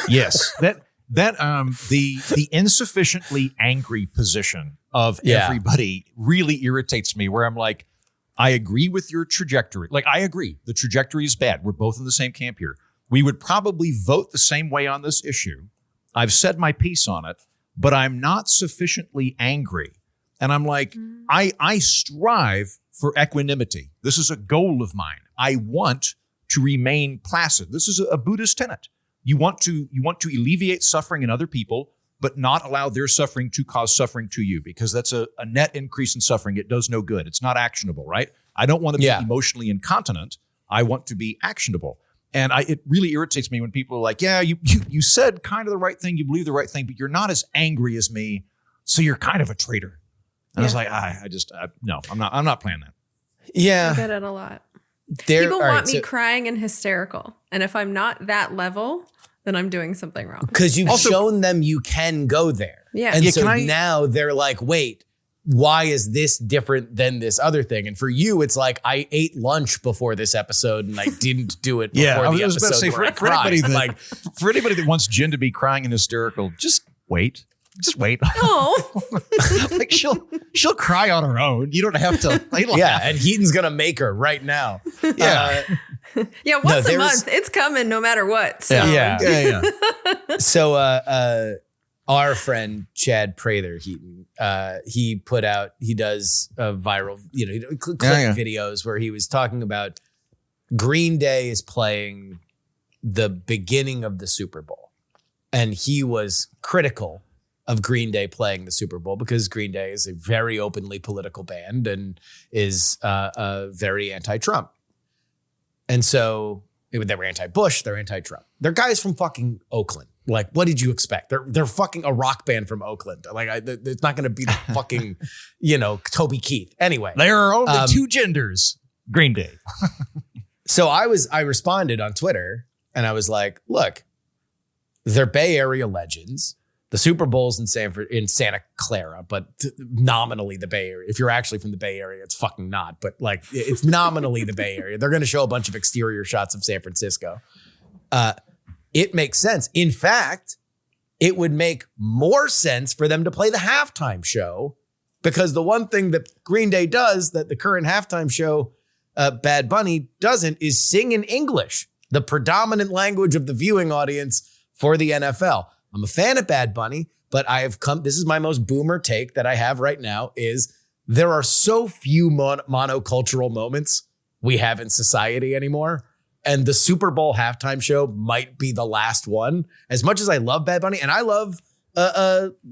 Yes, the insufficiently angry position of everybody really irritates me. Where I'm like, I agree with your trajectory. Like, I agree, the trajectory is bad. We're both in the same camp here. We would probably vote the same way on this issue. I've said my piece on it, but I'm not sufficiently angry. And I'm like, I strive for equanimity. This is a goal of mine. I want to remain placid. This is a Buddhist tenet. You want to alleviate suffering in other people, but not allow their suffering to cause suffering to you, because that's a net increase in suffering. It does no good. It's not actionable, right? I don't want to be emotionally incontinent. I want to be actionable. And it really irritates me when people are like, yeah, you said kind of the right thing, you believe the right thing, but you're not as angry as me, so you're kind of a traitor. And I was like, no, I'm not playing that. Yeah. I get it a lot. People want me crying and hysterical. And if I'm not that level, then I'm doing something wrong. Because you've shown them you can go there. Yeah. And so now they're like, wait, why is this different than this other thing? And for you, it's like, I ate lunch before this episode and I didn't do it before the episode. I was about to say, for anybody that wants Jen to be crying and hysterical, just wait. Just wait. Oh, like she'll cry on her own. You don't have to. And Heaton's gonna make her right now. Yeah. Once a month, it's coming no matter what. So. Yeah. So, our friend Chad Prather Heaton, he does viral, clip videos where he was talking about Green Day is playing the beginning of the Super Bowl, and he was critical of Green Day playing the Super Bowl because Green Day is a very openly political band and is very anti-Trump. And so they were anti-Bush, they're anti-Trump. They're guys from fucking Oakland. Like, what did you expect? They're fucking a rock band from Oakland. Like, it's not going to be the fucking, Toby Keith. Anyway. There are only two genders. Green Day. So I responded on Twitter and I was like, look, they're Bay Area legends. The Super Bowl's in Santa Clara, but nominally the Bay Area. If you're actually from the Bay Area, it's fucking not. But like, it's nominally the Bay Area. They're going to show a bunch of exterior shots of San Francisco. It makes sense. In fact, it would make more sense for them to play the halftime show, because the one thing that Green Day does that the current halftime show, Bad Bunny, doesn't is sing in English, the predominant language of the viewing audience for the NFL. I'm a fan of Bad Bunny, but this is my most boomer take that I have right now, is there are so few monocultural moments we have in society anymore. And the Super Bowl halftime show might be the last one. As much as I love Bad Bunny, and I love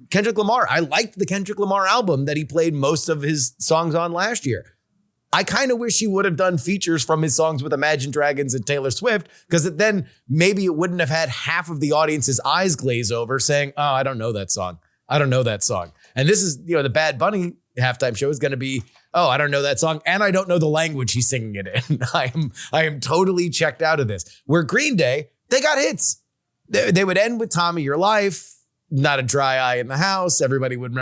Kendrick Lamar. I liked the Kendrick Lamar album that he played most of his songs on last year. I kind of wish he would have done features from his songs with Imagine Dragons and Taylor Swift, because then maybe it wouldn't have had half of the audience's eyes glaze over saying, oh, I don't know that song. I don't know that song. And this is, the Bad Bunny halftime show is going to be, oh, I don't know that song, and I don't know the language he's singing it in. I am totally checked out of this. Where Green Day, they got hits. They would end with Time of Your Life, Not a Dry Eye in the House. Everybody would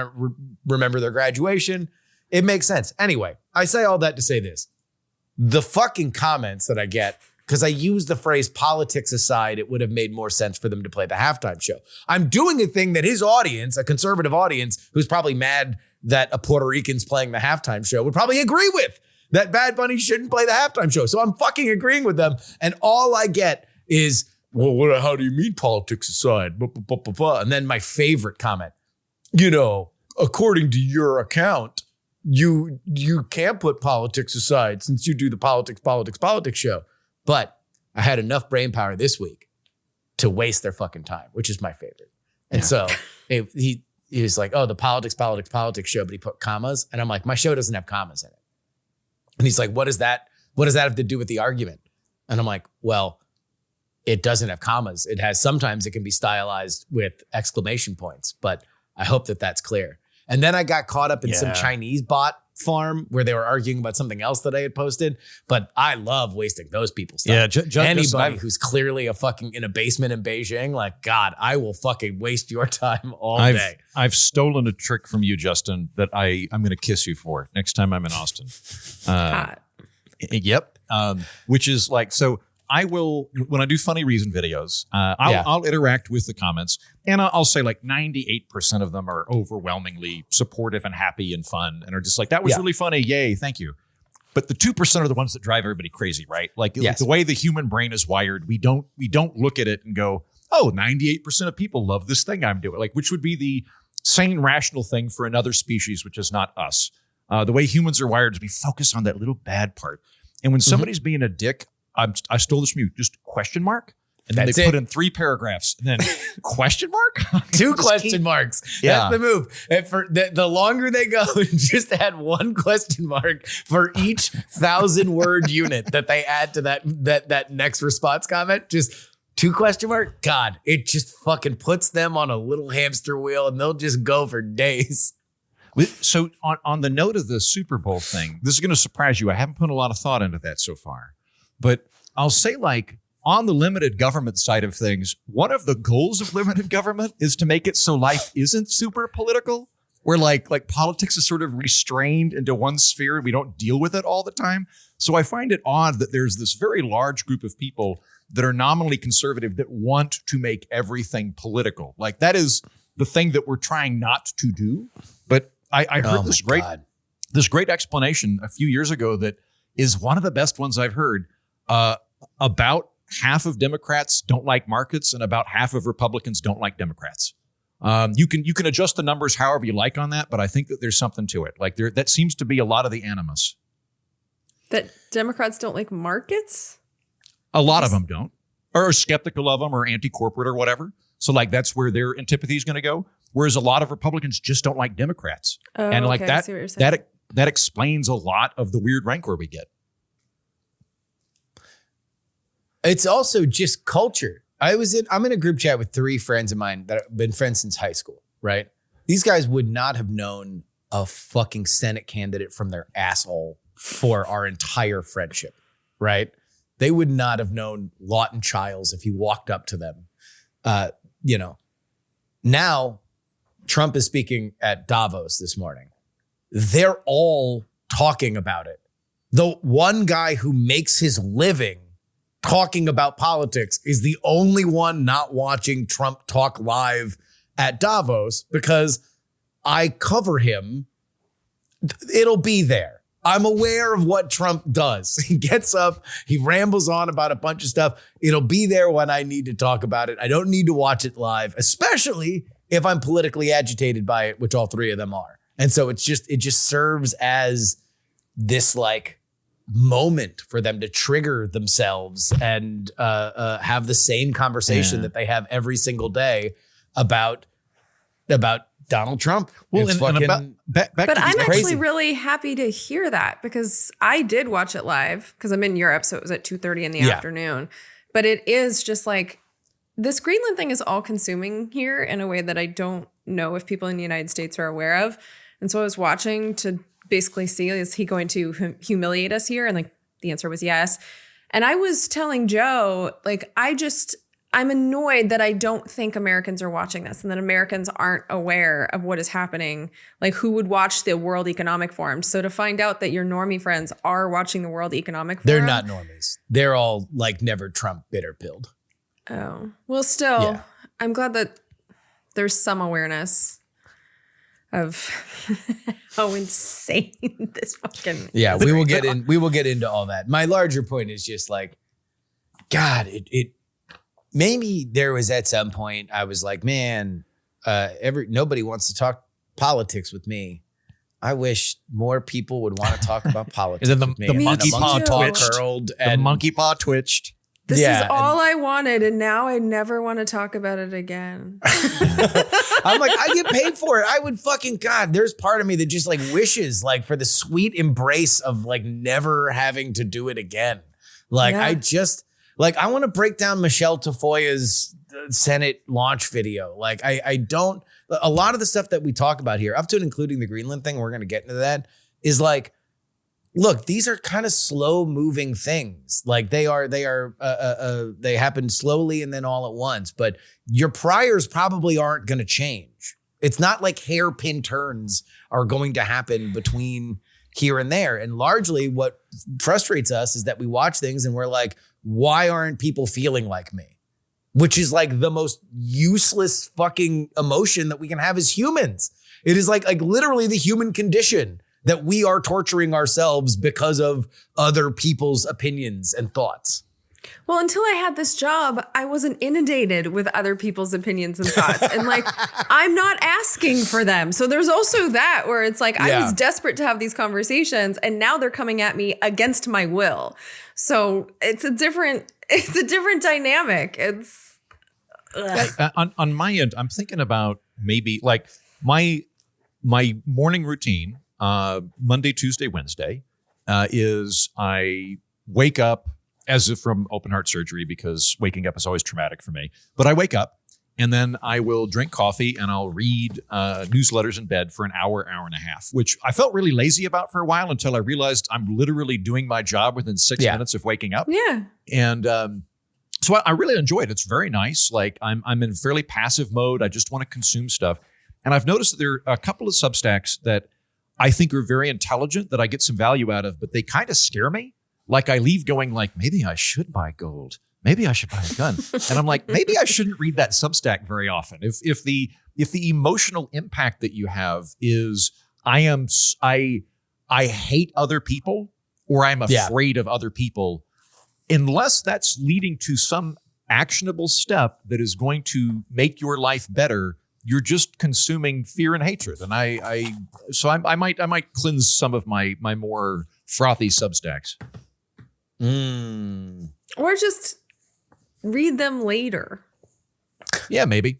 remember their graduation. It makes sense. Anyway, I say all that to say this. The fucking comments that I get, because I use the phrase politics aside, it would have made more sense for them to play the halftime show. I'm doing a thing that his audience, a conservative audience, who's probably mad that a Puerto Rican's playing the halftime show, would probably agree with, that Bad Bunny shouldn't play the halftime show. So I'm fucking agreeing with them. And all I get is, well, how do you mean politics aside? And then my favorite comment, according to your account, you can't put politics aside since you do the politics show. But I had enough brain power this week to waste their fucking time, which is my favorite. And so he was like, oh, the politics show, but he put commas. And I'm like, my show doesn't have commas in it. And he's like, what does that have to do with the argument? And I'm like, well, it doesn't have commas. Sometimes it can be stylized with exclamation points, but I hope that that's clear. And then I got caught up in some Chinese bot farm where they were arguing about something else that I had posted. But I love wasting those people's time. Yeah, anybody who's clearly in a basement in Beijing, like, God, I will fucking waste your time all day. I've stolen a trick from you, Justin, that I'm going to kiss you for next time I'm in Austin. Hot. Yep. Which is like, so I will, when I do funny reason videos, I'll interact with the comments, and I'll say like 98% of them are overwhelmingly supportive and happy and fun and are just like, that was really funny. Yay. Thank you. But the 2% are the ones that drive everybody crazy, right? Like the way the human brain is wired, we don't look at it and go, oh, 98% of people love this thing I'm doing. Like, which would be the sane, rational thing for another species, which is not us. The way humans are wired is we focus on that little bad part. And when somebody's being a dick, I stole this from you, just question mark. And then they put in 3 paragraphs and then question mark? 2 question marks. Yeah. That's the move. And for the longer they go, just add 1 question mark for each 1,000-word unit that they add to that next response comment. Just 2 question mark. God, it just fucking puts them on a little hamster wheel and they'll just go for days. So on the note of the Super Bowl thing, this is going to surprise you. I haven't put a lot of thought into that so far. But I'll say, like, on the limited government side of things, one of the goals of limited government is to make it so life isn't super political, where like politics is sort of restrained into one sphere and we don't deal with it all the time. So I find it odd that there's this very large group of people that are nominally conservative that want to make everything political. Like, that is the thing that we're trying not to do. But I heard this great explanation a few years ago that is one of the best ones I've heard. About half of Democrats don't like markets, and about half of Republicans don't like Democrats. You can adjust the numbers however you like on that, but I think that there's something to it. Like, that seems to be a lot of the animus. That Democrats don't like markets? A lot of them don't, or are skeptical of them, or anti-corporate or whatever. So like that's where their antipathy is going to go. Whereas a lot of Republicans just don't like Democrats. Oh, and like okay. that explains a lot of the weird rancor we get. It's also just culture. I'm in a group chat with 3 friends of mine that have been friends since high school, right? These guys would not have known a fucking Senate candidate from their asshole for our entire friendship, right? They would not have known Lawton Chiles if he walked up to them. Now Trump is speaking at Davos this morning. They're all talking about it. The one guy who makes his living talking about politics is the only one not watching Trump talk live at Davos because I cover him. It'll be there. I'm aware of what Trump does. He gets up, he rambles on about a bunch of stuff. It'll be there when I need to talk about it. I don't need to watch it live, especially if I'm politically agitated by it, which all 3 of them are. And so it just serves as this like moment for them to trigger themselves and have the same conversation that they have every single day about Donald Trump. Well, but I'm actually really happy to hear that because I did watch it live because I'm in Europe, so it was at 2:30 in the afternoon. But it is just like this Greenland thing is all consuming here in a way that I don't know if people in the United States are aware of. And so I was watching to basically see, is he going to humiliate us here? And like the answer was yes. And I was telling Joe, like, I'm annoyed that I don't think Americans are watching this and that Americans aren't aware of what is happening. Like, who would watch the World Economic Forum? So to find out that your normie friends are watching the World Economic Forum. They're not normies. They're all like never Trump bitter-pilled. Oh, well, still, I'm glad that there's some awareness of how insane this fucking is. Yeah, we will get into all that. My larger point is just like, God, it maybe there was at some point I was like, man, nobody wants to talk politics with me. I wish more people would want to talk about politics. And then with me. The monkey paw twitched. The monkey paw twitched. This is all I wanted, and now I never want to talk about it again. I'm like, I get paid for it. I would fucking God. There's part of me that just like wishes like for the sweet embrace of like never having to do it again. Like I just like I want to break down Michelle Tafoya's Senate launch video. Like I don't. A lot of the stuff that we talk about here, up to and including the Greenland thing, we're going to get into that, is like, look, these are kind of slow moving things. Like they happen slowly and then all at once, but your priors probably aren't going to change. It's not like hairpin turns are going to happen between here and there. And largely what frustrates us is that we watch things and we're like, why aren't people feeling like me? Which is like the most useless fucking emotion that we can have as humans. It is like literally the human condition that we are torturing ourselves because of other people's opinions and thoughts. Well, until I had this job, I wasn't inundated with other people's opinions and thoughts. And like, I'm not asking for them. So there's also that where it's like, I was desperate to have these conversations and now they're coming at me against my will. So it's a different dynamic. It's on my end, I'm thinking about maybe like my morning routine, Monday, Tuesday, Wednesday, is I wake up as if from open heart surgery because waking up is always traumatic for me. But I wake up and then I will drink coffee and I'll read newsletters in bed for an hour, hour and a half, which I felt really lazy about for a while until I realized I'm literally doing my job within 6 minutes of waking up. Yeah. And so I really enjoy it. It's very nice. Like I'm in fairly passive mode. I just want to consume stuff. And I've noticed that there are a couple of Substacks that I think are very intelligent that I get some value out of, but they kind of scare me. Like I leave going like, maybe I should buy gold. Maybe I should buy a gun. And I'm like, maybe I shouldn't read that Substack very often. If the emotional impact that you have is I hate other people or I'm afraid of other people, unless that's leading to some actionable step that is going to make your life better, you're just consuming fear and hatred. And I might cleanse some of my more frothy Substacks. Or just read them later. Yeah, maybe.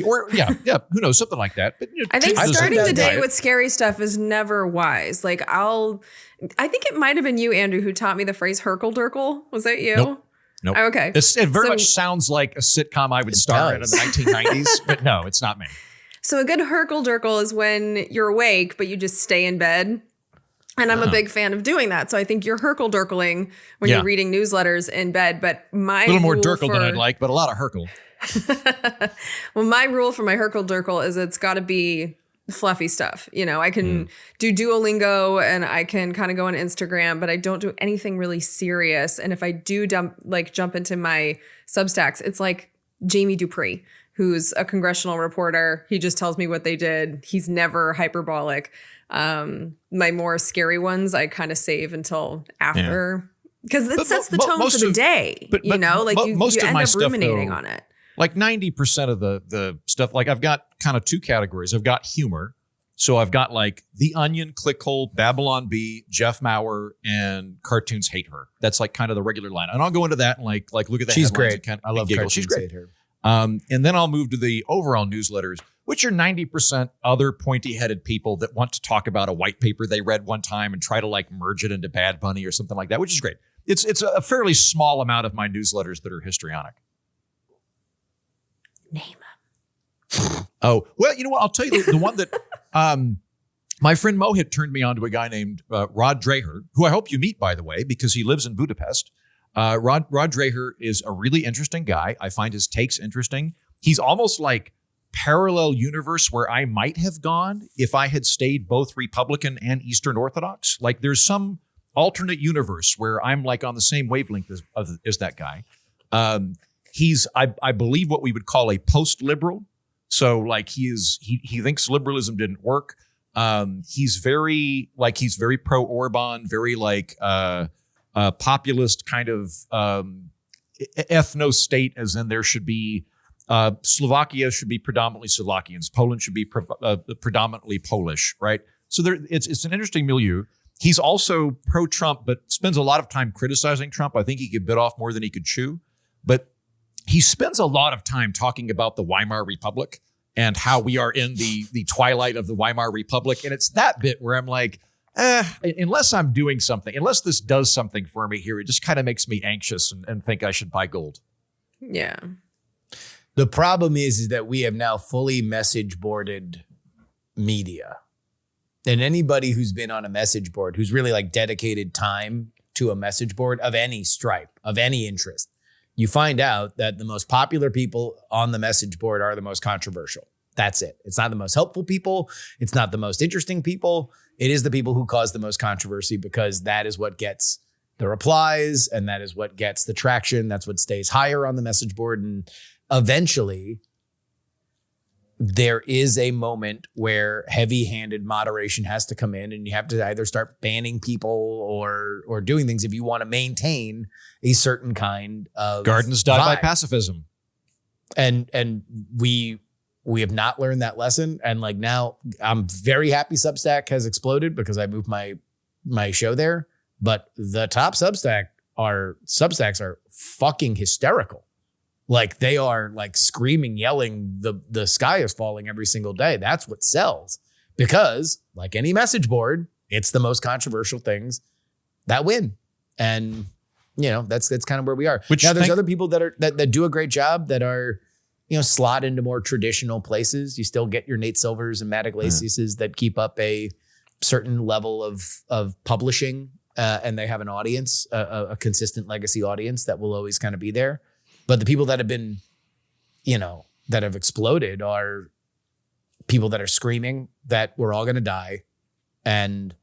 Or yeah, who knows, something like that. But I think starting the day with scary stuff is never wise. Like I think it might have been you, Andrew, who taught me the phrase Herkle-Durkle. Was that you? Nope. Okay. It very much sounds like a sitcom I would star in the 1990s, but no, it's not me. So a good Herkle-Durkle is when you're awake, but you just stay in bed. And I'm a big fan of doing that. So I think you're Herkle-Durkling when you're reading newsletters in bed. But my a little more Durkle than I'd like, but a lot of Herkle. Well, my rule for my Herkle-Durkle is it's got to be fluffy stuff. You know, I can do Duolingo and I can kind of go on Instagram, but I don't do anything really serious. And if I do jump into my Substacks, it's like Jamie Dupree, who's a congressional reporter. He just tells me what they did. He's never hyperbolic. My more scary ones I kind of save until after because it sets the tone for the day. But you end up ruminating on it. Like 90% of the stuff, like I've got kind of two categories. I've got humor. So I've got like The Onion, Clickhole, Babylon Bee, Jeff Maurer, and Cartoons Hate Her. That's like kind of the regular line. And I'll go into that and like look at the She's headlines. Great. And I love Cartoons She's great. Hate Her. And then I'll move to the overall newsletters, which are 90% other pointy-headed people that want to talk about a white paper they read one time and try to like merge it into Bad Bunny or something like that, which is great. It's a fairly small amount of my newsletters that are histrionic. Name them. Oh, well, you know what? I'll tell you the one that my friend Mohit turned me on to a guy named Rod Dreher, who I hope you meet, by the way, because he lives in Budapest. Rod Dreher is a really interesting guy. I find his takes interesting. He's almost like parallel universe where I might have gone if I had stayed both Republican and Eastern Orthodox. Like there's some alternate universe where I'm like on the same wavelength as that guy. He's, I believe, what we would call a post-liberal. So like he thinks liberalism didn't work. He's very pro-Orban, very like populist kind of ethno-state, as in there should be Slovakia should be predominantly Slovakians. Poland should be predominantly Polish, right? So it's an interesting milieu. He's also pro-Trump, but spends a lot of time criticizing Trump. I think he could bit off more than he could chew. But he spends a lot of time talking about the Weimar Republic and how we are in the twilight of the Weimar Republic. And it's that bit where I'm like, unless I'm doing something, unless this does something for me here, it just kind of makes me anxious and think I should buy gold. Yeah. The problem is that we have now fully message boarded media. And anybody who's been on a message board, who's really like dedicated time to a message board of any stripe, of any interest, you find out that the most popular people on the message board are the most controversial. That's it. It's not the most helpful people. It's not the most interesting people. It is the people who cause the most controversy, because that is what gets the replies and that is what gets the traction. That's what stays higher on the message board. And eventually there is a moment where heavy-handed moderation has to come in, and you have to either start banning people or doing things if you want to maintain a certain kind of gardens die by vibe. pacifism. And we have not learned that lesson. And like now I'm very happy Substack has exploded because I moved my show there. But the top Substacks are fucking hysterical. Like they are like screaming, yelling, the sky is falling every single day. That's what sells, because like any message board, it's the most controversial things that win. And you know, that's kind of where we are. Now there's other people that do a great job that are, you know, slot into more traditional places. You still get your Nate Silvers and Matt Iglesias that keep up a certain level of publishing, and they have an audience, a consistent legacy audience that will always kind of be there. But the people that have been, you know, that have exploded are people that are screaming that we're all going to die, and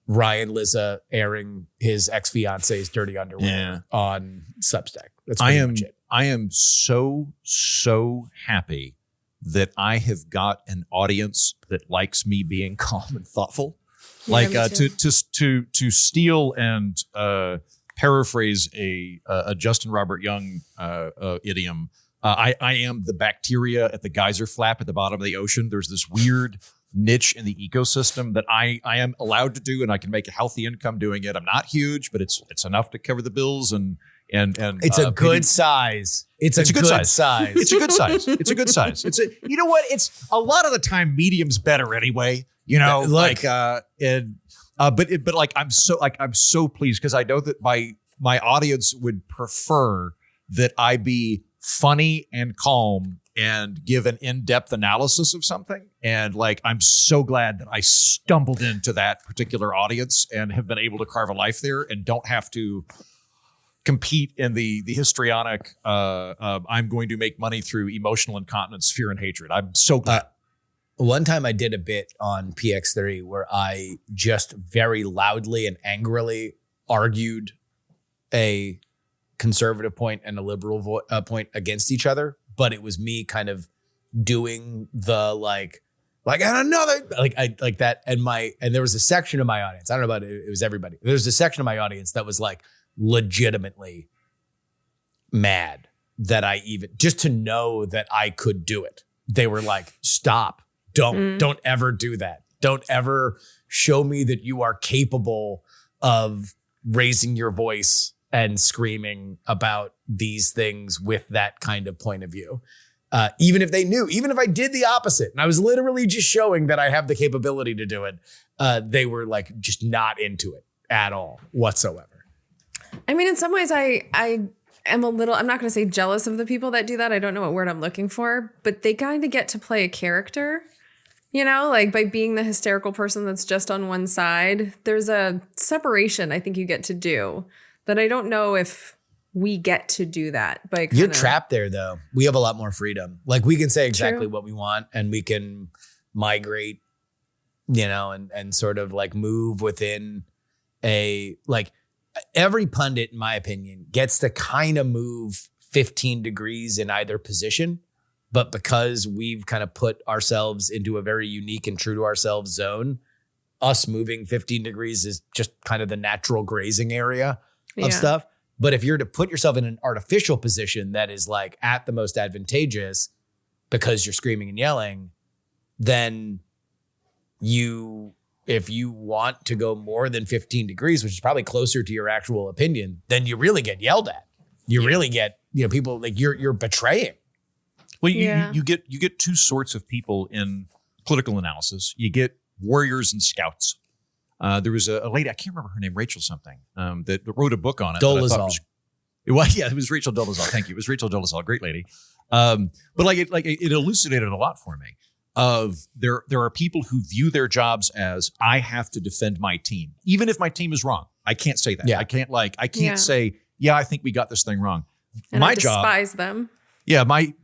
Ryan Lizza airing his ex-fiance's dirty underwear on Substack. That's pretty much it. I am so happy that I have got an audience that likes me being calm and thoughtful. Like to steal and paraphrase a Justin Robert Young idiom. I am the bacteria at the geyser flap at the bottom of the ocean. There's this weird niche in the ecosystem that I am allowed to do, and I can make a healthy income doing it. I'm not huge, but it's enough to cover the bills and it's a good size. It's a good size. It's a good size. It's a good size. You know what? It's a lot of the time medium's better anyway. You know, but I'm so pleased because I know that my audience would prefer that I be funny and calm and give an in-depth analysis of something. And like, I'm so glad that I stumbled into that particular audience and have been able to carve a life there and don't have to compete in the histrionic, I'm going to make money through emotional incontinence, fear, and hatred. I'm so glad. One time I did a bit on PX3 where I just very loudly and angrily argued a conservative point and a liberal point against each other. But it was me kind of doing the like and another like that. And there was a section of my audience. I don't know about it. It was everybody. There was a section of my audience that was like legitimately mad that I even just to know that I could do it. They were like, stop. Don't ever do that. Don't ever show me that you are capable of raising your voice and screaming about these things with that kind of point of view. Even if they knew, even if I did the opposite, and I was literally just showing that I have the capability to do it, they were like just not into it at all whatsoever. I mean, in some ways, I am a little, I'm not going to say jealous of the people that do that. I don't know what word I'm looking for, but they kind of get to play a character. You know, like by being the hysterical person that's just on one side, there's a separation I think you get to do that I don't know if we get to do that. You're trapped there, though. We have a lot more freedom. Like we can say exactly what we want and we can migrate, you know, and sort of like move within every pundit, in my opinion, gets to kind of move 15 degrees in either position. But because we've kind of put ourselves into a very unique and true to ourselves zone, us moving 15 degrees is just kind of the natural grazing area of stuff. But if you're to put yourself in an artificial position that is like at the most advantageous because you're screaming and yelling, then if you want to go more than 15 degrees, which is probably closer to your actual opinion, then you really get yelled at. You really get, you know, people like you're betraying. Well, you get two sorts of people in political analysis. You get warriors and scouts. There was a lady, I can't remember her name, Rachel something, that wrote a book on it. Dolezal. It was Rachel Dolezal. Thank you. It was Rachel Dolezal, great lady. But it elucidated a lot for me. There are people who view their jobs as I have to defend my team, even if my team is wrong. I can't say that. Yeah. I can't say, I think we got this thing wrong. And I despise them. Yeah, I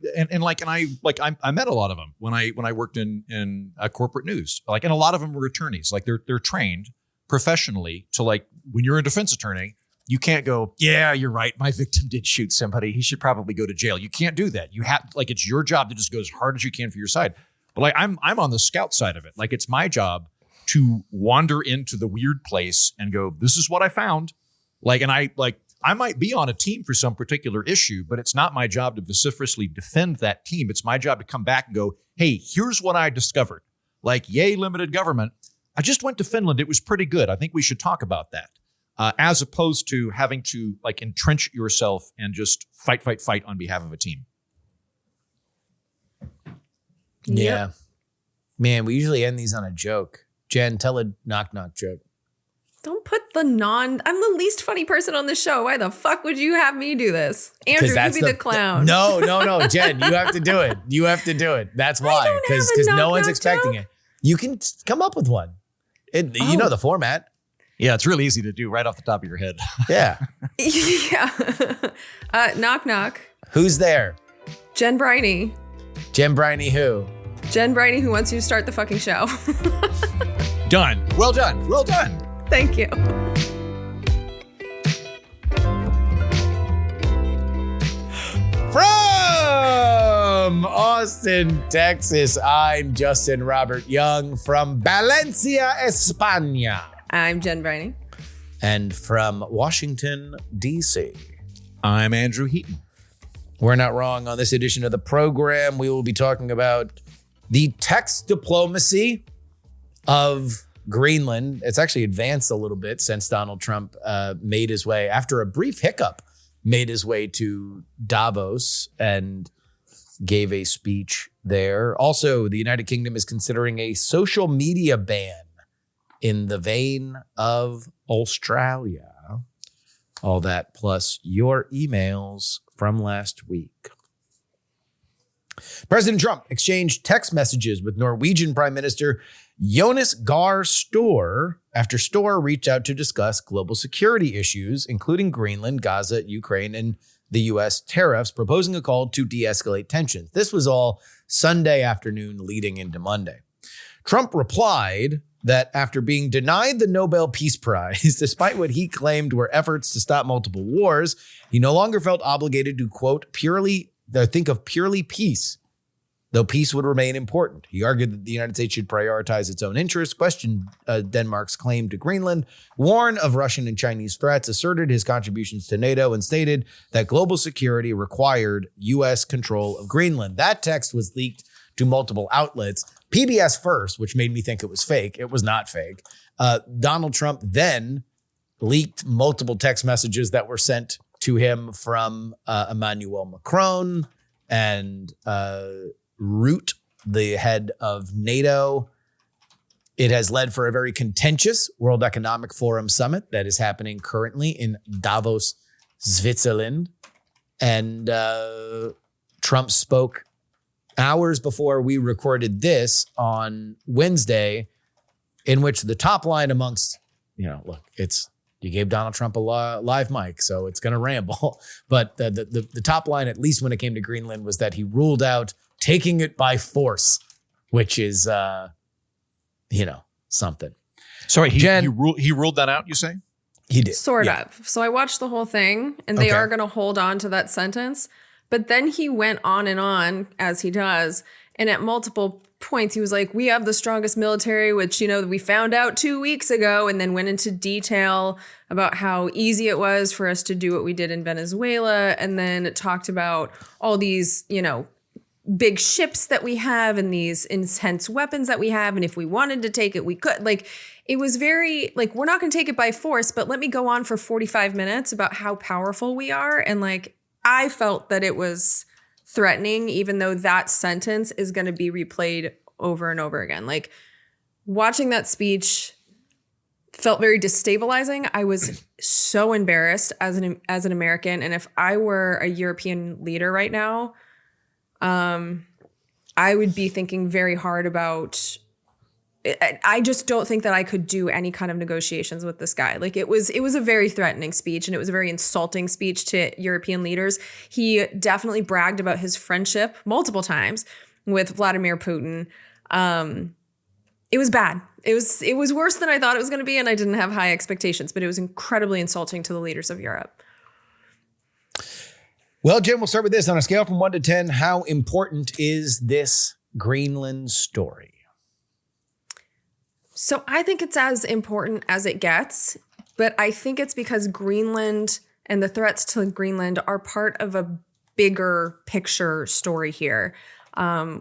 met a lot of them when I worked in corporate news. Like, and a lot of them were attorneys. Like they're trained professionally to, like, when you're a defense attorney, you can't go, yeah, you're right, my victim did shoot somebody, he should probably go to jail. You can't do that. You have, like, it's your job to just go as hard as you can for your side. But like I'm on the scout side of it. Like, it's my job to wander into the weird place and go, this is what I found. Like, and I might be on a team for some particular issue, but it's not my job to vociferously defend that team. It's my job to come back and go, hey, here's what I discovered. Like, yay, limited government. I just went to Finland. It was pretty good. I think we should talk about that. As opposed to having to, like, entrench yourself and just fight on behalf of a team. Yeah. Man, we usually end these on a joke. Jen, tell a knock-knock joke. Don't put I'm the least funny person on the show. Why the fuck would you have me do this? Andrew, you be the clown. No, Jen, you have to do it. You have to do it. That's why. Because no one's expecting it. You can come up with one. You know the format. Yeah, it's really easy to do right off the top of your head. Yeah. Yeah. Knock, knock. Who's there? Jen Briney. Jen Briney who? Jen Briney, who wants you to start the fucking show. Done. Well done. Well done. Thank you. From Austin, Texas, I'm Justin Robert Young. From Valencia, España, I'm Jen Briney. And from Washington, D.C., I'm Andrew Heaton. We're not wrong. On this edition of the program, we will be talking about the text diplomacy of Greenland. It's actually advanced a little bit since Donald Trump made his way, after a brief hiccup, made his way to Davos and gave a speech there. Also, the United Kingdom is considering a social media ban in the vein of Australia. All that plus your emails from last week. President Trump exchanged text messages with Norwegian Prime Minister Jonas Gahr Store after Store reached out to discuss global security issues, including Greenland, Gaza, Ukraine, and the U.S. tariffs, proposing a call to de-escalate tensions. This was all Sunday afternoon leading into Monday. Trump replied that after being denied the Nobel Peace Prize, despite what he claimed were efforts to stop multiple wars, he no longer felt obligated to, quote, think of purely peace, though peace would remain important. He argued that the United States should prioritize its own interests, questioned Denmark's claim to Greenland, warned of Russian and Chinese threats, asserted his contributions to NATO, and stated that global security required U.S. control of Greenland. That text was leaked to multiple outlets. PBS first, which made me think it was fake. It was not fake. Donald Trump then leaked multiple text messages that were sent to him from Emmanuel Macron and Rutte, the head of NATO. It has led for a very contentious World Economic Forum summit that is happening currently in Davos, Switzerland. And Trump spoke hours before we recorded this on Wednesday, in which the top line amongst, look, you gave Donald Trump a live mic, so it's going to ramble. But the top line, at least when it came to Greenland, was that he ruled out taking it by force, which is, something. Sorry, he ruled that out, you say? He did. Sort of. So I watched the whole thing, and they are going to hold on to that sentence. But then he went on and on, as he does. And at multiple points, he was like, we have the strongest military, which, we found out 2 weeks ago, and then went into detail about how easy it was for us to do what we did in Venezuela. And then it talked about all these, big ships that we have and these intense weapons that we have. And if we wanted to take it, we could. Like, it was very, like, we're not going to take it by force, but let me go on for 45 minutes about how powerful we are. And, like, I felt that it was threatening, even though that sentence is going to be replayed over and over again. Like, watching that speech felt very destabilizing. I was so embarrassed as an American. And if I were a European leader right now, I would be thinking very hard about I just don't think that I could do any kind of negotiations with this guy. Like it was a very threatening speech, and it was a very insulting speech to European leaders. He definitely bragged about his friendship multiple times with Vladimir Putin. It was bad. It was worse than I thought it was going to be, and I didn't have high expectations, but it was incredibly insulting to the leaders of Europe. Well, Jim, we'll start with this. On a scale from 1 to 10, how important is this Greenland story? So I think it's as important as it gets, but I think it's because Greenland and the threats to Greenland are part of a bigger picture story here,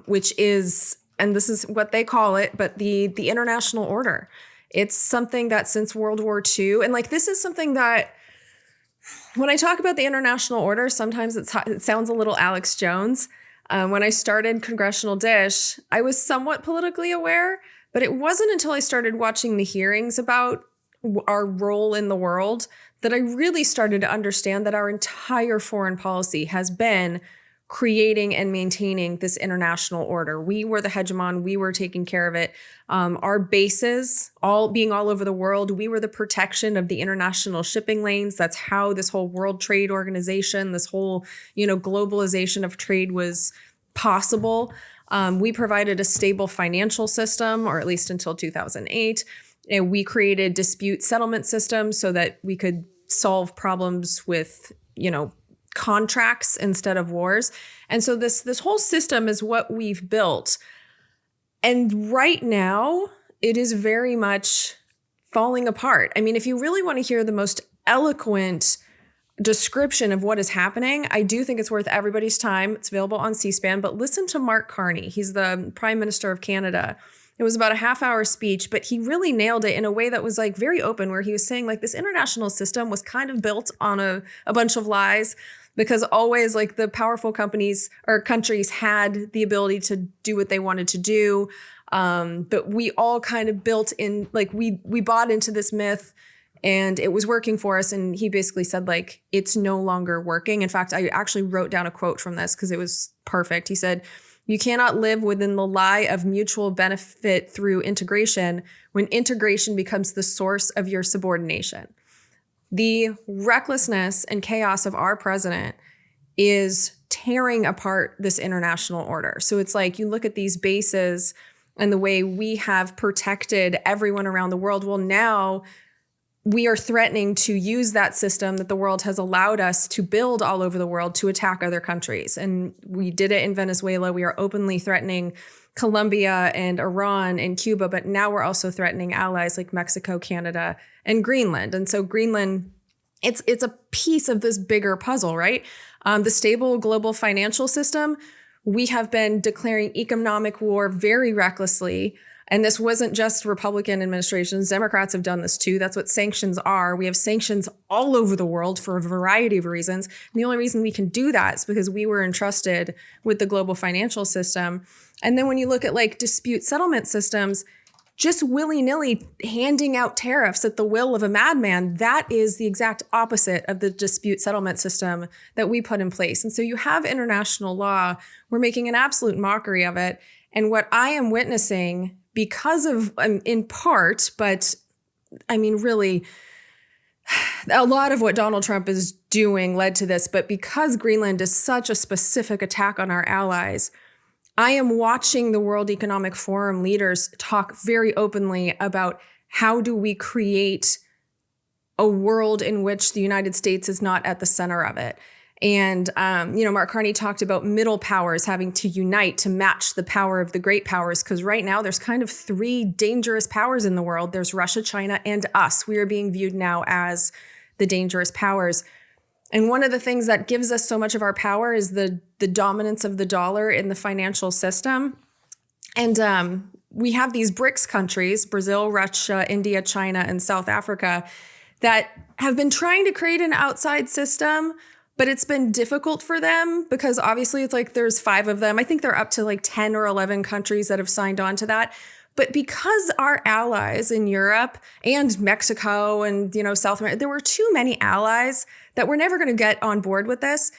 which is, and this is what they call it, but the international order. It's something that since World War II, and like this is something that when I talk about the international order, sometimes it sounds a little Alex Jones. When I started Congressional Dish, I was somewhat politically aware, but it wasn't until I started watching the hearings about our role in the world that I really started to understand that our entire foreign policy has been creating and maintaining this international order. We were the hegemon. We were taking care of it. Our bases, being all over the world, we were the protection of the international shipping lanes. That's how this whole World Trade Organization, this whole, globalization of trade was possible. We provided a stable financial system, or at least until 2008. And we created dispute settlement systems so that we could solve problems with, contracts instead of wars. And so this whole system is what we've built. And right now, it is very much falling apart. I mean, if you really want to hear the most eloquent description of what is happening, I do think it's worth everybody's time. It's available on C-SPAN, but listen to Mark Carney. He's the Prime Minister of Canada. It was about a half-hour speech, but he really nailed it in a way that was like very open, where he was saying like this international system was kind of built on a bunch of lies, because always like the powerful companies or countries had the ability to do what they wanted to do. But we all kind of built in, like we bought into this myth and it was working for us. And he basically said like, it's no longer working. In fact, I actually wrote down a quote from this because it was perfect. He said, "You cannot live within the lie of mutual benefit through integration when integration becomes the source of your subordination." The recklessness and chaos of our president is tearing apart this international order. So it's like you look at these bases and the way we have protected everyone around the world. Well, now we are threatening to use that system that the world has allowed us to build all over the world to attack other countries. And we did it in Venezuela. We are openly threatening Colombia and Iran and Cuba, but now we're also threatening allies like Mexico, Canada, and Greenland. And so Greenland, it's a piece of this bigger puzzle, right? The stable global financial system, we have been declaring economic war very recklessly. And this wasn't just Republican administrations. Democrats have done this too. That's what sanctions are. We have sanctions all over the world for a variety of reasons. And the only reason we can do that is because we were entrusted with the global financial system. And then when you look at like dispute settlement systems, just willy-nilly handing out tariffs at the will of a madman, that is the exact opposite of the dispute settlement system that we put in place. And so you have international law. We're making an absolute mockery of it. And what I am witnessing, because of, in part, but I mean, really, a lot of what Donald Trump is doing led to this, but because Greenland is such a specific attack on our allies, I am watching the World Economic Forum leaders talk very openly about how do we create a world in which the United States is not at the center of it. And, Mark Carney talked about middle powers having to unite to match the power of the great powers, because right now there's kind of three dangerous powers in the world. There's Russia, China, and us. We are being viewed now as the dangerous powers. And one of the things that gives us so much of our power is the dominance of the dollar in the financial system. And we have these BRICS countries, Brazil, Russia, India, China, and South Africa, that have been trying to create an outside system, but it's been difficult for them because obviously it's like there's 5 of them. I think they're up to like 10 or 11 countries that have signed on to that. But because our allies in Europe and Mexico and, South America, there were too many allies that were never going to get on board with this.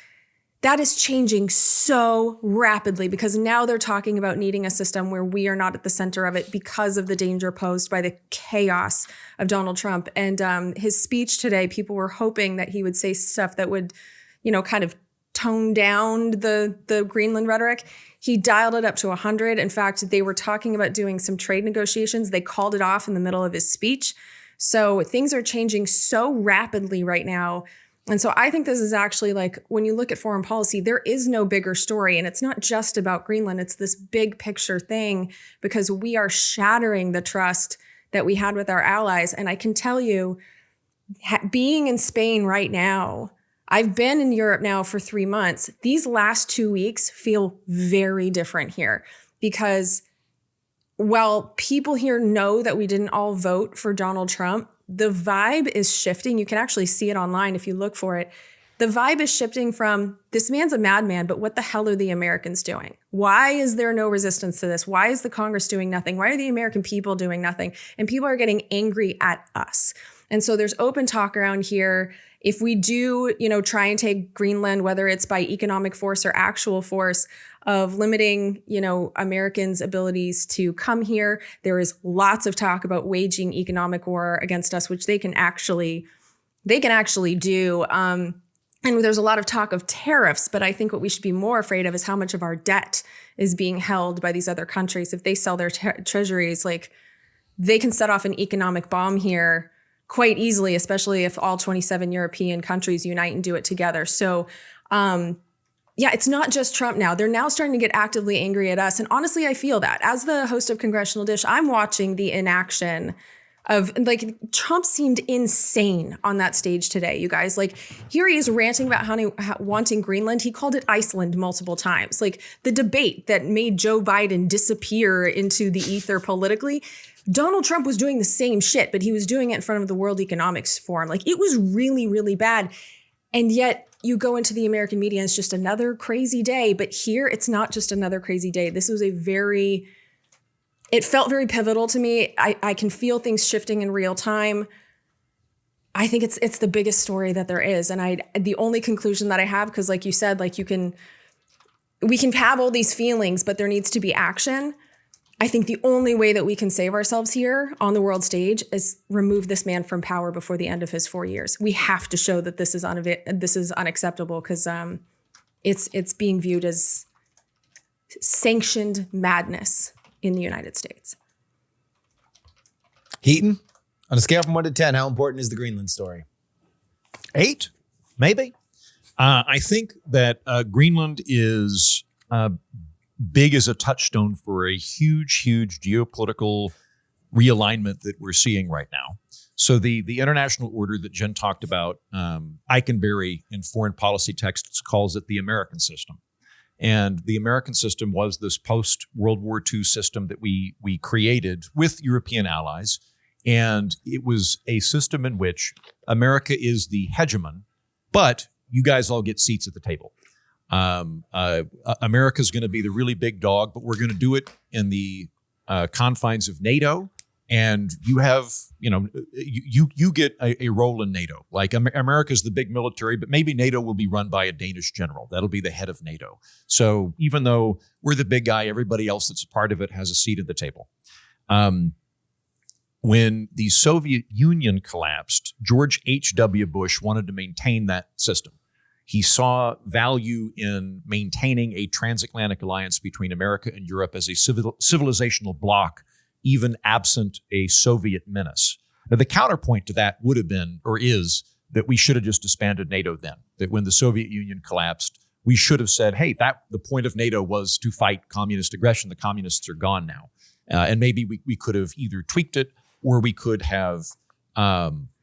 That is changing so rapidly because now they're talking about needing a system where we are not at the center of it because of the danger posed by the chaos of Donald Trump. And his speech today, people were hoping that he would say stuff that would, kind of tone down the Greenland rhetoric. He dialed it up to 100. In fact, they were talking about doing some trade negotiations. They called it off in the middle of his speech. So things are changing so rapidly right now. And so I think this is actually like, when you look at foreign policy, there is no bigger story. And it's not just about Greenland. It's this big picture thing because we are shattering the trust that we had with our allies. And I can tell you, being in Spain right now, I've been in Europe now for 3 months. These last 2 weeks feel very different here because while people here know that we didn't all vote for Donald Trump, the vibe is shifting. You can actually see it online if you look for it. The vibe is shifting from, this man's a madman, but what the hell are the Americans doing? Why is there no resistance to this? Why is the Congress doing nothing? Why are the American people doing nothing? And people are getting angry at us. And so there's open talk around here. If we do, try and take Greenland, whether it's by economic force or actual force, of limiting, Americans' abilities to come here, there is lots of talk about waging economic war against us, which they can actually do. And there's a lot of talk of tariffs, but I think what we should be more afraid of is how much of our debt is being held by these other countries. If they sell their treasuries, like they can set off an economic bomb here quite easily, especially if all 27 European countries unite and do it together. So, it's not just Trump now. They're now starting to get actively angry at us. And honestly, I feel that. As the host of Congressional Dish, I'm watching the inaction of, Trump seemed insane on that stage today, you guys. Here he is ranting about wanting Greenland. He called it Iceland multiple times. The debate that made Joe Biden disappear into the ether politically, Donald Trump was doing the same shit, but he was doing it in front of the World Economic Forum. It was really, really bad. And yet you go into the American media and it's just another crazy day. But here, it's not just another crazy day. This was it felt very pivotal to me. I can feel things shifting in real time. I think it's the biggest story that there is. And the only conclusion that I have, because like you said, we can have all these feelings, but there needs to be action. I think the only way that we can save ourselves here on the world stage is remove this man from power before the end of his 4 years. We have to show that this is unacceptable because it's being viewed as sanctioned madness in the United States. Heaton, on a scale from 1 to 10, how important is the Greenland story? 8, maybe. I think that Greenland is big as a touchstone for a huge, huge geopolitical realignment that we're seeing right now. So the international order that Jen talked about, Eikenberry in foreign policy texts calls it the American system. And the American system was this post-World War II system that we created with European allies. And it was a system in which America is the hegemon, but you guys all get seats at the table. America's going to be the really big dog, but we're going to do it in the confines of NATO. And you have, you get a role in NATO. America's the big military, but maybe NATO will be run by a Danish general. That'll be the head of NATO. So even though we're the big guy, everybody else that's a part of it has a seat at the table. When the Soviet Union collapsed, George H.W. Bush wanted to maintain that system. He saw value in maintaining a transatlantic alliance between America and Europe as a civilizational bloc, even absent a Soviet menace. Now, the counterpoint to that would have been, or is, that we should have just disbanded NATO then. That when the Soviet Union collapsed, we should have said, hey, the point of NATO was to fight communist aggression. The communists are gone now. And maybe we could have either tweaked it or we could have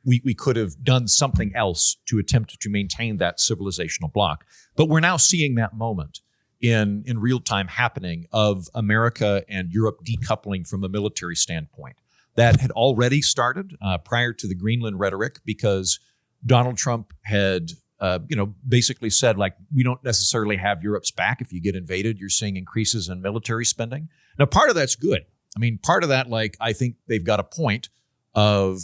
we could have done something else to attempt to maintain that civilizational bloc. But we're now seeing that moment in real time happening of America and Europe decoupling from a military standpoint. That had already started prior to the Greenland rhetoric because Donald Trump had basically said, we don't necessarily have Europe's back. If you get invaded, you're seeing increases in military spending. Now, part of that's good. I mean, part of that, I think they've got a point of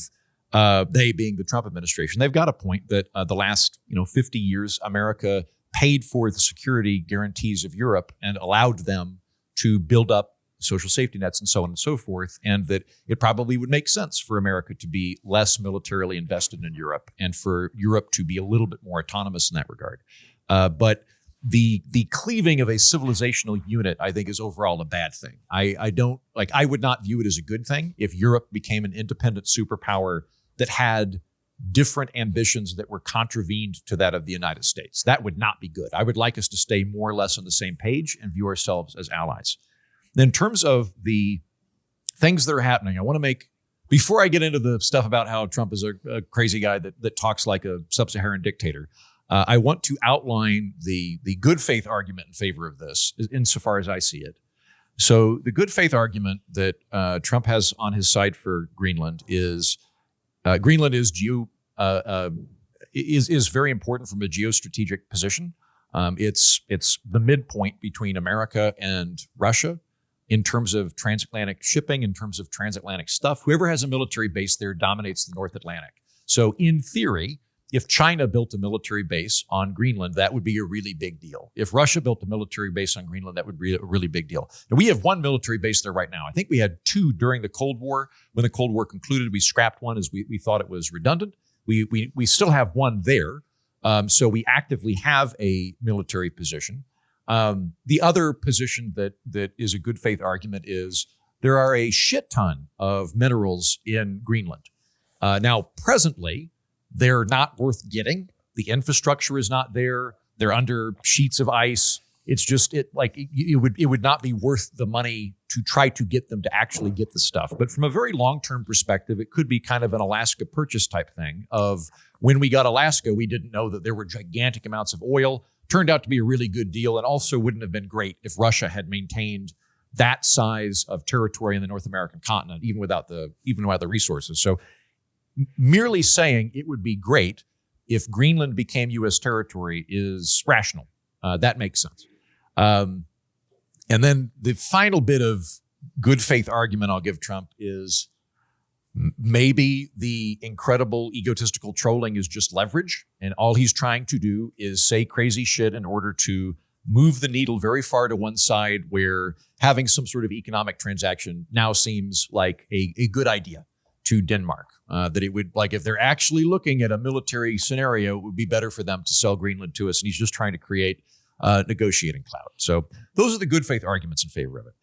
they being the Trump administration, they've got a point that the last 50 years, America paid for the security guarantees of Europe and allowed them to build up social safety nets and so on and so forth, and that it probably would make sense for America to be less militarily invested in Europe and for Europe to be a little bit more autonomous in that regard. But the cleaving of a civilizational unit, I think, is overall a bad thing. I would not view it as a good thing if Europe became an independent superpower that had different ambitions that were contravened to that of the United States. That would not be good. I would like us to stay more or less on the same page and view ourselves as allies. In terms of the things that are happening, I want to make, before I get into the stuff about how Trump is a crazy guy that talks like a sub-Saharan dictator, I want to outline the good faith argument in favor of this, insofar as I see it. So the good faith argument that Trump has on his side for Greenland is Greenland is very important from a geostrategic position. It's the midpoint between America and Russia in terms of transatlantic shipping, in terms of transatlantic stuff. Whoever has a military base there dominates the North Atlantic. So in theory, if China built a military base on Greenland, that would be a really big deal. If Russia built a military base on Greenland, that would be a really big deal. Now, we have one military base there right now. I think we had two during the Cold War. When the Cold War concluded, we scrapped one as we thought it was redundant. We still have one there. So we actively have a military position. The other position that is a good faith argument is there are a shit ton of minerals in Greenland. Now, presently, they're not worth getting. The infrastructure is not there. They're under sheets of ice. It's just it would not be worth the money to try to get them to actually get the stuff. But from a very long-term perspective, it could be kind of an Alaska purchase type thing of when we got Alaska, we didn't know that there were gigantic amounts of oil. Turned out to be a really good deal, and also wouldn't have been great if Russia had maintained that size of territory in the North American continent, even without the resources. So merely saying it would be great if Greenland became U.S. territory is rational. That makes sense. And then the final bit of good faith argument I'll give Trump is maybe the incredible egotistical trolling is just leverage, and all he's trying to do is say crazy shit in order to move the needle very far to one side where having some sort of economic transaction now seems like a good idea to Denmark. That it would, like, if they're actually looking at a military scenario, it would be better for them to sell Greenland to us, and he's just trying to create negotiating clout. So those are the good faith arguments in favor of it.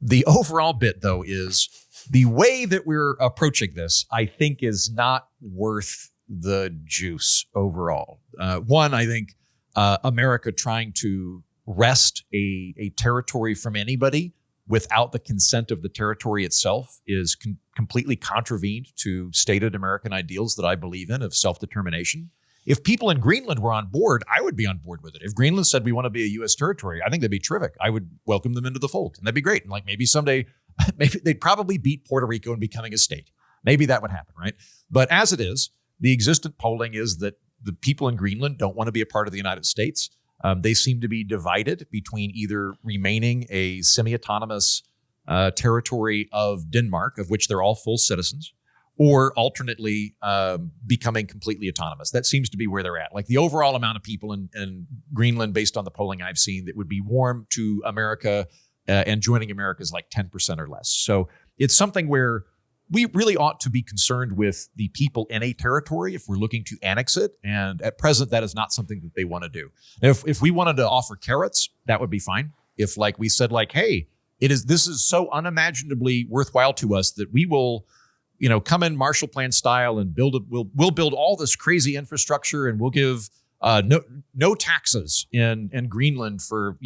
The overall bit, though, is the way that we're approaching this, I think, is not worth the juice overall. One, I think America trying to wrest a territory from anybody without the consent of the territory itself is completely contravened to stated American ideals that I believe in of self-determination. If people in Greenland were on board, I would be on board with it. If Greenland said we want to be a U.S. territory, I think that'd be terrific. I would welcome them into the fold, and that'd be great. And like maybe someday, maybe they'd probably beat Puerto Rico in becoming a state. Maybe that would happen, right? But as it is, the existent polling is that the people in Greenland don't want to be a part of the United States. They seem to be divided between either remaining a semi-autonomous territory of Denmark, of which they're all full citizens, or alternately becoming completely autonomous. That seems to be where they're at. Like the overall amount of people in Greenland, based on the polling I've seen, that would be warm to America and joining America is like 10% or less. So it's something where we really ought to be concerned with the people in a territory if we're looking to annex it. And at present, that is not something that they want to do. If we wanted to offer carrots, that would be fine. If like we said, like, hey, this is so unimaginably worthwhile to us that we will, come in Marshall Plan style and we'll build all this crazy infrastructure, and we'll give no taxes in Greenland for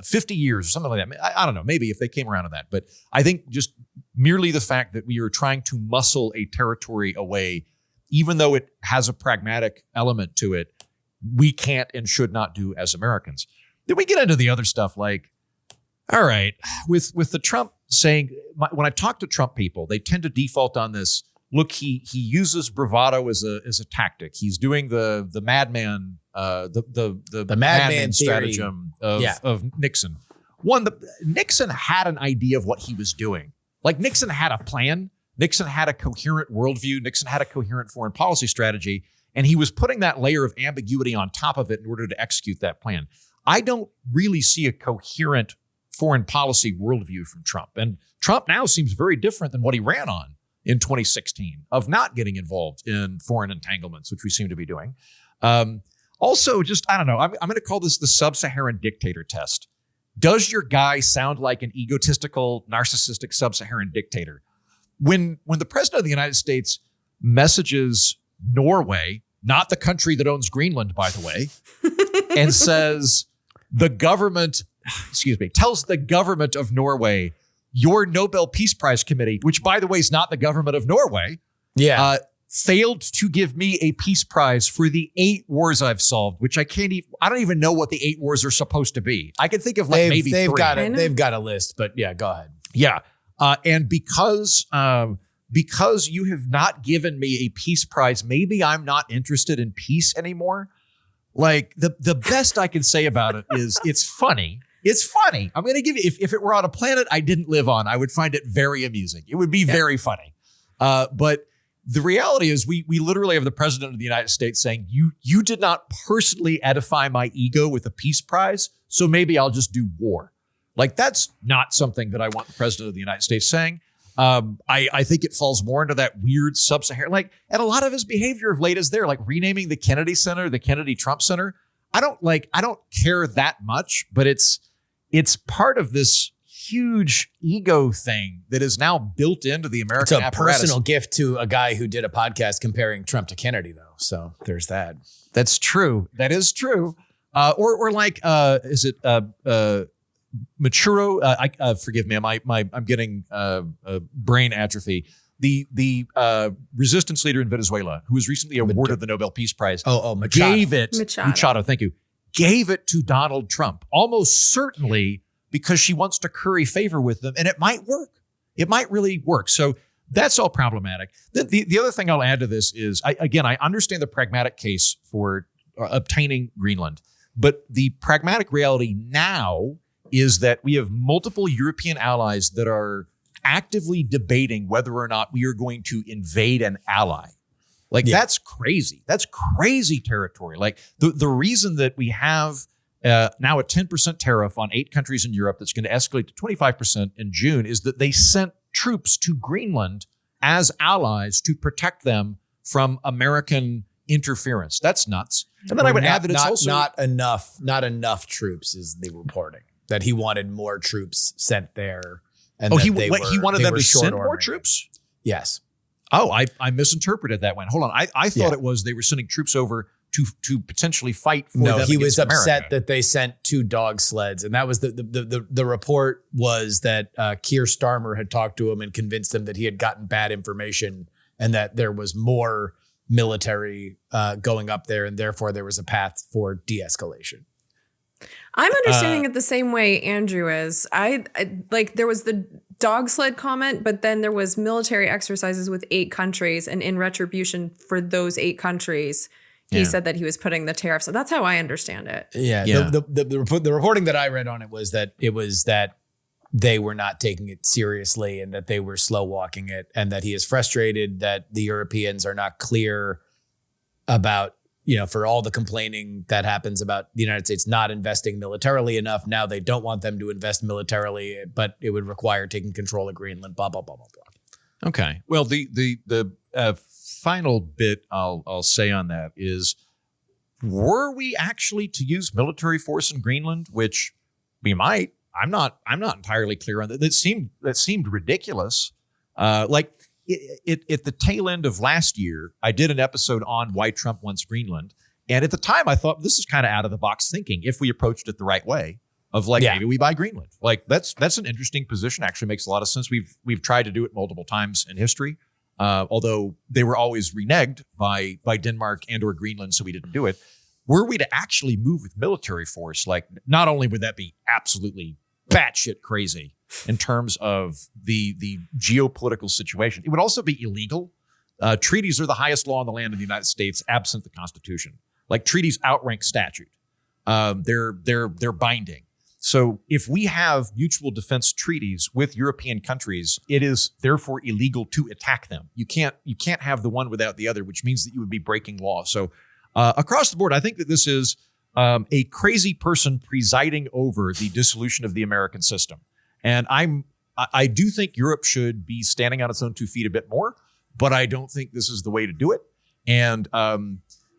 50 years or something like that. I don't know, maybe if they came around to that. But I think just merely the fact that we are trying to muscle a territory away, even though it has a pragmatic element to it, we can't and should not do as Americans. Then we get into the other stuff like, all right, with the Trump saying, when I talk to Trump people, they tend to default on this. Look, he uses bravado as a tactic. He's doing the madman, the madman stratagem of Nixon. Nixon had an idea of what he was doing. Like Nixon had a plan. Nixon had a coherent worldview. Nixon had a coherent foreign policy strategy. And he was putting that layer of ambiguity on top of it in order to execute that plan. I don't really see a coherent foreign policy worldview from Trump. And Trump now seems very different than what he ran on in 2016 of not getting involved in foreign entanglements, which we seem to be doing. Also, just, I don't know, I'm going to call this the sub-Saharan dictator test. Does your guy sound like an egotistical, narcissistic sub-Saharan dictator? When the president of the United States messages Norway, not the country that owns Greenland, by the way, and says tells the government of Norway, your Nobel Peace Prize Committee, which, by the way, is not the government of Norway, failed to give me a peace prize for the 8 wars I've solved, which I don't even know what the 8 wars are supposed to be. I can think of maybe 3. They've got a list, but yeah, go ahead. Yeah. And because you have not given me a peace prize, maybe I'm not interested in peace anymore. Like the best I can say about it is it's funny. It's funny. I'm going to give you, if it were on a planet I didn't live on, I would find it very amusing. It would be very funny. But the reality is we literally have the president of the United States saying, you did not personally edify my ego with a peace prize, so maybe I'll just do war. Like, that's not something that I want the president of the United States saying. I think it falls more into that weird sub-Saharan, and a lot of his behavior of late is there, like renaming the Kennedy Center, the Kennedy Trump Center. I don't care that much, but it's part of this huge ego thing that is now built into the American apparatus. Personal gift to a guy who did a podcast comparing Trump to Kennedy, though. So there's that. That's true. That is true. Is it Maduro? Forgive me. I'm getting brain atrophy. The resistance leader in Venezuela, who was recently awarded the Nobel Peace Prize, Machado. Thank you. Gave it to Donald Trump, almost certainly because she wants to curry favor with them, and it might work. It might really work. So that's all problematic. The other thing I'll add to this is, I understand the pragmatic case for obtaining Greenland, but the pragmatic reality now is that we have multiple European allies that are actively debating whether or not we are going to invade an ally. That's crazy. That's crazy territory. Like the reason that we have now a 10% tariff on 8 countries in Europe that's going to escalate to 25% in June is that they sent troops to Greenland as allies to protect them from American interference. That's nuts. And then I would add that it's also not enough troops is the reporting, that he wanted more troops sent there. And he wanted them to send more troops? Yes. Oh, I misinterpreted that one. Hold on. I thought it was they were sending troops over to potentially fight for them. No, he was upset America. that they sent 2 dog sleds. And that was the report was that Keir Starmer had talked to him and convinced him that he had gotten bad information and that there was more military going up there, and therefore there was a path for de-escalation. I'm understanding it the same way Andrew is. I there was the dog sled comment, but then there was military exercises with 8 countries, and in retribution for those 8 countries, he said that he was putting the tariff. So that's how I understand it. Yeah. The reporting that I read on it was that they were not taking it seriously and that they were slow walking it, and that he is frustrated that the Europeans are not clear about, for all the complaining that happens about the United States not investing militarily enough. Now they don't want them to invest militarily, but it would require taking control of Greenland, blah, blah, blah, blah, blah. Okay. Well, the final bit I'll say on that is, were we actually to use military force in Greenland, which we might, I'm not entirely clear on that. That seemed ridiculous. At the tail end of last year, I did an episode on why Trump wants Greenland. And at the time, I thought this is kind of out of the box thinking if we approached it the right way of maybe we buy Greenland. That's an interesting position. Actually makes a lot of sense. We've tried to do it multiple times in history, although they were always reneged by Denmark and or Greenland, so we didn't do it. Were we to actually move with military force, not only would that be absolutely batshit crazy in terms of the geopolitical situation, it would also be illegal. Treaties are the highest law in the land of the United States, absent the Constitution. Treaties outrank statute. They're binding. So if we have mutual defense treaties with European countries, it is therefore illegal to attack them. You can't have the one without the other, which means that you would be breaking law. So across the board, I think that this is a crazy person presiding over the dissolution of the American system. And I do think Europe should be standing on its own 2 feet a bit more, but I don't think this is the way to do it. And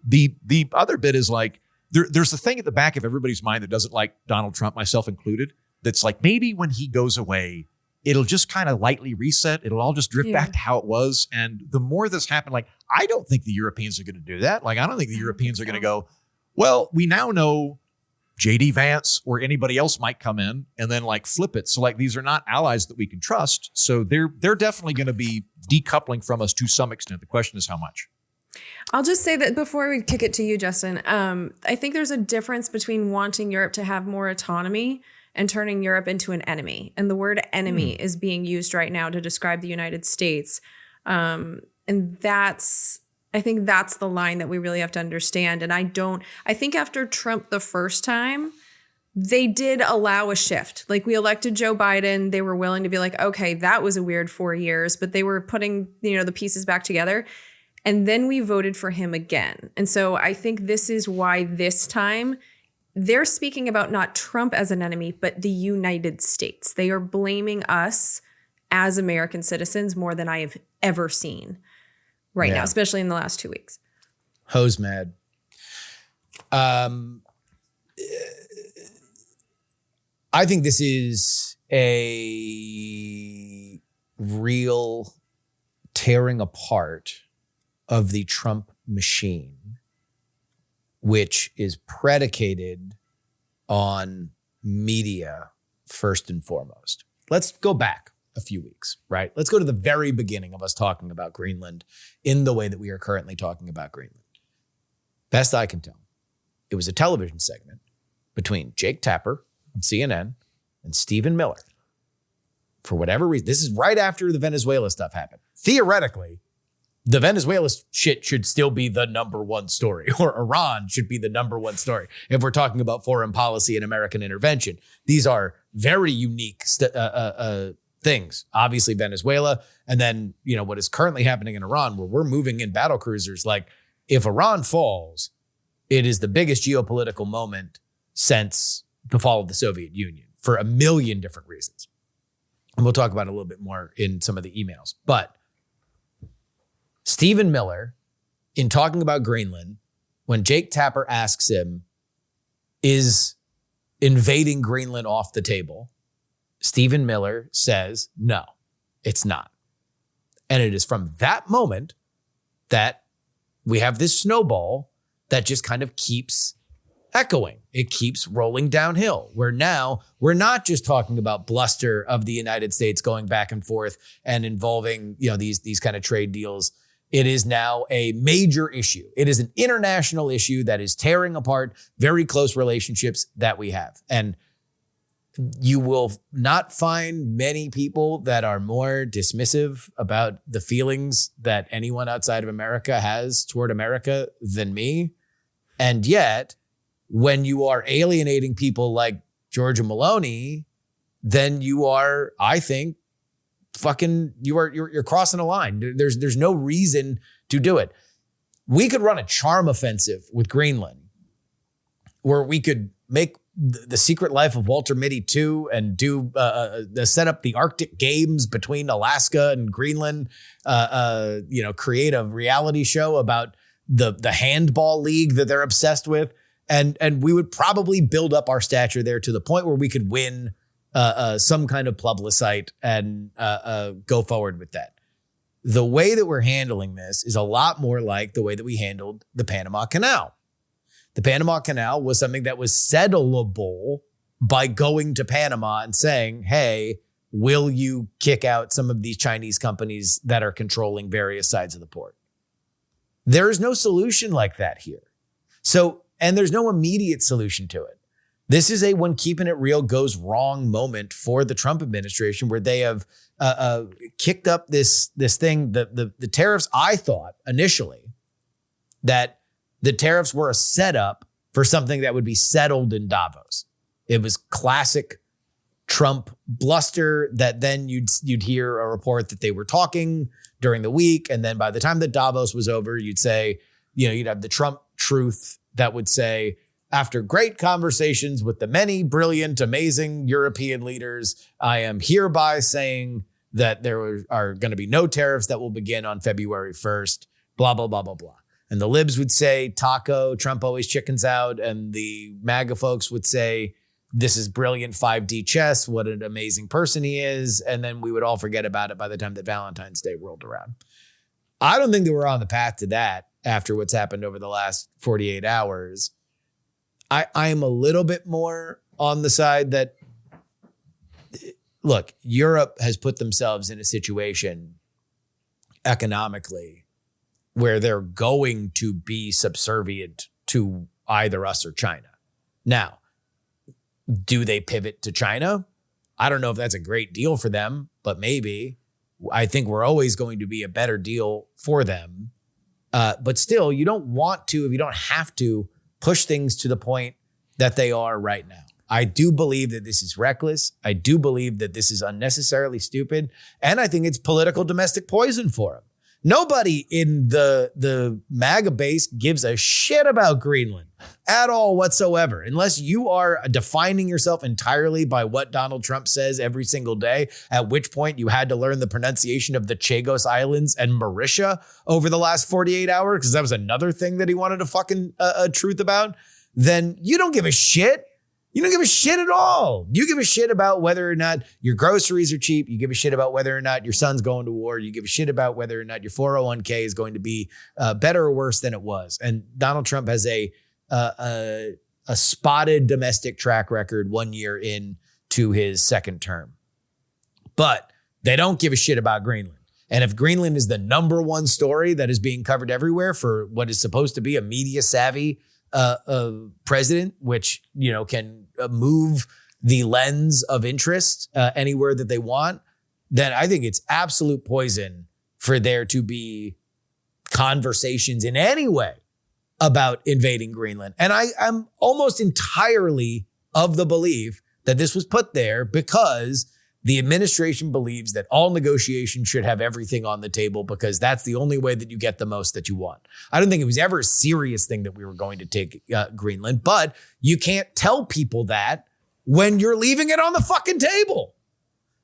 the other bit is like, there's a thing at the back of everybody's mind that doesn't like Donald Trump, myself included, that's like maybe when he goes away, it'll just kind of lightly reset. It'll all just drift back to how it was. And the more this happened, like, I don't think the Europeans are going to do that. Like, I don't think the Europeans are going to go, well, we now know JD Vance or anybody else might come in and then like flip it. So like, these are not allies that we can trust. So they're definitely going to be decoupling from us to some extent. The question is how much. I'll just say that before we kick it to you, Justin, I think there's a difference between wanting Europe to have more autonomy and turning Europe into an enemy. And the word enemy is being used right now to describe the United States. And I think that's the line that we really have to understand. And I think after Trump the first time, they did allow a shift. Like, we elected Joe Biden. They were willing to be like, okay, that was a weird 4 years, but they were putting, the pieces back together. And then we voted for him again. And so I think this is why this time they're speaking about not Trump as an enemy, but the United States. They are blaming us as American citizens more than I have ever seen right now, especially in the last 2 weeks. Hose mad. I think this is a real tearing apart of the Trump machine, which is predicated on media first and foremost. Let's go back a few weeks, right? Let's go to the very beginning of us talking about Greenland in the way that we are currently talking about Greenland. Best I can tell, it was a television segment between Jake Tapper on CNN and Stephen Miller. For whatever reason, this is right after the Venezuela stuff happened. Theoretically, the Venezuela shit should still be the number one story, or Iran should be the number one story. If we're talking about foreign policy and American intervention, these are very unique things. Obviously Venezuela, and then, what is currently happening in Iran, where we're moving in battle cruisers. Like, if Iran falls, it is the biggest geopolitical moment since the fall of the Soviet Union for a million different reasons. And we'll talk about it a little bit more in some of the emails. But Stephen Miller, in talking about Greenland, when Jake Tapper asks him, is invading Greenland off the table? Stephen Miller says, no, it's not. And it is from that moment that we have this snowball that just kind of keeps echoing. It keeps rolling downhill, where now we're not just talking about bluster of the United States going back and forth and involving, these kind of trade deals. It is now a major issue. It is an international issue that is tearing apart very close relationships that we have. And you will not find many people that are more dismissive about the feelings that anyone outside of America has toward America than me. And yet, when you are alienating people like Georgia Maloney, then you are, I think, you're crossing a line. There's no reason to do it. We could run a charm offensive with Greenland, where we could make the Secret Life of Walter Mitty 2 and do set up the Arctic Games between Alaska and Greenland. Create a reality show about the handball league that they're obsessed with, and we would probably build up our stature there to the point where we could win some kind of plebiscite and go forward with that. The way that we're handling this is a lot more like the way that we handled the Panama Canal. The Panama Canal was something that was settleable by going to Panama and saying, hey, will you kick out some of these Chinese companies that are controlling various sides of the port? There is no solution like that here. And there's no immediate solution to it. This is a when keeping it real goes wrong moment for the Trump administration, where they have kicked up this thing. The tariffs, I thought initially that the tariffs were a setup for something that would be settled in Davos. It was classic Trump bluster that then you'd hear a report that they were talking during the week. And then by the time that Davos was over, you'd say, you'd have the Trump truth that would say, after great conversations with the many brilliant, amazing European leaders, I am hereby saying that there are going to be no tariffs that will begin on February 1st, blah, blah, blah, blah, blah. And the libs would say, taco, Trump always chickens out. And the MAGA folks would say, this is brilliant 5D chess. What an amazing person he is. And then we would all forget about it by the time that Valentine's Day rolled around. I don't think that we're on the path to that after what's happened over the last 48 hours. I am a little bit more on the side that, look, Europe has put themselves in a situation economically where they're going to be subservient to either us or China. Now, do they pivot to China? I don't know if that's a great deal for them, but maybe. I think we're always going to be a better deal for them. But still, you don't want to, if you don't have to, push things to the point that they are right now. I do believe that this is reckless. I do believe that this is unnecessarily stupid. And I think it's political domestic poison for them. Nobody in the MAGA base gives a shit about Greenland at all whatsoever, unless you are defining yourself entirely by what Donald Trump says every single day, at which point you had to learn the pronunciation of the Chagos Islands and Mauritius over the last 48 hours, because that was another thing that he wanted a fucking truth about. Then you don't give a shit. You don't give a shit at all. You give a shit about whether or not your groceries are cheap. You give a shit about whether or not your son's going to war. You give a shit about whether or not your 401k is going to be better or worse than it was. And Donald Trump has a spotted domestic track record 1 year into his second term. But they don't give a shit about Greenland. And if Greenland is the number one story that is being covered everywhere for what is supposed to be a media savvy president, which, can move the lens of interest anywhere that they want, then I think it's absolute poison for there to be conversations in any way about invading Greenland. And I'm almost entirely of the belief that this was put there because the administration believes that all negotiations should have everything on the table because that's the only way that you get the most that you want. I don't think it was ever a serious thing that we were going to take Greenland, but you can't tell people that when you're leaving it on the fucking table.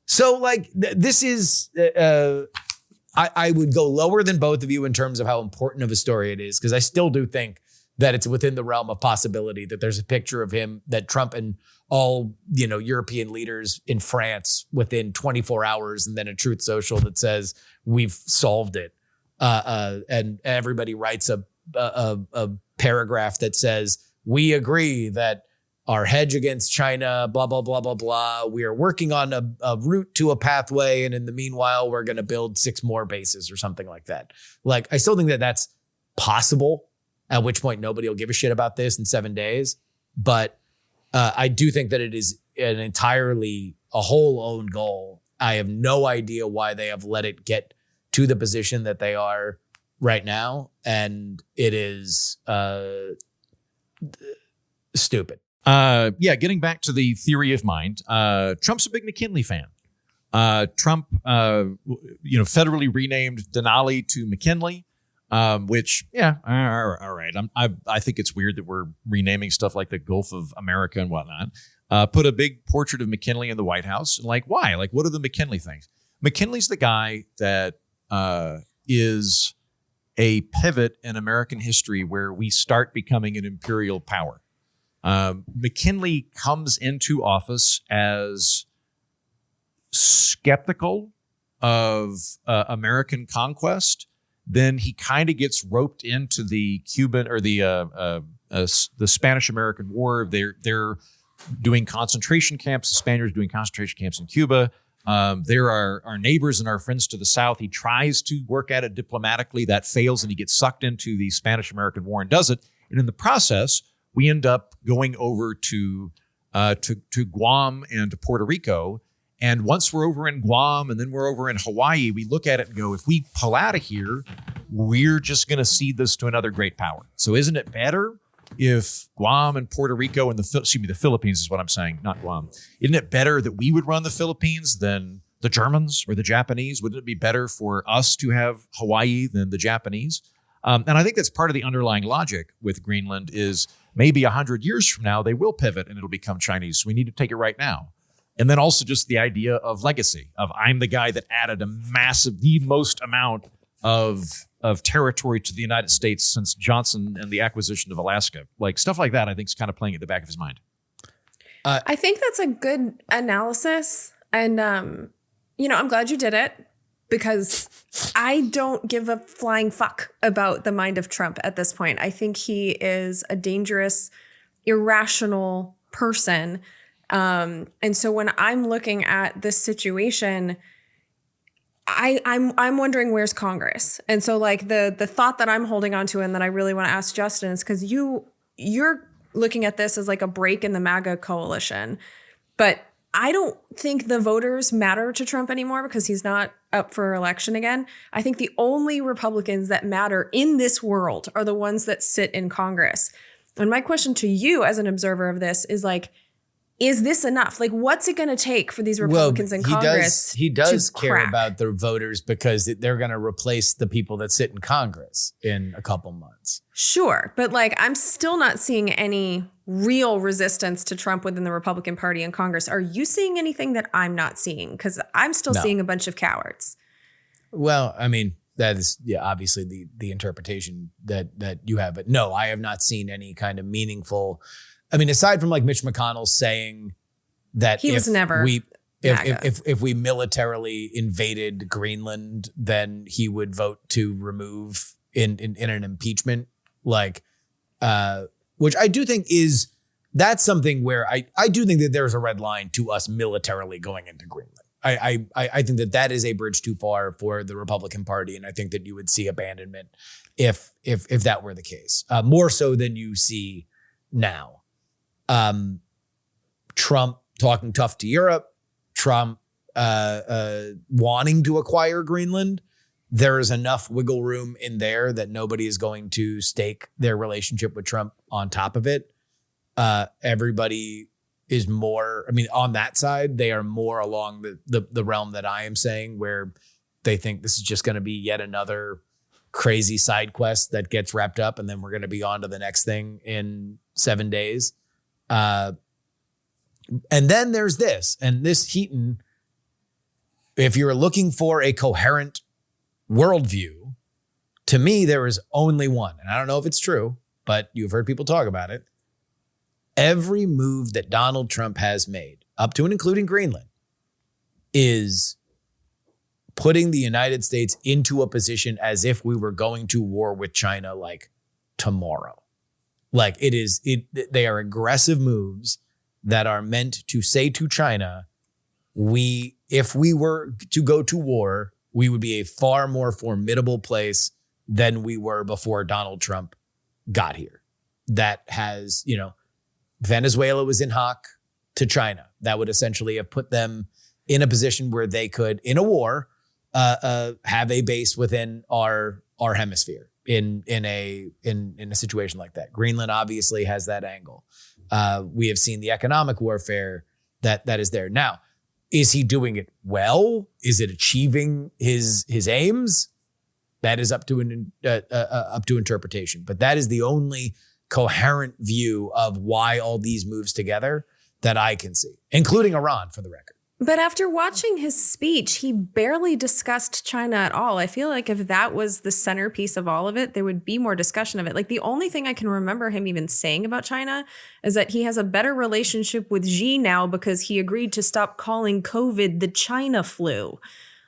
So this is, I would go lower than both of you in terms of how important of a story it is, because I still do think that it's within the realm of possibility that there's a picture of him, that Trump and all, European leaders in France within 24 hours, and then a Truth Social that says we've solved it. And everybody writes a paragraph that says, we agree that our hedge against China, blah, blah, blah, blah, blah. We are working on a route to a pathway. And in the meanwhile, we're going to build 6 more bases or something like that. I still think that that's possible, at which point nobody will give a shit about this in 7 days. But I do think that it is an entirely a whole own goal. I have no idea why they have let it get to the position that they are right now. And it is stupid. Getting back to the theory of mind, Trump's a big McKinley fan. Trump, federally renamed Denali to McKinley. Which, all right. I think it's weird that we're renaming stuff like the Gulf of America and whatnot. Put a big portrait of McKinley in the White House. And why? What are the McKinley things? McKinley's the guy that is a pivot in American history where we start becoming an imperial power. McKinley comes into office as skeptical of American conquest. Then he kind of gets roped into the Cuban or the Spanish-American War. They're doing concentration camps. The Spaniards doing concentration camps in Cuba. There are our neighbors and our friends to the south. He tries to work at it diplomatically. That fails, and he gets sucked into the Spanish-American War and does it. And in the process, we end up going over to Guam and to Puerto Rico. And once we're over in Guam and then we're over in Hawaii, we look at it and go, if we pull out of here, we're just going to cede this to another great power. So isn't it better if Guam and Puerto Rico and the Philippines is what I'm saying, not Guam. Isn't it better that we would run the Philippines than the Germans or the Japanese? Wouldn't it be better for us to have Hawaii than the Japanese? And I think that's part of the underlying logic with Greenland is maybe 100 years from now, they will pivot and it'll become Chinese. So we need to take it right now. And then also just the idea of legacy, of I'm the guy that added the most amount of territory to the United States since Johnson and the acquisition of Alaska. Like stuff like that, I think is kind of playing at the back of his mind. I think that's a good analysis. And, I'm glad you did it because I don't give a flying fuck about the mind of Trump at this point. I think he is a dangerous, irrational person. And so when I'm looking at this situation, I'm wondering where's Congress. And so like the thought that I'm holding on to and that I really want to ask Justin is because you're looking at this as like a break in the MAGA coalition, but I don't think the voters matter to Trump anymore because he's not up for election again. I think the only Republicans that matter in this world are the ones that sit in Congress. And my question to you as an observer of this is like, is this enough? Like, what's it going to take for these Republicans in Congress? He does care about the voters because they're going to replace the people that sit in Congress in a couple months. Sure. But like, I'm still not seeing any real resistance to Trump within the Republican Party in Congress. Are you seeing anything that I'm not seeing? Because I'm still seeing a bunch of cowards. Well, I mean, that is obviously the interpretation that you have. But no, I have not seen any kind of meaningful. I mean, aside from like Mitch McConnell saying that if we militarily invaded Greenland, then he would vote to remove in an impeachment, like, which I do think that's something where I do think that there's a red line to us militarily going into Greenland. I think that is a bridge too far for the Republican Party, and I think that you would see abandonment if that were the case, more so than you see now. Trump talking tough to Europe, Trump wanting to acquire Greenland. There is enough wiggle room in there that nobody is going to stake their relationship with Trump on top of it. Everybody is more, I mean, on that side, they are more along the realm that I am saying, where they think this is just going to be yet another crazy side quest that gets wrapped up, and then we're going to be on to the next thing in 7 days. And then there's this, and this Heaton, if you're looking for a coherent worldview, to me, there is only one. And I don't know if it's true, but you've heard people talk about it. Every move that Donald Trump has made, up to and including Greenland, is putting the United States into a position as if we were going to war with China like tomorrow. Like they are aggressive moves that are meant to say to China, if we were to go to war, we would be a far more formidable place than we were before Donald Trump got here. That has, Venezuela was in hoc to China. That would essentially have put them in a position where they could, in a war, have a base within our hemisphere in a situation like that. Greenland obviously has that angle. We have seen the economic warfare that is there. Now, is he doing it well? Is it achieving his aims? That is up to interpretation. But that is the only coherent view of why all these moves together that I can see, including Iran, for the record. But after watching his speech, he barely discussed China at all. I feel like if that was the centerpiece of all of it, there would be more discussion of it. Like the only thing I can remember him even saying about China is that he has a better relationship with Xi now because he agreed to stop calling COVID the China flu.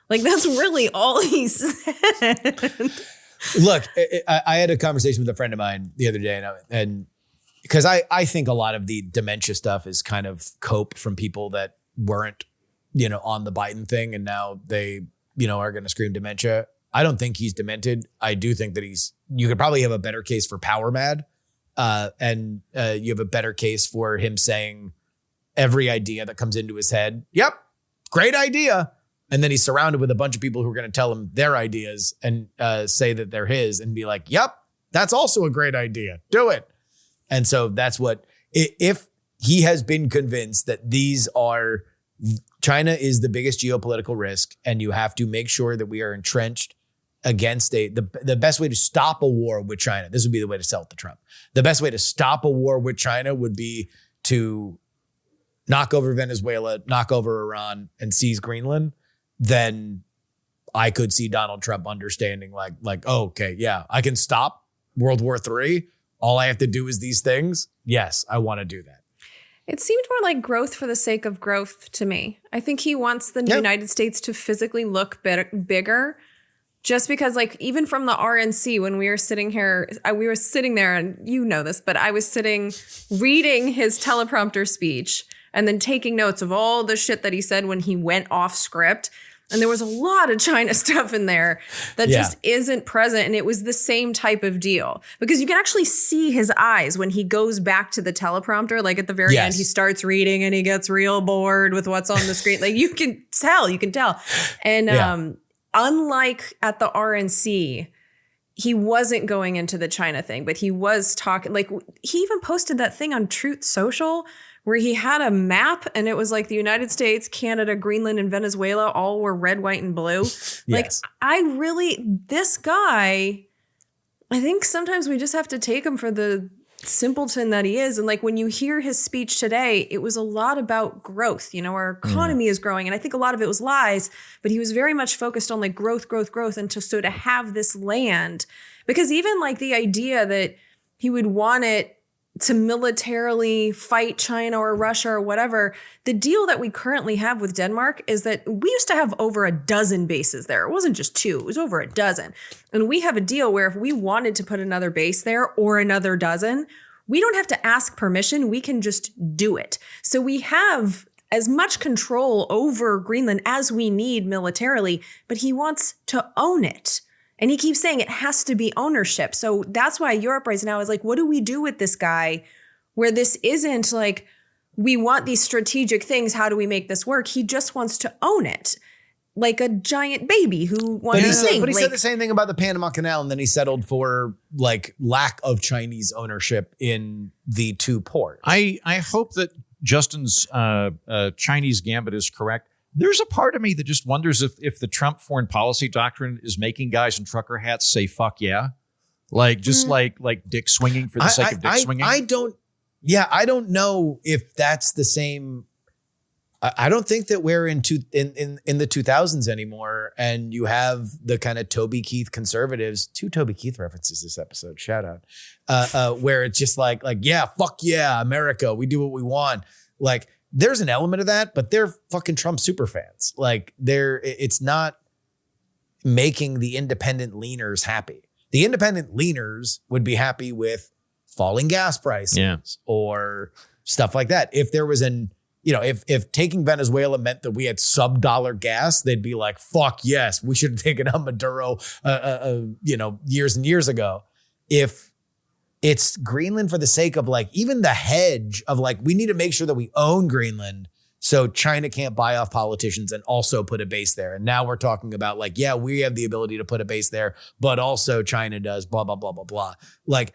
Like that's really all he said. Look, I had a conversation with a friend of mine the other day, and because I think a lot of the dementia stuff is kind of cope from people that weren't, on the Biden thing, and now they, are going to scream dementia. I don't think he's demented. I do think that you could probably have a better case for power mad, and you have a better case for him saying every idea that comes into his head, yep, great idea. And then he's surrounded with a bunch of people who are going to tell him their ideas and say that they're his and be like, yep, that's also a great idea. Do it. And so that's what, if he has been convinced that China is the biggest geopolitical risk, and you have to make sure that we are entrenched against the best way to stop a war with China. This would be the way to sell it to Trump. The best way to stop a war with China would be to knock over Venezuela, knock over Iran, and seize Greenland. Then I could see Donald Trump understanding like, oh, okay, yeah, I can stop World War III. All I have to do is these things. Yes, I want to do that. It seemed more like growth for the sake of growth to me. I think he wants the United States to physically look bigger. Just because, like, even from the RNC, when we were sitting here, we were sitting there, and you know this, but I was sitting reading his teleprompter speech and then taking notes of all the shit that he said when he went off script. And there was a lot of China stuff in there that just isn't present. And it was the same type of deal, because you can actually see his eyes when he goes back to the teleprompter. Like at the very end, he starts reading and he gets real bored with what's on the screen. Like you can tell. And unlike at the RNC, he wasn't going into the China thing, but he was talking, like he even posted that thing on Truth Social where he had a map and it was like the United States, Canada, Greenland, and Venezuela all were red, white, and blue. Like this guy, I think sometimes we just have to take him for the simpleton that he is. And like when you hear his speech today, it was a lot about growth. You know, our economy is growing. And I think a lot of it was lies, but he was very much focused on like growth. And to have this land, because even like the idea that he would want it to militarily fight China or Russia or whatever, the deal that we currently have with Denmark is that we used to have over a dozen bases there. It wasn't just 2, it was over a dozen. And we have a deal where if we wanted to put another base there or another dozen, we don't have to ask permission. We can just do it. So we have as much control over Greenland as we need militarily, but he wants to own it. And he keeps saying it has to be ownership. So that's why Europe right now is like, what do we do with this guy where this isn't like, we want these strategic things. How do we make this work? He just wants to own it like a giant baby who wants to sing. But he said the same thing about the Panama Canal, and then he settled for like lack of Chinese ownership in the 2 ports. I hope that Justin's Chinese gambit is correct. There's a part of me that just wonders if the Trump foreign policy doctrine is making guys in trucker hats say "fuck yeah," like just like dick swinging for the sake of dick swinging. I don't know if that's the same. I don't think that we're in the 2000s anymore, and you have the kind of Toby Keith conservatives. 2 Toby Keith references this episode. Shout out, where it's just like yeah, fuck yeah, America, we do what we want, like. There's an element of that, but they're fucking Trump super fans. Like it's not making the independent leaners happy. The independent leaners would be happy with falling gas prices or stuff like that. If there was if taking Venezuela meant that we had sub-dollar gas, they'd be like, fuck yes, we should have taken out Maduro, years and years ago. If it's Greenland for the sake of like even the hedge of like, we need to make sure that we own Greenland so China can't buy off politicians and also put a base there. And now we're talking about like, yeah, we have the ability to put a base there, but also China does blah, blah, blah, blah, blah. Like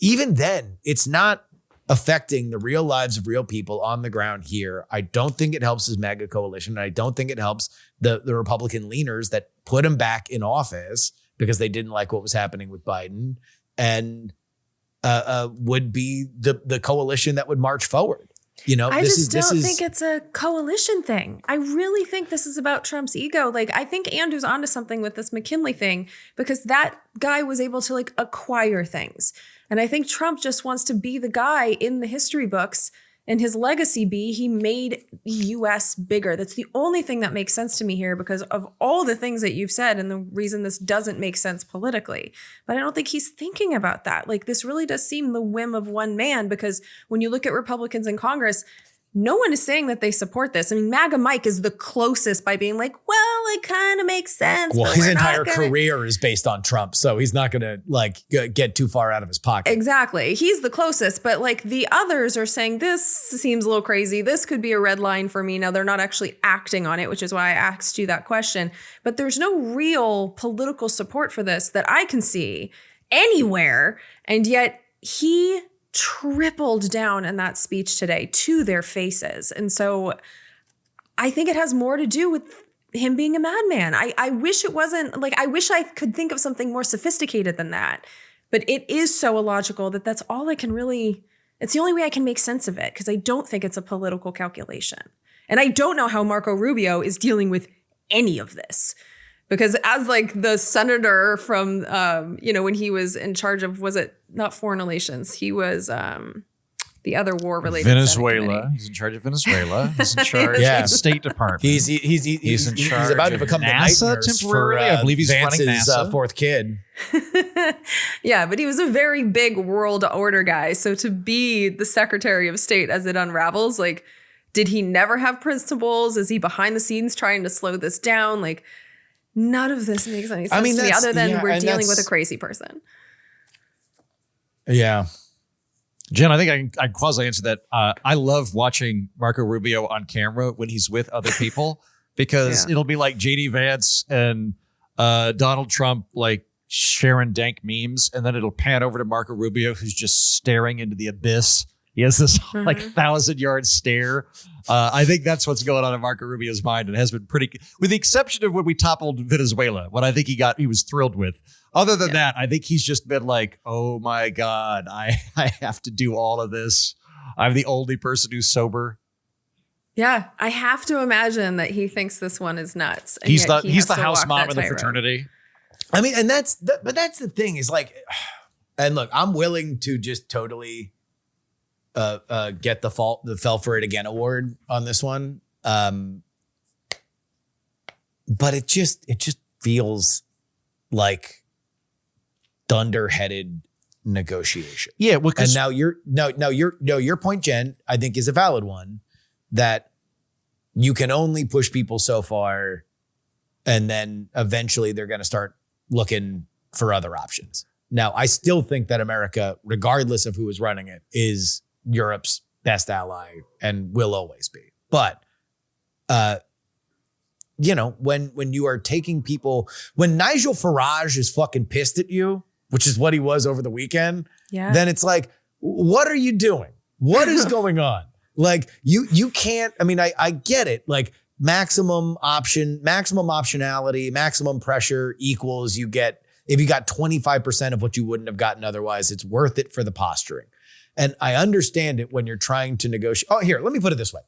even then it's not affecting the real lives of real people on the ground here. I don't think it helps his MAGA coalition. And I don't think it helps the Republican leaners that put him back in office because they didn't like what was happening with Biden. And would be the coalition that would march forward. You know, I just don't think it's a coalition thing. I really think this is about Trump's ego. Like, I think Andrew's onto something with this McKinley thing, because that guy was able to like acquire things. And I think Trump just wants to be the guy in the history books, and his legacy be he made the U.S. bigger. That's the only thing that makes sense to me here because of all the things that you've said and the reason this doesn't make sense politically. But I don't think he's thinking about that. Like, this really does seem the whim of one man, because when you look at Republicans in Congress, no one is saying that they support this. I mean, MAGA Mike is the closest by being like, well, it kind of makes sense. Well, his entire career is based on Trump, so he's not going to like get too far out of his pocket. Exactly. He's the closest, but like the others are saying this seems a little crazy. This could be a red line for me. Now, they're not actually acting on it, which is why I asked you that question. But there's no real political support for this that I can see anywhere. And yet he tripled down in that speech today to their faces. And so I think it has more to do with him being a madman. I wish it wasn't like, I wish I could think of something more sophisticated than that. But it is so illogical that that's all I can really, it's the only way I can make sense of it, because I don't think it's a political calculation. And I don't know how Marco Rubio is dealing with any of this. Because as like the senator from, when he was in charge of, was it not foreign relations? He was the other war-related Venezuela. He's in charge of Venezuela. He's in charge of the State Department. He's in charge. He's about to become NASA the temporarily. I believe he's Vance's, running NASA. Fourth kid. Yeah, but he was a very big world order guy. So to be the Secretary of State as it unravels, like, did he never have principles? Is he behind the scenes trying to slow this down? Like, none of this makes any sense to me other than we're dealing with a crazy person. Yeah. Jen, I think I quasi answered that. I love watching Marco Rubio on camera when he's with other people, because it'll be like JD Vance and Donald Trump like sharing dank memes, and then it'll pan over to Marco Rubio, who's just staring into the abyss. He has this like 1,000-yard stare. I think that's what's going on in Marco Rubio's mind, and has been pretty, with the exception of when we toppled Venezuela, what I think he was thrilled with. Other than that, I think he's just been like, oh my God, I have to do all of this. I'm the only person who's sober. Yeah, I have to imagine that he thinks this one is nuts. And he's the house mom in the fraternity. I mean, and that's the thing is like, and look, I'm willing to just totally get the Fell for It Again award on this one. But it just feels like dunderheaded negotiation. Yeah, well, and now your point, Jen, I think is a valid one, that you can only push people so far, and then eventually they're going to start looking for other options. Now, I still think that America, regardless of who is running it, is Europe's best ally and will always be. But when you are taking people, when Nigel Farage is fucking pissed at you, which is what he was over the weekend, then it's like, what are you doing? What is going on? Like, you can't, I mean, I get it. Like, maximum optionality, maximum pressure equals you get, if you got 25% of what you wouldn't have gotten otherwise, it's worth it for the posturing. And I understand it when you're trying to negotiate. Oh, here, let me put it this way.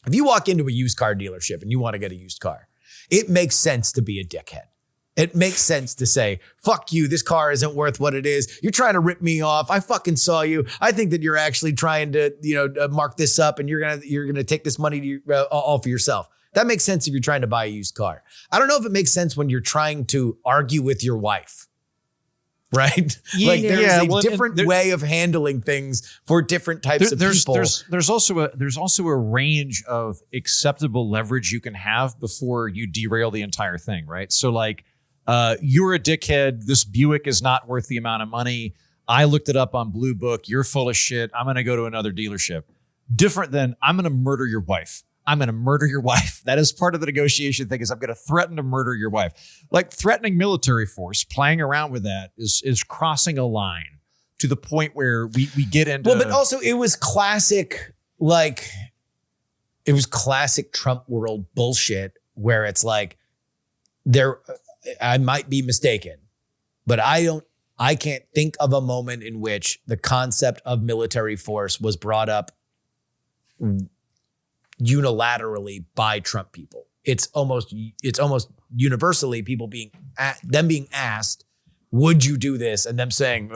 If you walk into a used car dealership and you want to get a used car, it makes sense to be a dickhead. It makes sense to say, fuck you, this car isn't worth what it is. You're trying to rip me off. I fucking saw you. I think that you're actually trying to, mark this up, and you're gonna take this money all for yourself. That makes sense if you're trying to buy a used car. I don't know if it makes sense when you're trying to argue with your wife. Right? Like there's a different way of handling things for different types of people. There's also a range of acceptable leverage you can have before you derail the entire thing, right? So like, you're a dickhead. This Buick is not worth the amount of money. I looked it up on Blue Book. You're full of shit. I'm going to go to another dealership. Different than I'm going to murder your wife. I'm going to murder your wife. That is part of the negotiation thing, is I'm going to threaten to murder your wife. Like threatening military force, playing around with that is crossing a line to the point where we get into. Well, but also it was classic Trump world bullshit where it's like, I might be mistaken, but I can't think of a moment in which the concept of military force was brought up unilaterally by Trump people. It's almost universally people being asked, would you do this? And them saying,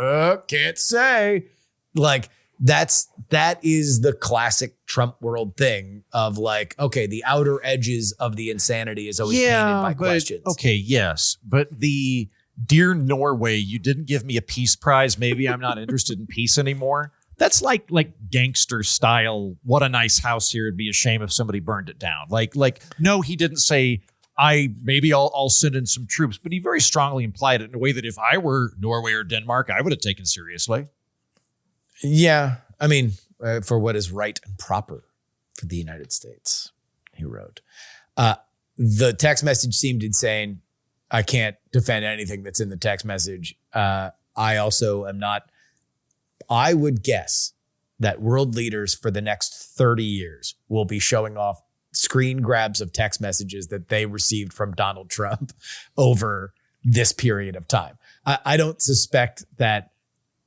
can't say. Like that is the classic Trump world thing of like, okay, the outer edges of the insanity is always painted by questions. Okay, yes. But the dear Norway, you didn't give me a peace prize. Maybe I'm not interested in peace anymore. That's like gangster style. What a nice house here. It'd be a shame if somebody burned it down. Like no, he didn't say, I'll send in some troops, but he very strongly implied it in a way that if I were Norway or Denmark, I would have taken seriously. Yeah. I mean, for what is right and proper for the United States, he wrote. The text message seemed insane. I can't defend anything that's in the text message. I also am not I would guess that world leaders for the next 30 years will be showing off screen grabs of text messages that they received from Donald Trump over this period of time. I don't suspect that,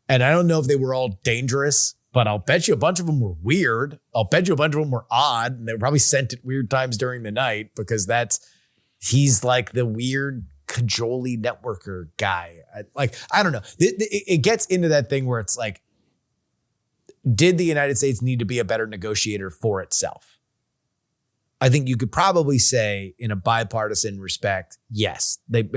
and I don't know if they were all dangerous, but I'll bet you a bunch of them were weird. I'll bet you a bunch of them were odd, and they were probably sent at weird times during the night because he's like the weird cajole networker guy. I don't know. It gets into that thing where it's like, did the United States need to be a better negotiator for itself? I think you could probably say in a bipartisan respect, yes. The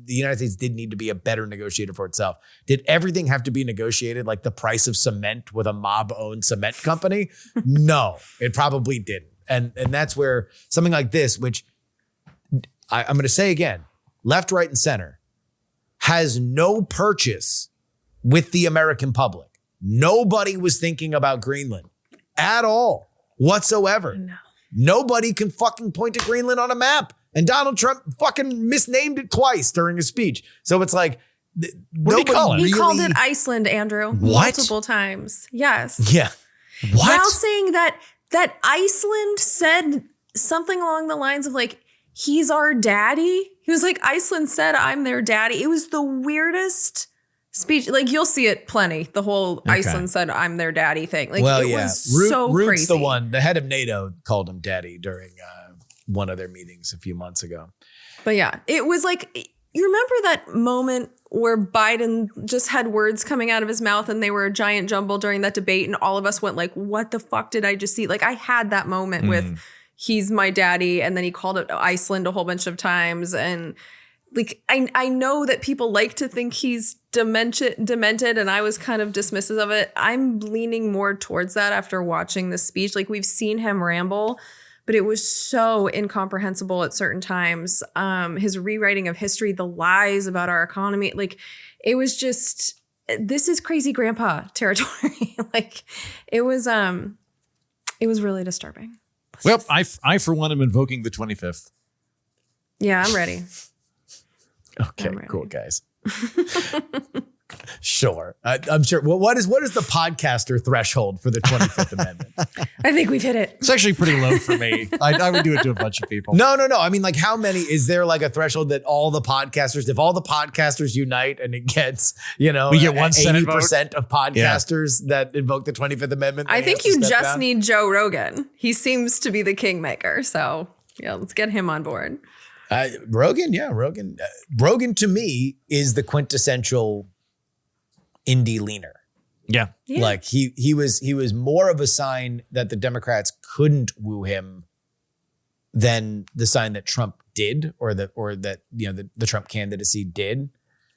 United States did need to be a better negotiator for itself. Did everything have to be negotiated like the price of cement with a mob-owned cement company? No, it probably didn't. And that's where something like this, which I'm going to say again, left, right, and center, has no purchase with the American public. Nobody was thinking about Greenland at all whatsoever. No. Nobody can fucking point to Greenland on a map. And Donald Trump fucking misnamed it twice during his speech. So it's like, what did he call it? He called it Iceland, Andrew. What? Multiple times. Yes. Yeah. What? While saying that Iceland said something along the lines of like, he's our daddy. He was like, Iceland said, I'm their daddy. It was the weirdest speech. Like, you'll see it plenty. The whole Iceland said, I'm their daddy thing. Like, was so Rute's crazy. the head of NATO called him daddy during one of their meetings a few months ago. But yeah, it was like, you remember that moment where Biden just had words coming out of his mouth and they were a giant jumble during that debate and all of us went like, what the fuck did I just see? Like, I had that moment with he's my daddy, and then he called it Iceland a whole bunch of times. And like, I know that people like to think he's demented, and I was kind of dismissive of it. I'm leaning more towards that after watching the speech. Like, we've seen him ramble, but it was so incomprehensible at certain times. His rewriting of history, the lies about our economy, like, it was just, this is crazy grandpa territory. Like, it was really disturbing. Well, I for one am invoking the 25th. Yeah, I'm ready. Okay, cool, guys. Sure. I'm sure. Well, what is the podcaster threshold for the 25th Amendment? I think we've hit it. It's actually pretty low for me. I would do it to a bunch of people. No. I mean, like, how many, is there like a threshold that all the podcasters, if all the podcasters unite and it gets, we get 80% of podcasters that invoke the 25th Amendment? I think you just need Joe Rogan. He seems to be the kingmaker. So yeah, let's get him on board. Rogan to me is the quintessential indie leaner. Yeah. Like he was more of a sign that the Democrats couldn't woo him than the sign that Trump did, or that the Trump candidacy did.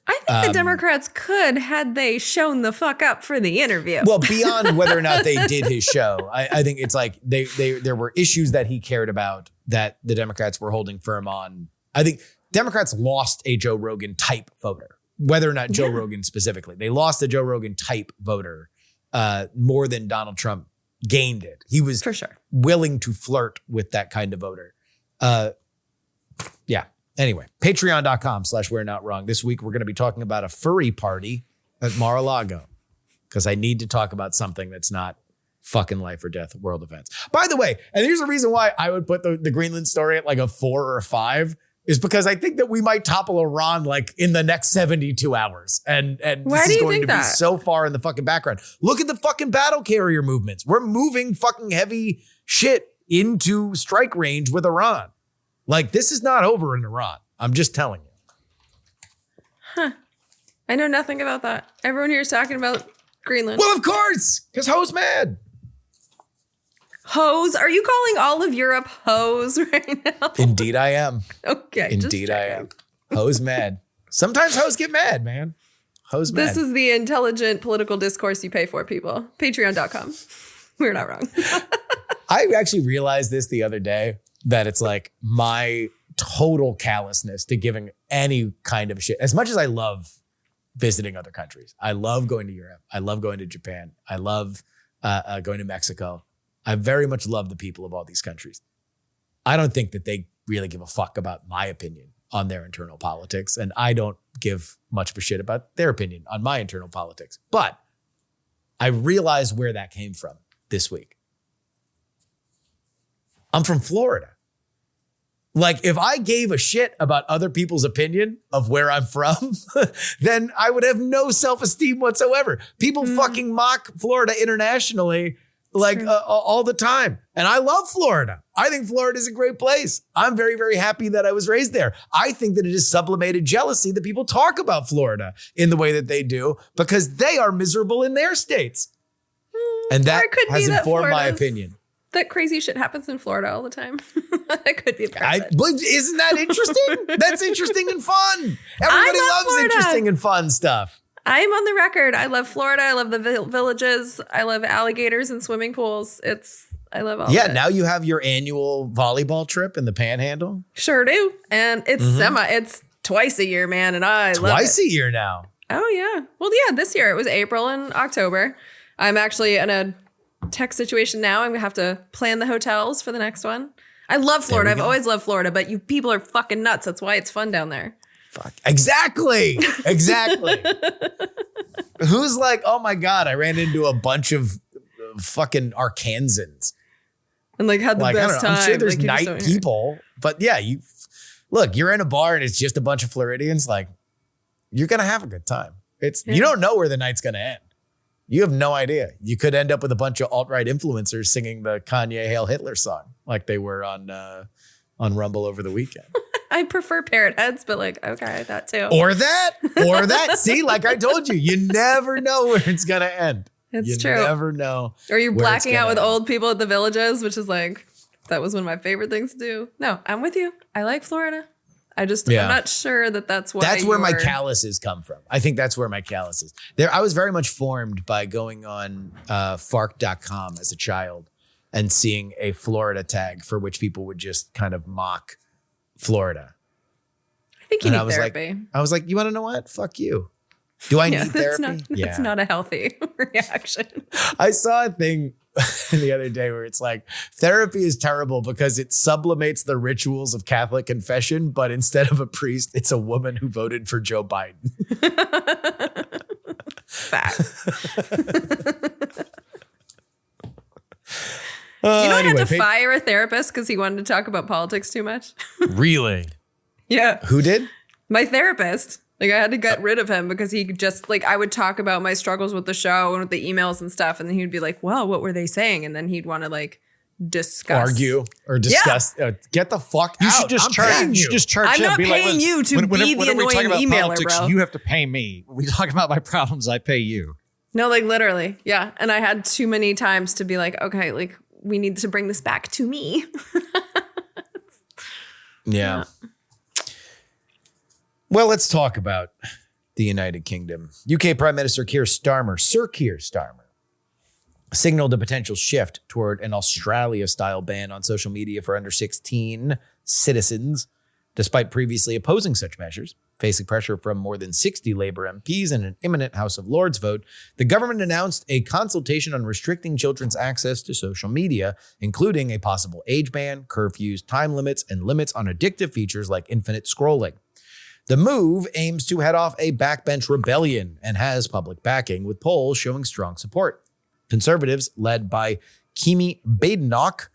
I think the Democrats could, had they shown the fuck up for the interview. Well, beyond whether or not they did his show, I think it's like there were issues that he cared about that the Democrats were holding firm on. I think Democrats lost a Joe Rogan type voter, whether or not Joe Rogan specifically. They lost a Joe Rogan type voter more than Donald Trump gained it. He was for sure willing to flirt with that kind of voter. Yeah. Anyway, patreon.com/we're not wrong. This week, we're going to be talking about a furry party at Mar-a-Lago because I need to talk about something that's not fucking life or death world events. By the way, and here's the reason why I would put the Greenland story at like a 4 or a 5 is because I think that we might topple Iran like in the next 72 hours. And why this is do you going think to that? be so far in the fucking background. Look at the fucking battle carrier movements. We're moving fucking heavy shit into strike range with Iran. Like, this is not over in Iran. I'm just telling you. Huh. I know nothing about that. Everyone here is talking about Greenland. Well, of course, because ho's mad. Hose? Are you calling all of Europe hose right now? Indeed I am. Okay. Indeed I am. Ho's mad. Sometimes hoes get mad, man. Ho's mad. This is the intelligent political discourse you pay for, people. Patreon.com. We're not wrong. I actually realized this the other day, that it's like my total callousness to giving any kind of shit. As much as I love visiting other countries, I love going to Europe, I love going to Japan, I love going to Mexico. I very much love the people of all these countries. I don't think that they really give a fuck about my opinion on their internal politics, and I don't give much of a shit about their opinion on my internal politics. But I realized where that came from this week. I'm from Florida. Like, if I gave a shit about other people's opinion of where I'm from, then I would have no self-esteem whatsoever. People fucking mock Florida internationally like all the time. And I love Florida. I think Florida is a great place. I'm very, very happy that I was raised there. I think that it is sublimated jealousy that people talk about Florida in the way that they do because they are miserable in their states. And that has informed my opinion. That crazy shit happens in Florida all the time. That could be a part of it. But isn't that interesting? That's interesting and fun. Everybody loves Florida. Interesting and fun stuff. I am on the record. I love Florida. I love the villages. I love alligators and swimming pools. I love all of it. Yeah, now you have your annual volleyball trip in the Panhandle. Sure do. And it's it's twice a year, man. And I love it. Twice a year now. Oh, yeah. Well, yeah, this year it was April and October. I'm actually in a tech situation now. I'm gonna have to plan the hotels for the next one. I love Florida. I've always loved Florida, but you people are fucking nuts. That's why it's fun down there. Fuck. Exactly. Who's like, oh my God, I ran into a bunch of fucking Arkansans. And like had the best time. I'm sure there's night people, but yeah, you're in a bar and it's just a bunch of Floridians. Like, you're gonna have a good time. You don't know where the night's gonna end. You have no idea. You could end up with a bunch of alt-right influencers singing the Kanye Hail Hitler song like they were on Rumble over the weekend. I prefer Parrot Heads, but like, okay, that too. Or that. See, like I told you, you never know where it's going to end. It's true. You never know. Or you're blacking out with old people at the villages, which is like, that was one of my favorite things to do. No, I'm with you. I like Florida. I'm not sure that's why. That's where my calluses come from. I think that's where my calluses. I was very much formed by going on Fark.com as a child and seeing a Florida tag for which people would just kind of mock Florida. I think you need therapy. I was like, you want to know what? Fuck you. Do I need therapy? That's not a healthy reaction. I saw a thing the other day where it's like, therapy is terrible because it sublimates the rituals of Catholic confession, but instead of a priest, it's a woman who voted for Joe Biden. Facts. I had to fire a therapist because he wanted to talk about politics too much? Really? Yeah. Who did? My therapist. Like, I had to get rid of him because he just, like, I would talk about my struggles with the show and with the emails and stuff. And then he'd be like, well, what were they saying? And then he'd want to, like, discuss. Argue or discuss. Yeah. Get the fuck out. You should just charge I'm him. not paying you to be the annoying emailer, politics, bro. You have to pay me. When we talk about my problems, I pay you. No, like, literally. Yeah. And I had too many times to be like, okay, like, we need to bring this back to me. Yeah. Well, let's talk about the United Kingdom. UK Prime Minister Sir Keir Starmer, signaled a potential shift toward an Australia-style ban on social media for under 16 citizens, despite previously opposing such measures. Facing pressure from more than 60 Labour MPs and an imminent House of Lords vote, the government announced a consultation on restricting children's access to social media, including a possible age ban, curfews, time limits, and limits on addictive features like infinite scrolling. The move aims to head off a backbench rebellion and has public backing, with polls showing strong support. Conservatives, led by Kemi Badenoch,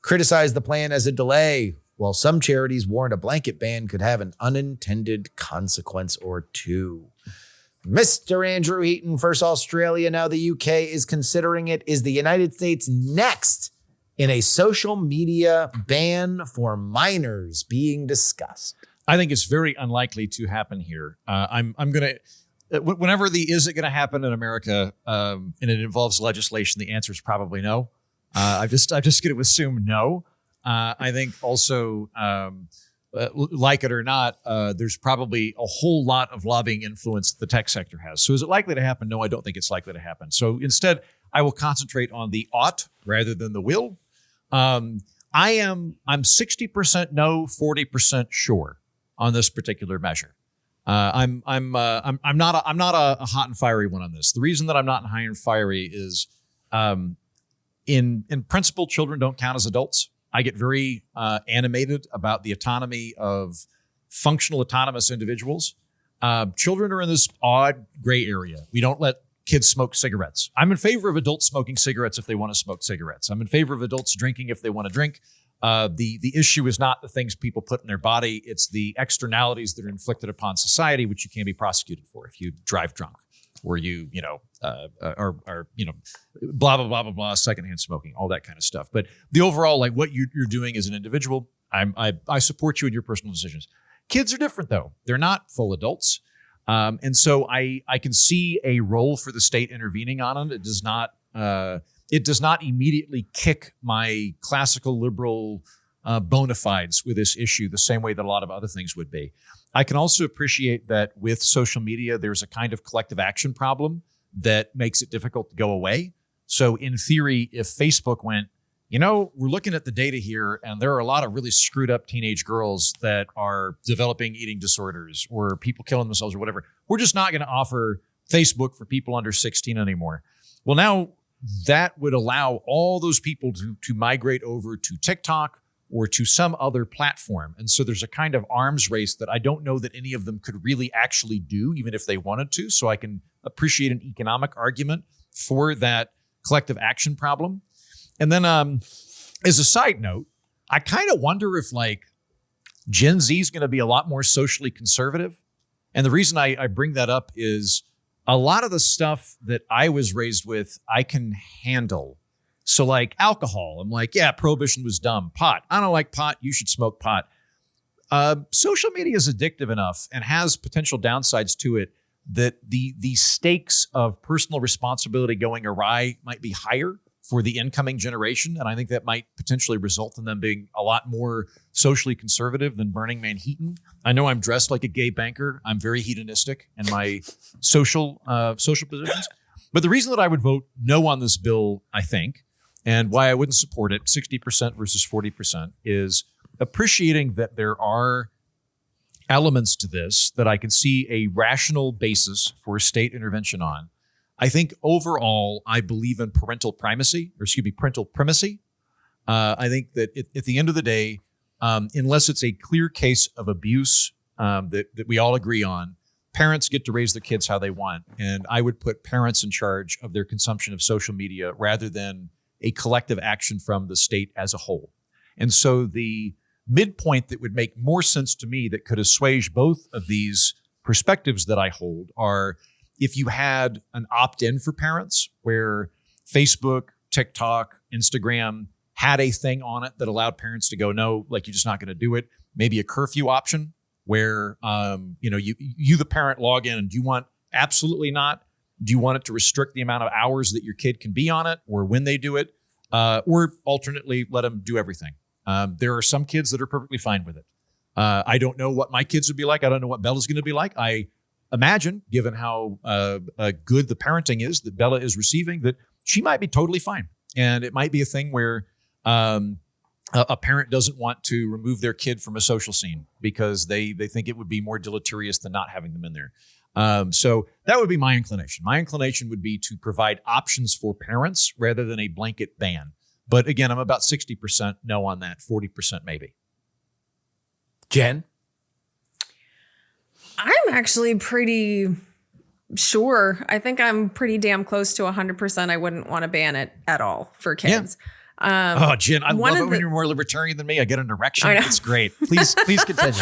criticized the plan as a delay, while some charities warned a blanket ban could have an unintended consequence or two. Mr. Andrew Heaton, first Australia, now the UK is considering it. Is the United States next in a social media ban for minors being discussed? I think it's very unlikely to happen here. I'm going to, whenever is it going to happen in America and it involves legislation, the answer is probably no. I'm just going to assume no. I think also, like it or not, there's probably a whole lot of lobbying influence that the tech sector has. So is it likely to happen? No, I don't think it's likely to happen. So instead, I will concentrate on the ought rather than the will. I'm 60% no, 40% sure on this particular measure. I'm not a hot and fiery one on this. The reason that I'm not high and fiery is, in principle, children don't count as adults. I get very animated about the autonomy of functional autonomous individuals. Children are in this odd gray area. We don't let kids smoke cigarettes. I'm in favor of adults smoking cigarettes if they want to smoke cigarettes. I'm in favor of adults drinking if they want to drink. The issue is not the things people put in their body. It's the externalities that are inflicted upon society, which you can be prosecuted for if you drive drunk or you blah, blah, blah, blah, blah, secondhand smoking, all that kind of stuff. But the overall, like what you're doing as an individual, I support you in your personal decisions. Kids are different though. They're not full adults. And so I can see a role for the state intervening on it. It does not immediately kick my classical liberal bona fides with this issue the same way that a lot of other things would be. I can also appreciate that with social media, there's a kind of collective action problem that makes it difficult to go away. So in theory, if Facebook went, we're looking at the data here, and there are a lot of really screwed up teenage girls that are developing eating disorders or people killing themselves or whatever, we're just not going to offer Facebook for people under 16 anymore. Well, now that would allow all those people to migrate over to TikTok or to some other platform. And so there's a kind of arms race that I don't know that any of them could really actually do, even if they wanted to. So I can appreciate an economic argument for that collective action problem. And then as a side note, I kind of wonder if like Gen Z is going to be a lot more socially conservative. And the reason I bring that up is a lot of the stuff that I was raised with, I can handle. So like alcohol, I'm like, yeah, prohibition was dumb. Pot, I don't like pot. You should smoke pot. Social media is addictive enough and has potential downsides to it that the stakes of personal responsibility going awry might be higher for the incoming generation. And I think that might potentially result in them being a lot more socially conservative than Burning Manhattan. I know I'm dressed like a gay banker. I'm very hedonistic in my social positions. But the reason that I would vote no on this bill, I think, and why I wouldn't support it, 60% versus 40%, is appreciating that there are elements to this that I can see a rational basis for state intervention on. I think overall, I believe in parental primacy. I think that at the end of the day, unless it's a clear case of abuse that we all agree on, parents get to raise their kids how they want. And I would put parents in charge of their consumption of social media rather than a collective action from the state as a whole. And so the midpoint that would make more sense to me that could assuage both of these perspectives that I hold are if you had an opt-in for parents where Facebook, TikTok, Instagram had a thing on it that allowed parents to go, no, like you're just not going to do it. Maybe a curfew option where, you the parent log in and do you want absolutely not? Do you want it to restrict the amount of hours that your kid can be on it or when they do it? Or alternately, let them do everything. There are some kids that are perfectly fine with it. I don't know what my kids would be like. I don't know what Bella's going to be like. I imagine, given how good the parenting is that Bella is receiving, that she might be totally fine. And it might be a thing where a parent doesn't want to remove their kid from a social scene because they think it would be more deleterious than not having them in there. So that would be my inclination. My inclination would be to provide options for parents rather than a blanket ban. But again, I'm about 60% no on that, 40% maybe. Jen? I'm actually pretty sure. I think I'm pretty damn close to 100%. I wouldn't want to ban it at all for kids. Yeah. Jen, I love it when you're more libertarian than me. I get an erection. It's great. Please continue.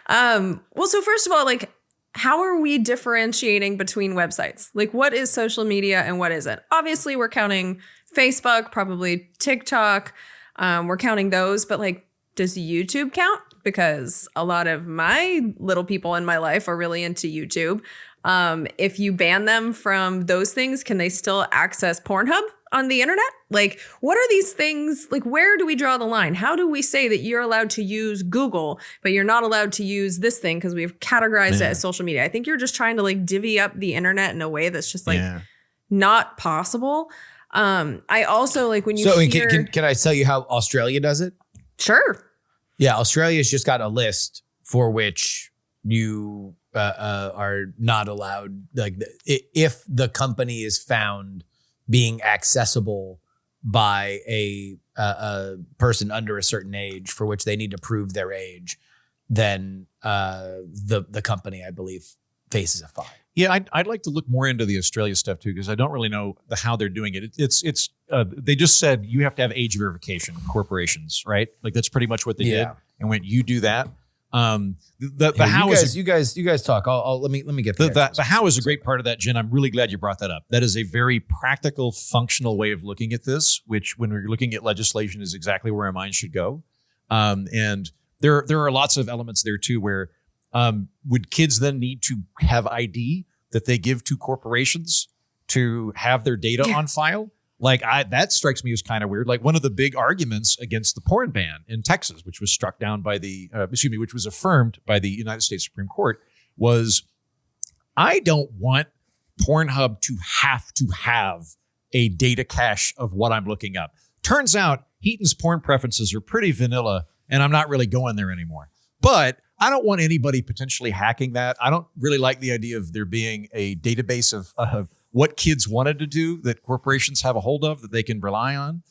Well, so first of all, like, how are we differentiating between websites? Like, what is social media and what isn't? Obviously, we're counting Facebook, probably TikTok. We're counting those, but like, does YouTube count? Because a lot of my little people in my life are really into YouTube. If you ban them from those things, can they still access Pornhub on the internet? Like, what are these things? Like, where do we draw the line? How do we say that you're allowed to use Google, but you're not allowed to use this thing because we've categorized it as social media? I think you're just trying to like divvy up the internet in a way that's just like not possible. I also like when you hear... can I tell you how Australia does it? Sure. Yeah, Australia's just got a list for which you are not allowed. Like, if the company is found being accessible by a person under a certain age, for which they need to prove their age, then the company, I believe, faces a fine. Yeah, I'd like to look more into the Australia stuff too, because I don't really know how they're doing it. They just said you have to have age verification in corporations, right? Like that's pretty much what they did. And when you do that, the how is you guys talk. Let me get the how is a great part of that, Jen. I'm really glad you brought that up. That is a very practical, functional way of looking at this, which when we're looking at legislation is exactly where our mind should go. And there are lots of elements there too where. Would kids then need to have ID that they give to corporations to have their data on file? Like that strikes me as kind of weird. Like one of the big arguments against the porn ban in Texas, which was struck down by which was affirmed by the United States Supreme Court, was I don't want Pornhub to have a data cache of what I'm looking up. Turns out Heaton's porn preferences are pretty vanilla, and I'm not really going there anymore. But I don't want anybody potentially hacking that. I don't really like the idea of there being a database of what kids wanted to do that corporations have a hold of that they can rely on,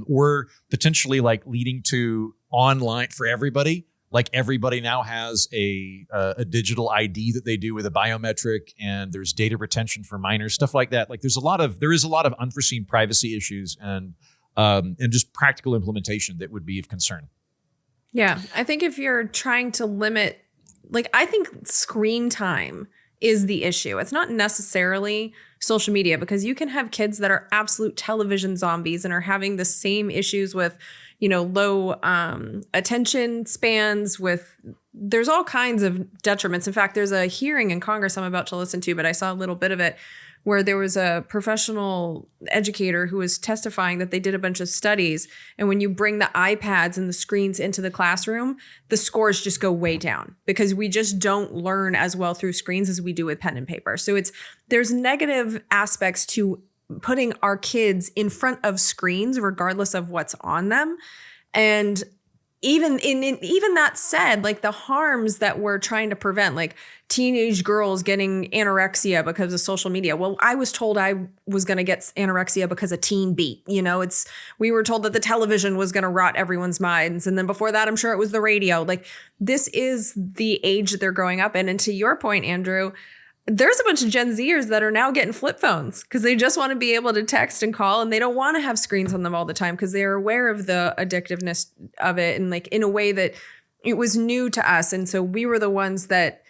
or potentially like leading to online for everybody. Like everybody now has a digital ID that they do with a biometric, and there's data retention for minors, stuff like that. Like there is a lot of unforeseen privacy issues and just practical implementation that would be of concern. Yeah, I think if you're trying to limit, like, I think screen time is the issue. It's not necessarily social media, because you can have kids that are absolute television zombies and are having the same issues with, low attention spans. There's all kinds of detriments. In fact, there's a hearing in Congress I'm about to listen to, but I saw a little bit of it, where there was a professional educator who was testifying that they did a bunch of studies. And when you bring the iPads and the screens into the classroom, the scores just go way down because we just don't learn as well through screens as we do with pen and paper. So there's negative aspects to putting our kids in front of screens, regardless of what's on them. And even that said, like the harms that we're trying to prevent, like teenage girls getting anorexia because of social media. Well, I was told I was going to get anorexia because of Teen Beat. We were told that the television was going to rot everyone's minds. And then before that, I'm sure it was the radio. Like this is the age that they're growing up in. And to your point, Andrew, there's a bunch of Gen Zers that are now getting flip phones because they just want to be able to text and call, and they don't want to have screens on them all the time because they're aware of the addictiveness of it, and like in a way that it was new to us. And so we were the ones that,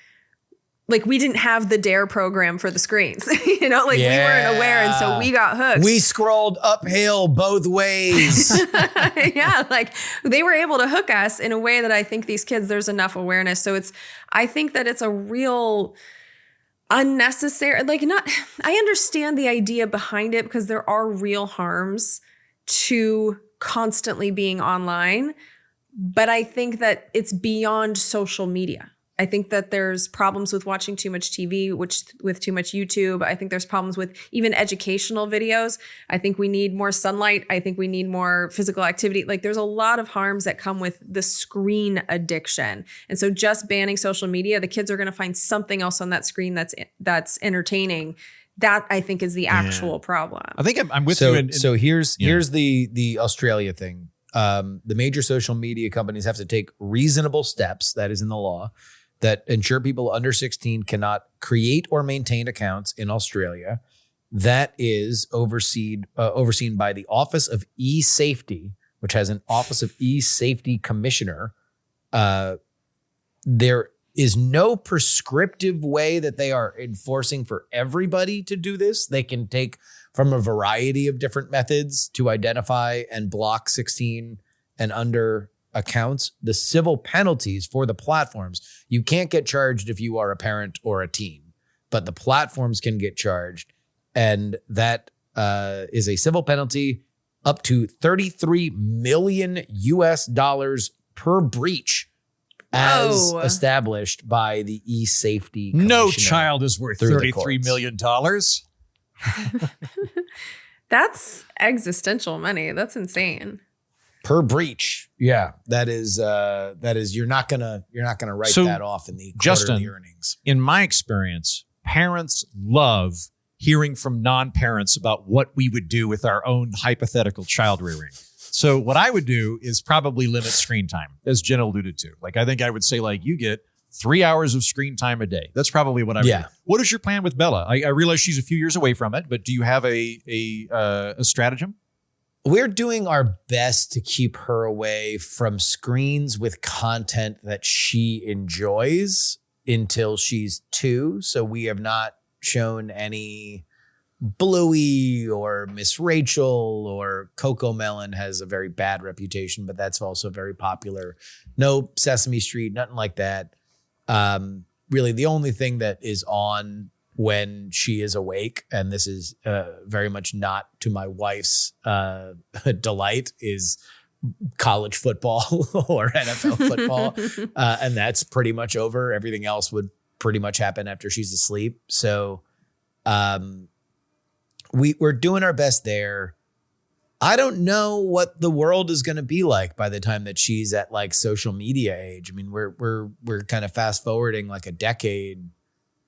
like, we didn't have the DARE program for the screens, we weren't aware. And so we got hooked. We scrolled uphill both ways. Yeah. Like they were able to hook us in a way that I think these kids, there's enough awareness. So I think that it's a real unnecessary, I understand the idea behind it because there are real harms to constantly being online, but I think that it's beyond social media. I think that there's problems with watching too much TV, with too much YouTube. I think there's problems with even educational videos. I think we need more sunlight. I think we need more physical activity. Like there's a lot of harms that come with the screen addiction. And so just banning social media, the kids are going to find something else on that screen that's entertaining. That I think is the actual problem. I think I'm with you. So here's the Australia thing. The major social media companies have to take reasonable steps, that is in the law, that ensure people under 16 cannot create or maintain accounts in Australia. That is overseen by the Office of E-Safety, which has an Office of E-Safety Commissioner. There is no prescriptive way that they are enforcing for everybody to do this. They can take from a variety of different methods to identify and block 16 and under accounts. The civil penalties for the platforms, you can't get charged if you are a parent or a teen, but the platforms can get charged. And that is a civil penalty up to $33 million per breach, as established by the E-Safety Commissioner. No child is worth $33 million. That's existential money. That's insane. Per breach. Yeah, that is you're not gonna write that off in the quarterly earnings. In my experience, parents love hearing from non-parents about what we would do with our own hypothetical child rearing. So what I would do is probably limit screen time, as Jen alluded to. Like I think I would say, like, you get 3 hours of screen time a day. That's probably what I would do. What is your plan with Bella? I realize she's a few years away from it, but do you have a stratagem? We're doing our best to keep her away from screens with content that she enjoys until she's 2. So we have not shown any Bluey or Miss Rachel, or Coco Melon has a very bad reputation, but that's also very popular. No Sesame Street, nothing like that. Really, the only thing that is on when she is awake, and this is very much not to my wife's delight, is college football or NFL football. And that's pretty much over. Everything else would pretty much happen after she's asleep. So we're doing our best there. I don't know what the world is going to be like by the time that she's at like social media age. I mean, we're kind of fast forwarding like a decade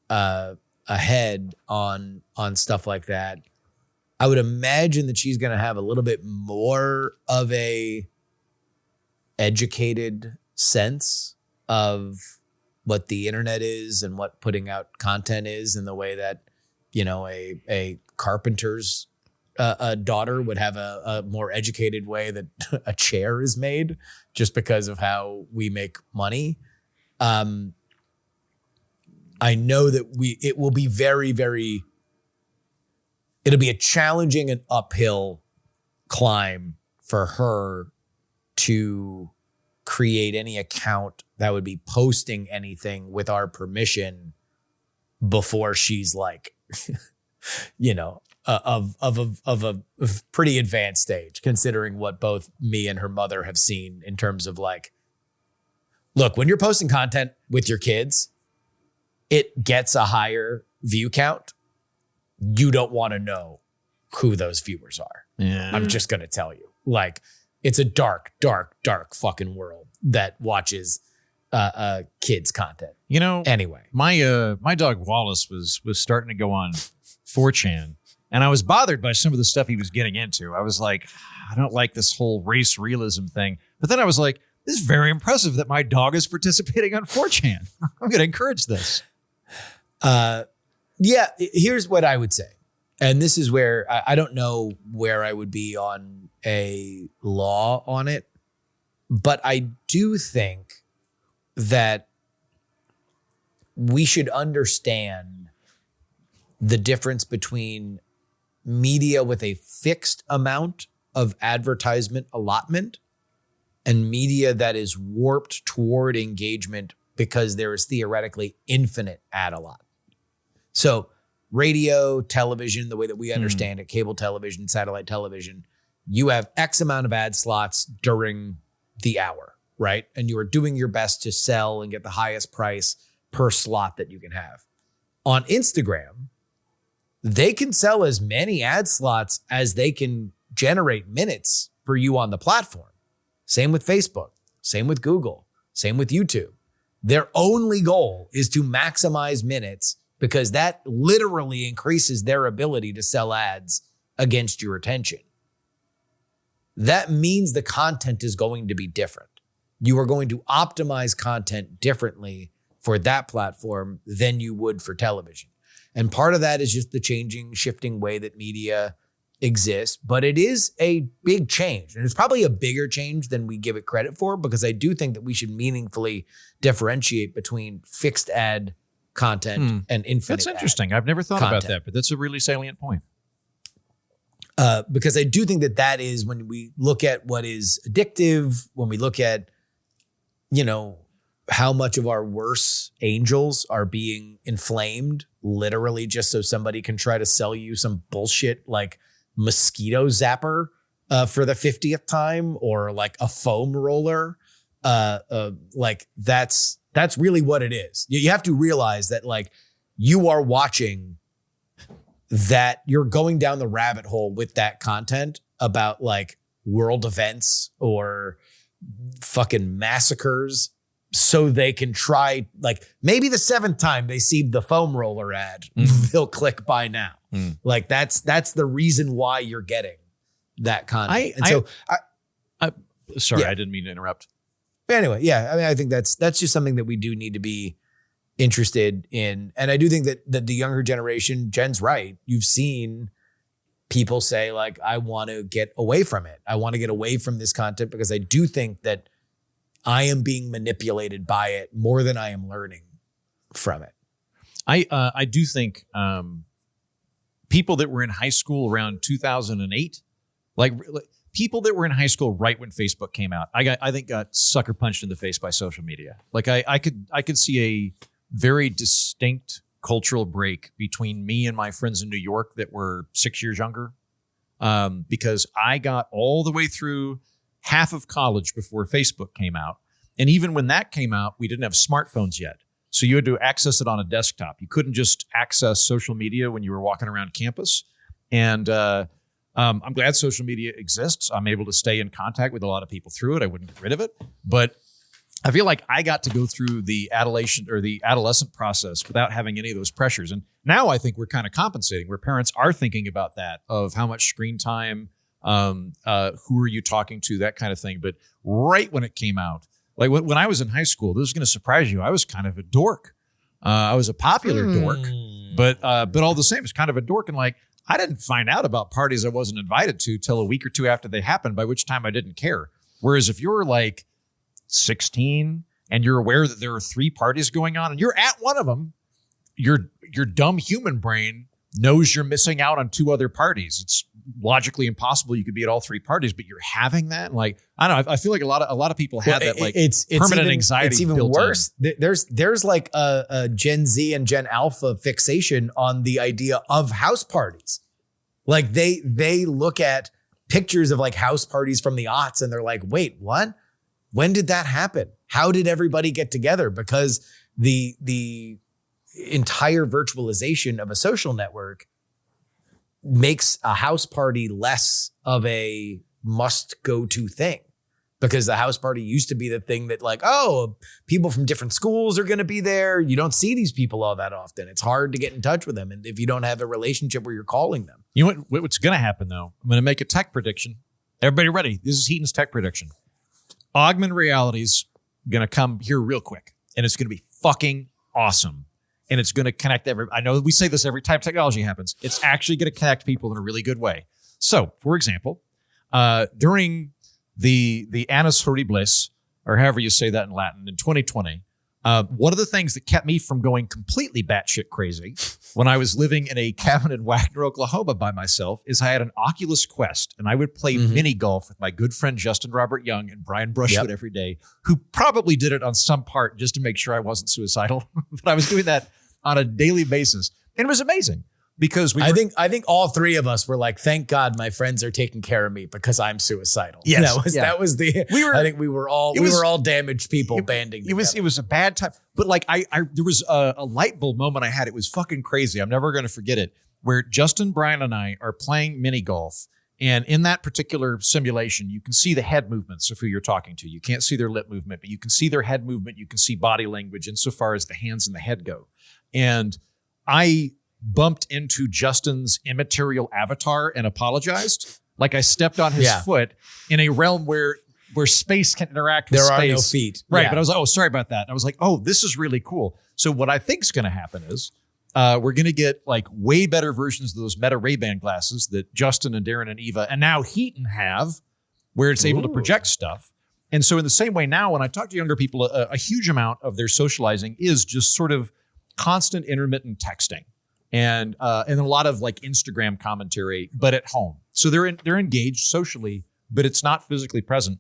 ahead on stuff like that. I would imagine that she's going to have a little bit more of a educated sense of what the internet is and what putting out content is, in the way that, you know, a carpenter's a daughter would have a more educated way that a chair is made, just because of how we make money. I know that it will be it'll be a challenging and uphill climb for her to create any account that would be posting anything with our permission before she's like, you know, of a pretty advanced stage, considering what both me and her mother have seen in terms of like, look, when you're posting content with your kids, it gets a higher view count. You don't want to know who those viewers are. Yeah. I'm just going to tell you, like, it's a dark, dark, dark fucking world that watches kids content. You know, anyway, my dog Wallace was starting to go on 4chan, and I was bothered by some of the stuff he was getting into. I was like, I don't like this whole race realism thing. But then I was like, this is very impressive that my dog is participating on 4chan. I'm going to encourage this. Yeah, here's what I would say. And this is where I don't know where I would be on a law on it, but I do think that we should understand the difference between media with a fixed amount of advertisement allotment and media that is warped toward engagement because there is theoretically infinite ad allotment. So radio, television, the way that we understand it, cable television, satellite television, you have X amount of ad slots during the hour, right? And you are doing your best to sell and get the highest price per slot that you can have. On Instagram, they can sell as many ad slots as they can generate minutes for you on the platform. Same with Facebook, same with Google, same with YouTube. Their only goal is to maximize minutes, because that literally increases their ability to sell ads against your attention. That means the content is going to be different. You are going to optimize content differently for that platform than you would for television. And part of that is just the changing, shifting way that media exists. But it is a big change. And it's probably a bigger change than we give it credit for, because I do think that we should meaningfully differentiate between fixed ad content and infinite. That's interesting. I've never thought about that, but that's a really salient point. Because I do think that is when we look at what is addictive, when we look at, you know, how much of our worst angels are being inflamed, literally just so somebody can try to sell you some bullshit like mosquito zapper for the 50th time, or like a foam roller. Like that's really what it is. You have to realize that, like, you are watching that, you're going down the rabbit hole with that content about like world events or fucking massacres, so they can try, like, maybe the 7th time they see the foam roller ad, they'll click buy now. Like that's the reason why you're getting that content. Sorry, I didn't mean to interrupt. But anyway, yeah, I mean, I think that's just something that we do need to be interested in. And I do think that the younger generation, Jen's right. You've seen people say like, I want to get away from it. I want to get away from this content because I do think that I am being manipulated by it more than I am learning from it. I do think people that were in high school around 2008, like people that were in high school right when Facebook came out, I think got sucker punched in the face by social media. Like I could see a very distinct cultural break between me and my friends in New York that were 6 years younger, because I got all the way through half of college before Facebook came out. And even when that came out, we didn't have smartphones yet. So you had to access it on a desktop. You couldn't just access social media when you were walking around campus. And I'm glad social media exists. I'm able to stay in contact with a lot of people through it. I wouldn't get rid of it. But I feel like I got to go through the adolescent process without having any of those pressures. And now I think we're kind of compensating, where parents are thinking about that, of how much screen time, who are you talking to, that kind of thing. But right when it came out, like when I was in high school, this is going to surprise you, I was kind of a dork. I was a popular dork, but all the same, it's kind of a dork. And like, I didn't find out about parties I wasn't invited to till a week or two after they happened, by which time I didn't care. Whereas if you're like 16 and you're aware that there are 3 parties going on and you're at one of them, your dumb human brain knows you're missing out on 2 other parties. It's logically impossible you could be at all 3 parties, but you're having that. And like, I don't know, I feel like a lot of people have that like it's permanent anxiety. It's even worse. There's like a Gen Z and Gen Alpha fixation on the idea of house parties. Like they look at pictures of like house parties from the aughts and they're like, wait, what? When did that happen? How did everybody get together? Because the entire virtualization of a social network makes a house party less of a must go to thing, because the house party used to be the thing that like, oh, people from different schools are going to be there. You don't see these people all that often. It's hard to get in touch with them. And if you don't have a relationship where you're calling them. You know what's going to happen though? I'm going to make a tech prediction. Everybody ready? This is Heaton's tech prediction. Augmented reality's going to come here real quick, and it's going to be fucking awesome. And it's going to connect I know we say this every time technology happens. It's actually going to connect people in a really good way. So, for example, during the Annus Horribilis, or however you say that in Latin, in 2020, one of the things that kept me from going completely batshit crazy when I was living in a cabin in Wagner, Oklahoma by myself, is I had an Oculus Quest, and I would play mini golf with my good friend Justin Robert Young and Brian Brushwood every day, who probably did it on some part just to make sure I wasn't suicidal. But I was doing that on a daily basis, and it was amazing. Because I think all 3 of us were like, thank God my friends are taking care of me because I'm suicidal. Yes, that was the. I think we were all damaged people banding together. It was a bad time, but like there was a light bulb moment I had. It was fucking crazy. I'm never going to forget it. Where Justin, Brian, and I are playing mini golf, and in that particular simulation, you can see the head movements of who you're talking to. You can't see their lip movement, but you can see their head movement. You can see body language insofar as the hands and the head go. And I bumped into Justin's immaterial avatar and apologized. Like I stepped on his foot in a realm where space can interact with space. There are no feet. Right. Yeah. But I was like, oh, sorry about that. And I was like, oh, this is really cool. So what I think is going to happen is we're going to get like way better versions of those Meta Ray-Ban glasses that Justin and Darren and Eva and now Heaton have, where it's able to project stuff. And so in the same way now, when I talk to younger people, a huge amount of their socializing is just sort of constant intermittent texting. And a lot of like Instagram commentary, but at home. So they're engaged socially, but it's not physically present.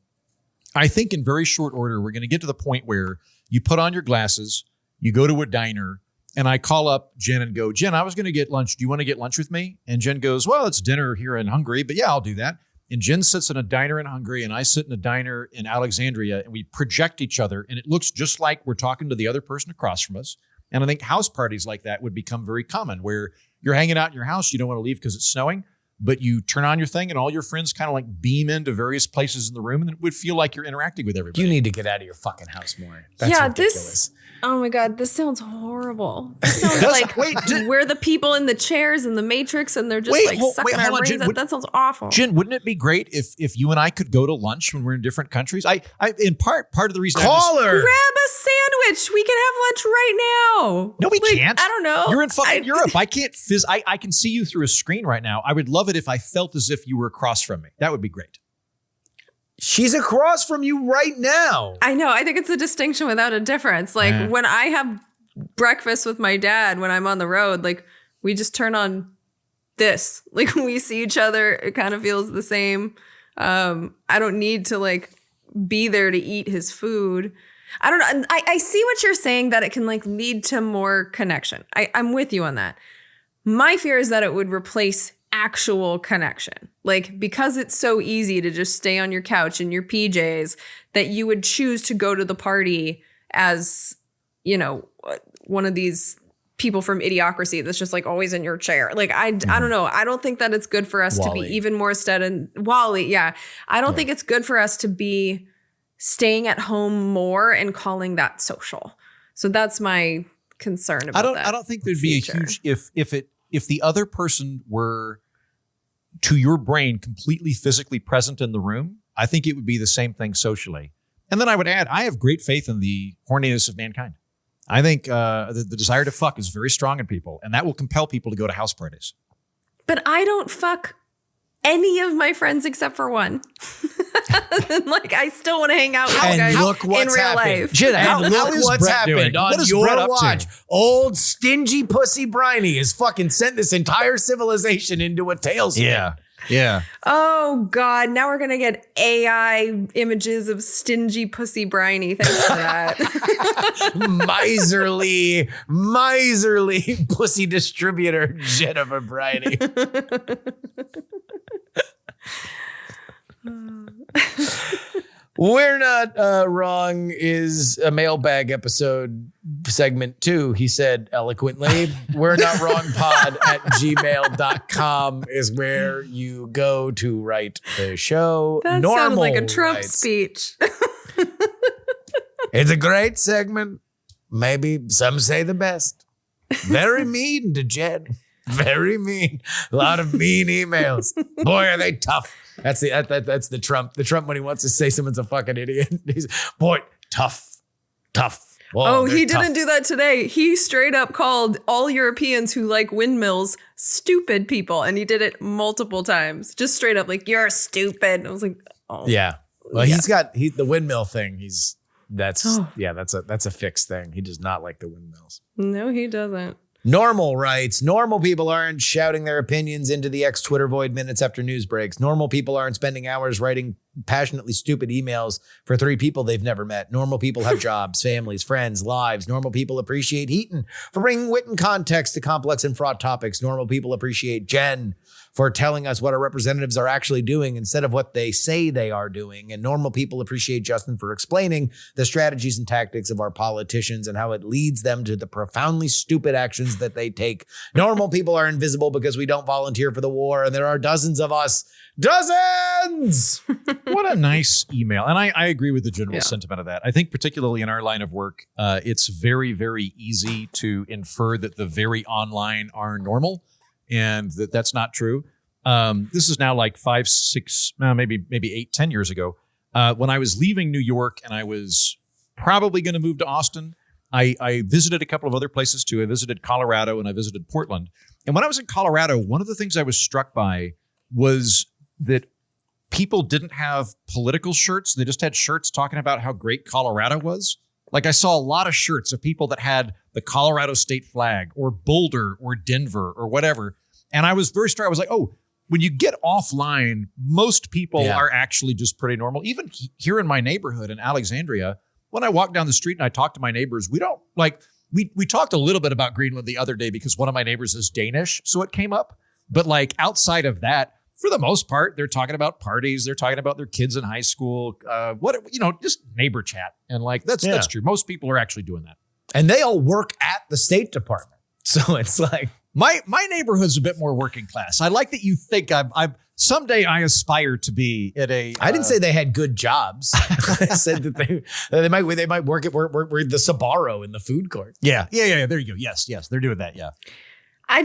I think in very short order, we're going to get to the point where you put on your glasses, you go to a diner, and I call up Jen and go, Jen, I was going to get lunch. Do you want to get lunch with me? And Jen goes, well, it's dinner here in Hungary, but yeah, I'll do that. And Jen sits in a diner in Hungary, and I sit in a diner in Alexandria, and we project each other, and it looks just like we're talking to the other person across from us. And I think house parties like that would become very common, where you're hanging out in your house, you don't want to leave because it's snowing. but you turn on your thing and all your friends kind of like beam into various places in the room and it would feel like you're interacting with everybody. You need to get out of your fucking house more. That's ridiculous. Oh my God, this sounds horrible. This sounds like we're the people in the chairs in the Matrix and they're just sucking our brains out. That sounds awful. Jen, wouldn't it be great if you and I could go to lunch when we're in different countries? I in part of the reason Call her. Grab a sandwich. We can have lunch right now. No, we can't. I don't know. You're in fucking Europe. I can't I can see you through a screen right now. I would love it if I felt as if you were across from me. That would be great. She's across from you right now. I know. I think it's a distinction without a difference. Like when I have breakfast with my dad, when I'm on the road, like we just turn on this. Like when we see each other, it kind of feels the same. I don't need to like be there to eat his food. I don't know. I see what you're saying, that it can like lead to more connection. I'm with you on that. My fear is that it would replace actual connection. Like, because it's so easy to just stay on your couch in your PJs, that you would choose to go to the party as, you know, one of these people from Idiocracy that's just like always in your chair. Like, I don't know. I don't think that it's good for us to be even more Wally. Yeah. I don't think it's good for us to be staying at home more and calling that social. So that's my concern about that. I don't think there'd be a huge, if the other person were, to your brain, completely physically present in the room, I think it would be the same thing socially. And then I would add, I have great faith in the horniness of mankind. I think the desire to fuck is very strong in people, and that will compel people to go to house parties. But I don't fuck any of my friends except for one. Like, I still want to hang out with you guys in real life. Jen, look what's happened on your watch. Old stingy pussy Briney has fucking sent this entire civilization into a tailspin. Yeah. Oh God! Now we're gonna get AI images of stingy pussy Briney. Thanks for that. miserly pussy distributor Jennifer Briney. We're Not Wrong is a mailbag episode, segment 2. He said eloquently. We're Not Wrong pod at gmail.com is where you go to write the show. That sounded like a Trump speech. It's a great segment. Maybe some say the best. Very mean to Jed. Very mean. A lot of mean emails. Boy, are they tough. That's the Trump. The Trump when he wants to say someone's a fucking idiot. He's, boy, tough. Whoa, he didn't do that today. He straight up called all Europeans who like windmills stupid people. And he did it multiple times. Just straight up like, you're stupid. I was like, oh. Yeah. Well, he's got the windmill thing. That's a fixed thing. He does not like the windmills. No, he doesn't. Normal writes, normal people aren't shouting their opinions into the X Twitter void minutes after news breaks. Normal people aren't spending hours writing passionately stupid emails for 3 people they've never met. Normal people have jobs, families, friends, lives. Normal people appreciate Heaton for bringing wit and context to complex and fraught topics. Normal people appreciate Jen for telling us what our representatives are actually doing instead of what they say they are doing. And normal people appreciate Justin for explaining the strategies and tactics of our politicians and how it leads them to the profoundly stupid actions that they take. Normal people are invisible because we don't volunteer for the war, and there are dozens of us. Dozens! What a nice email. And I agree with the general sentiment of that. I think particularly in our line of work, it's very, very easy to infer that the very online are normal. And that's not true. This is now like 5, 6, maybe 8, 10 years ago. When I was leaving New York and I was probably going to move to Austin, I visited a couple of other places too. I visited Colorado and I visited Portland. And when I was in Colorado, one of the things I was struck by was that people didn't have political shirts. They just had shirts talking about how great Colorado was. Like, I saw a lot of shirts of people that had the Colorado state flag or Boulder or Denver or whatever. And I was very struck. I was like, oh, when you get offline, most people are actually just pretty normal. Even here in my neighborhood in Alexandria, when I walk down the street and I talk to my neighbors, we don't like, we talked a little bit about Greenland the other day because one of my neighbors is Danish. So it came up. But like outside of that, for the most part, they're talking about parties. They're talking about their kids in high school. Just neighbor chat. And like, that's true. Most people are actually doing that. And they all work at the State Department. So it's like, My neighborhood's a bit more working class. I like that you think I'm someday I aspire to be at a. I didn't say they had good jobs. I said that they might work the Sbarro in the food court. Yeah. There you go. Yes, they're doing that. Yeah. I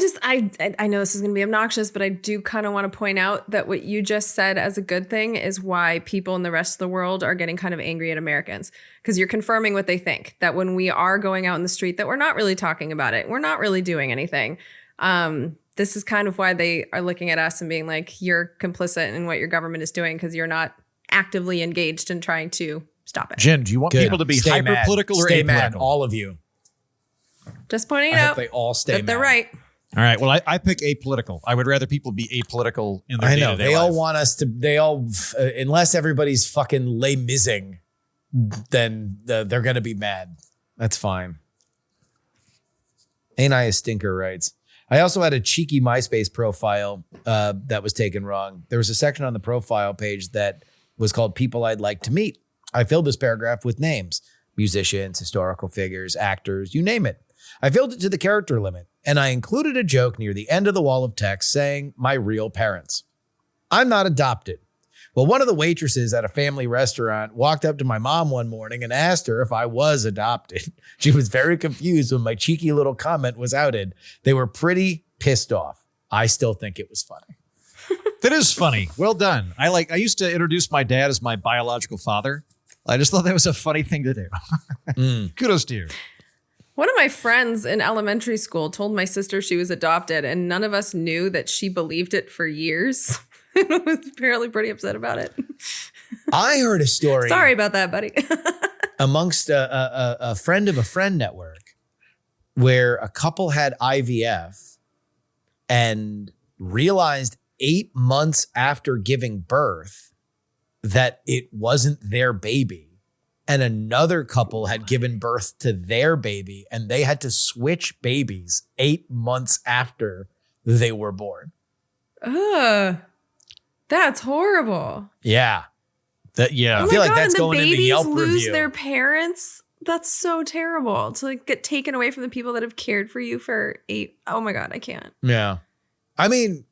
know this is going to be obnoxious, but I do kind of want to point out that what you just said as a good thing is why people in the rest of the world are getting kind of angry at Americans, because you're confirming what they think, that when we are going out in the street, that we're not really talking about it. We're not really doing anything. This is kind of why they are looking at us and being like, you're complicit in what your government is doing because you're not actively engaged in trying to stop it. Jen, do you want people to be hyper political or apolitical? mad, all of you. Just pointing out they all stay that they're right. All right. Well, I pick apolitical. I would rather people be apolitical in their day-to-day life. They all want us to. They all, unless everybody's fucking Les Mising, then they're gonna be mad. That's fine. Ain't I a stinker? Writes. I also had a cheeky MySpace profile that was taken wrong. There was a section on the profile page that was called "People I'd Like to Meet." I filled this paragraph with names: musicians, historical figures, actors, you name it. I filled it to the character limit, and I included a joke near the end of the wall of text saying, my real parents. I'm not adopted. Well, one of the waitresses at a family restaurant walked up to my mom one morning and asked her if I was adopted. She was very confused when my cheeky little comment was outed. They were pretty pissed off. I still think it was funny. That is funny. Well done. I used to introduce my dad as my biological father. I just thought that was a funny thing to do. Kudos to you. One of my friends in elementary school told my sister she was adopted, and none of us knew that she believed it for years. And was apparently pretty upset about it. I heard a story. Sorry about that, buddy. Amongst a friend of a friend network where a couple had IVF and realized 8 months after giving birth that it wasn't their baby. And another couple had given birth to their baby and they had to switch babies 8 months after they were born. That's horrible. Yeah. Oh I feel like that's going in the Yelp review. Lose their parents. That's so terrible to get taken away from the people that have cared for you for 8. Oh my God, I can't. Yeah. I mean,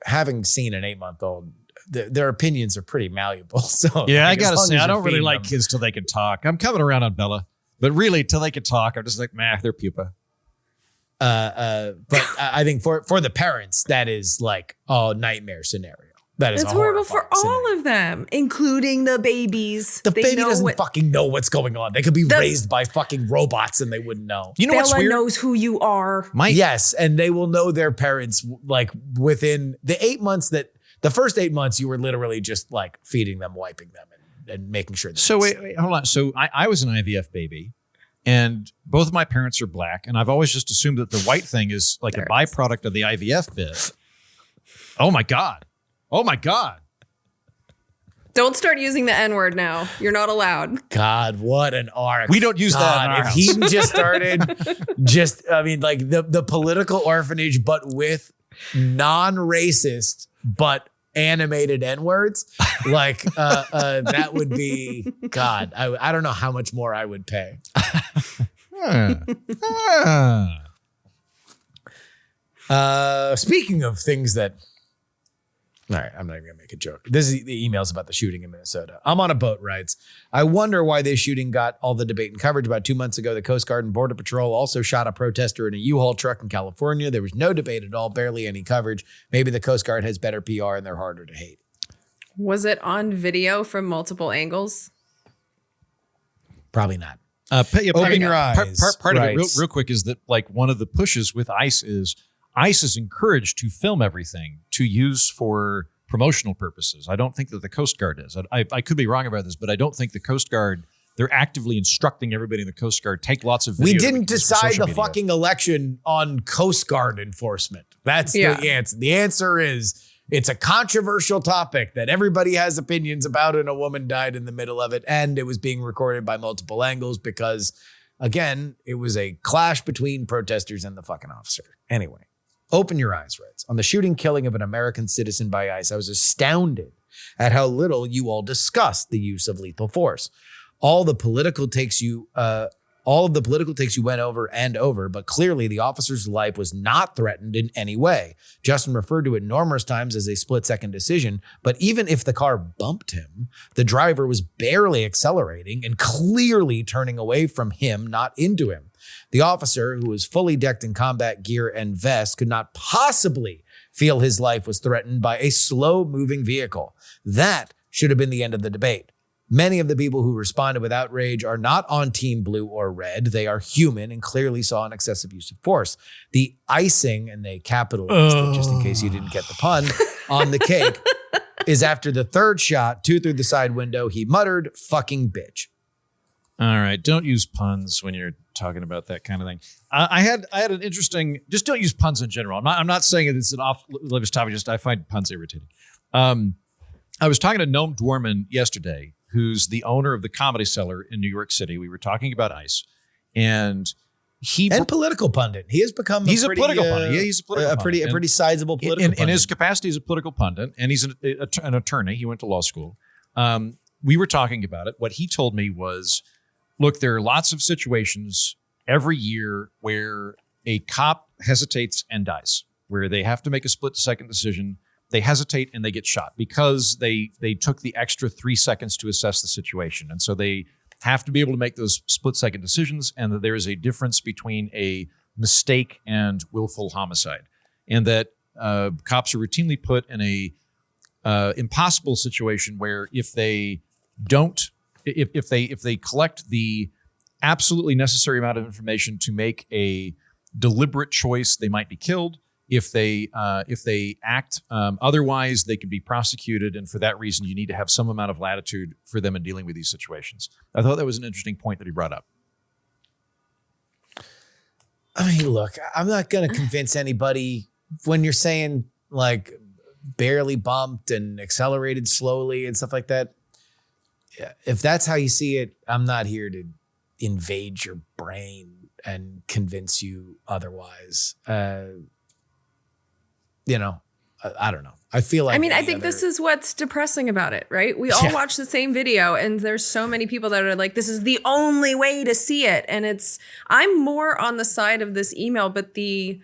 having seen an 8-month-old, their opinions are pretty malleable. So yeah, I gotta say, I don't really like kids till they can talk. I'm coming around on Bella, but really till they can talk, I'm just like, they're pupa. But I think for the parents, that is like a nightmare scenario. That is horrible for all of them, including the babies. The baby doesn't fucking know what's going on. They could be raised by fucking robots and they wouldn't know. You know what's weird? Bella knows who you are. Yes, and they will know their parents like within the 8 months the first 8 months, you were literally just like feeding them, wiping them, and making sure. So wait, hold on. So I was an IVF baby, and both of my parents are black, and I've always just assumed that the white thing is like a byproduct of the IVF bit. Oh my God. Don't start using the N-word now. You're not allowed. God, what an arc. We don't use that in our house. He just started like the political orphanage, but with non-racist but animated N-words, like that would be God. I don't know how much more I would pay. Speaking of things that, all right, I'm not even gonna make a joke. This is the emails about the shooting in Minnesota. I'm on a boat, writes. I wonder why this shooting got all the debate and coverage. About 2 months ago, the Coast Guard and Border Patrol also shot a protester in a U-Haul truck in California. There was no debate at all, barely any coverage. Maybe the Coast Guard has better PR and they're harder to hate. Was it on video from multiple angles? Probably not. Open your eyes. Part of it, real quick, is that like one of the pushes with ICE is encouraged to film everything to use for promotional purposes. I don't think that the Coast Guard is. I could be wrong about this, but I don't think the Coast Guard, they're actively instructing everybody in the Coast Guard, take lots of video. We didn't decide the fucking election on Coast Guard enforcement. That's the answer. The answer is it's a controversial topic that everybody has opinions about, and a woman died in the middle of it, and it was being recorded by multiple angles because, again, it was a clash between protesters and the fucking officer. Anyway. Open your eyes, writes. On the shooting killing of an American citizen by ICE, I was astounded at how little you all discussed the use of lethal force. All the political takes you all of the political takes you went over and over, but clearly the officer's life was not threatened in any way. Justin referred to it numerous times as a split-second decision, but even if the car bumped him, the driver was barely accelerating and clearly turning away from him, not into him. The officer, who was fully decked in combat gear and vest, could not possibly feel his life was threatened by a slow-moving vehicle. That should have been the end of the debate. Many of the people who responded with outrage are not on team blue or red. They are human and clearly saw an excessive use of force. The icing, and they capitalized it just in case you didn't get the pun, on the cake is after the third shot, 2 through the side window, he muttered, "Fucking bitch." All right. Don't use puns when you're talking about that kind of thing. I had an interesting, just don't use puns in general. I'm not saying it's an off-limits topic, just I find puns irritating. I was talking to Noam Dworman yesterday, who's the owner of the Comedy Cellar in New York City. We were talking about ICE, and political pundit. He has become a political pundit. Yeah, he's a political pundit. A pretty sizable political pundit. In his capacity as a political pundit, and he's an attorney. He went to law school. We were talking about it. What he told me was, look, there are lots of situations every year where a cop hesitates and dies, where they have to make a split-second decision. They hesitate and they get shot because they took the extra 3 seconds to assess the situation. And so they have to be able to make those split-second decisions, and that there is a difference between a mistake and willful homicide. And that cops are routinely put in a impossible situation where if they collect the absolutely necessary amount of information to make a deliberate choice, they might be killed. If they act otherwise, they can be prosecuted, and for that reason, you need to have some amount of latitude for them in dealing with these situations. I thought that was an interesting point that he brought up. I mean, look, I'm not going to convince anybody when you're saying like barely bumped and accelerated slowly and stuff like that. If that's how you see it, I'm not here to invade your brain and convince you otherwise. I don't know. I feel like, I think this is what's depressing about it, right? We all watch the same video, and there's so many people that are like, this is the only way to see it. And I'm more on the side of this email, but the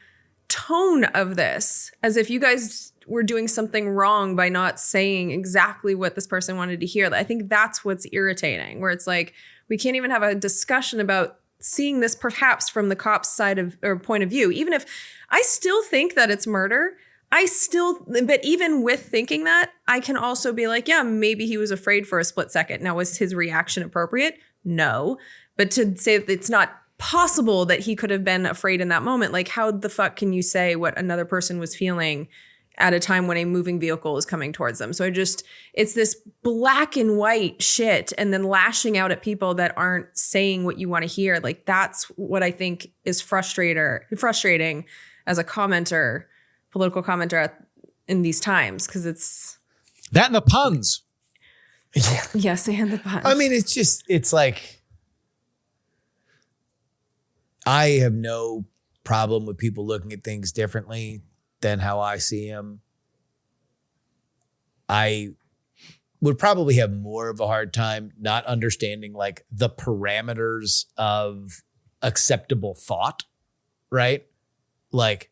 tone of this, as if you guys were doing something wrong by not saying exactly what this person wanted to hear. I think that's what's irritating, where it's like, we can't even have a discussion about seeing this perhaps from the cop's side of or point of view. Even if I still think that it's murder, but even with thinking that, I can also be like, yeah, maybe he was afraid for a split second. Now, was his reaction appropriate? No. But to say that it's not possible that he could have been afraid in that moment, like how the fuck can you say what another person was feeling at a time when a moving vehicle is coming towards them? So it's this black and white shit, and then lashing out at people that aren't saying what you want to hear. Like, that's what I think is frustrating as a commenter, political commenter in these times, because it's that and the puns. Yeah. Yes, and the puns. I mean, it's like, I have no problem with people looking at things differently than how I see them. I would probably have more of a hard time not understanding like the parameters of acceptable thought, right? Like,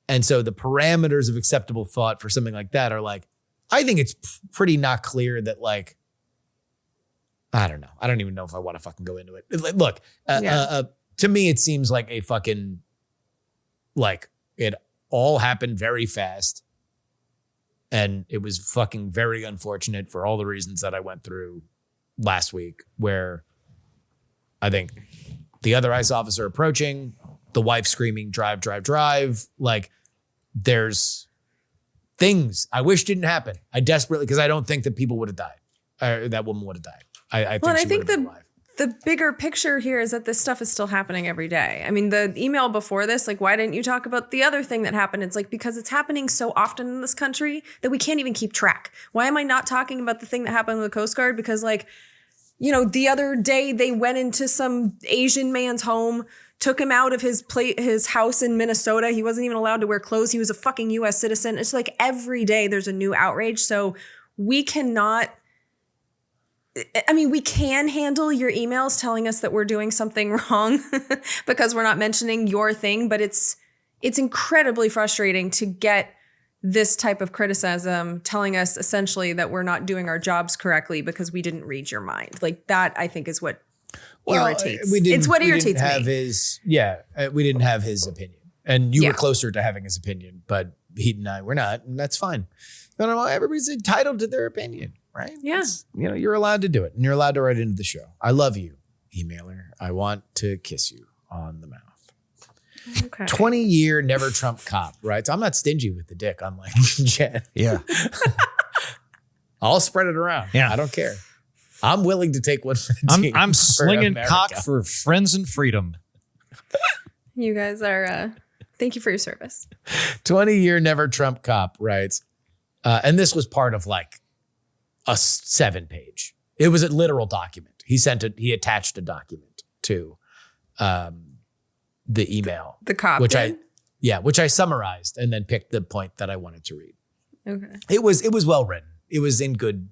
and so the parameters of acceptable thought for something like that are like, I think it's pretty not clear that like, I don't know. I don't even know if I want to fucking go into it. Look, to me, it seems like a fucking, like, it all happened very fast. And it was fucking very unfortunate for all the reasons that I went through last week, where I think the other ICE officer approaching, the wife screaming, drive, drive, drive. Like, there's things I wish didn't happen. I desperately, because I don't think that people would have died. Or that woman would have died. I think the bigger picture here is that this stuff is still happening every day. I mean, the email before this, like, why didn't you talk about the other thing that happened? It's like, because it's happening so often in this country that we can't even keep track. Why am I not talking about the thing that happened with the Coast Guard? Because, like, you know, the other day they went into some Asian man's home, took him out of his house in Minnesota. He wasn't even allowed to wear clothes. He was a fucking US citizen. It's like every day there's a new outrage. So we cannot I mean, we can handle your emails telling us that we're doing something wrong because we're not mentioning your thing, but it's incredibly frustrating to get this type of criticism telling us essentially that we're not doing our jobs correctly because we didn't read your mind. Like that, I think, is what irritates. It's what irritates me. We didn't have his opinion, and you were closer to having his opinion, but he and I were not, and that's fine. You know, everybody's entitled to their opinion, right? Yeah. You're allowed to do it, and you're allowed to write into the show. I love you, emailer. I want to kiss you on the mouth. Okay. 20-year never Trump cop, right? So I'm not stingy with the dick, unlike Jen. Yeah. I'll spread it around. Yeah. I don't care. I'm willing to take one for the team. I'm slinging cock for friends and freedom. You guys are, thank you for your service. 20-year never Trump cop writes, and this was part of like a 7-page. It was a literal document. He attached a document to the email. The cop which I summarized and then picked the point that I wanted to read. Okay. It was well written. It was in good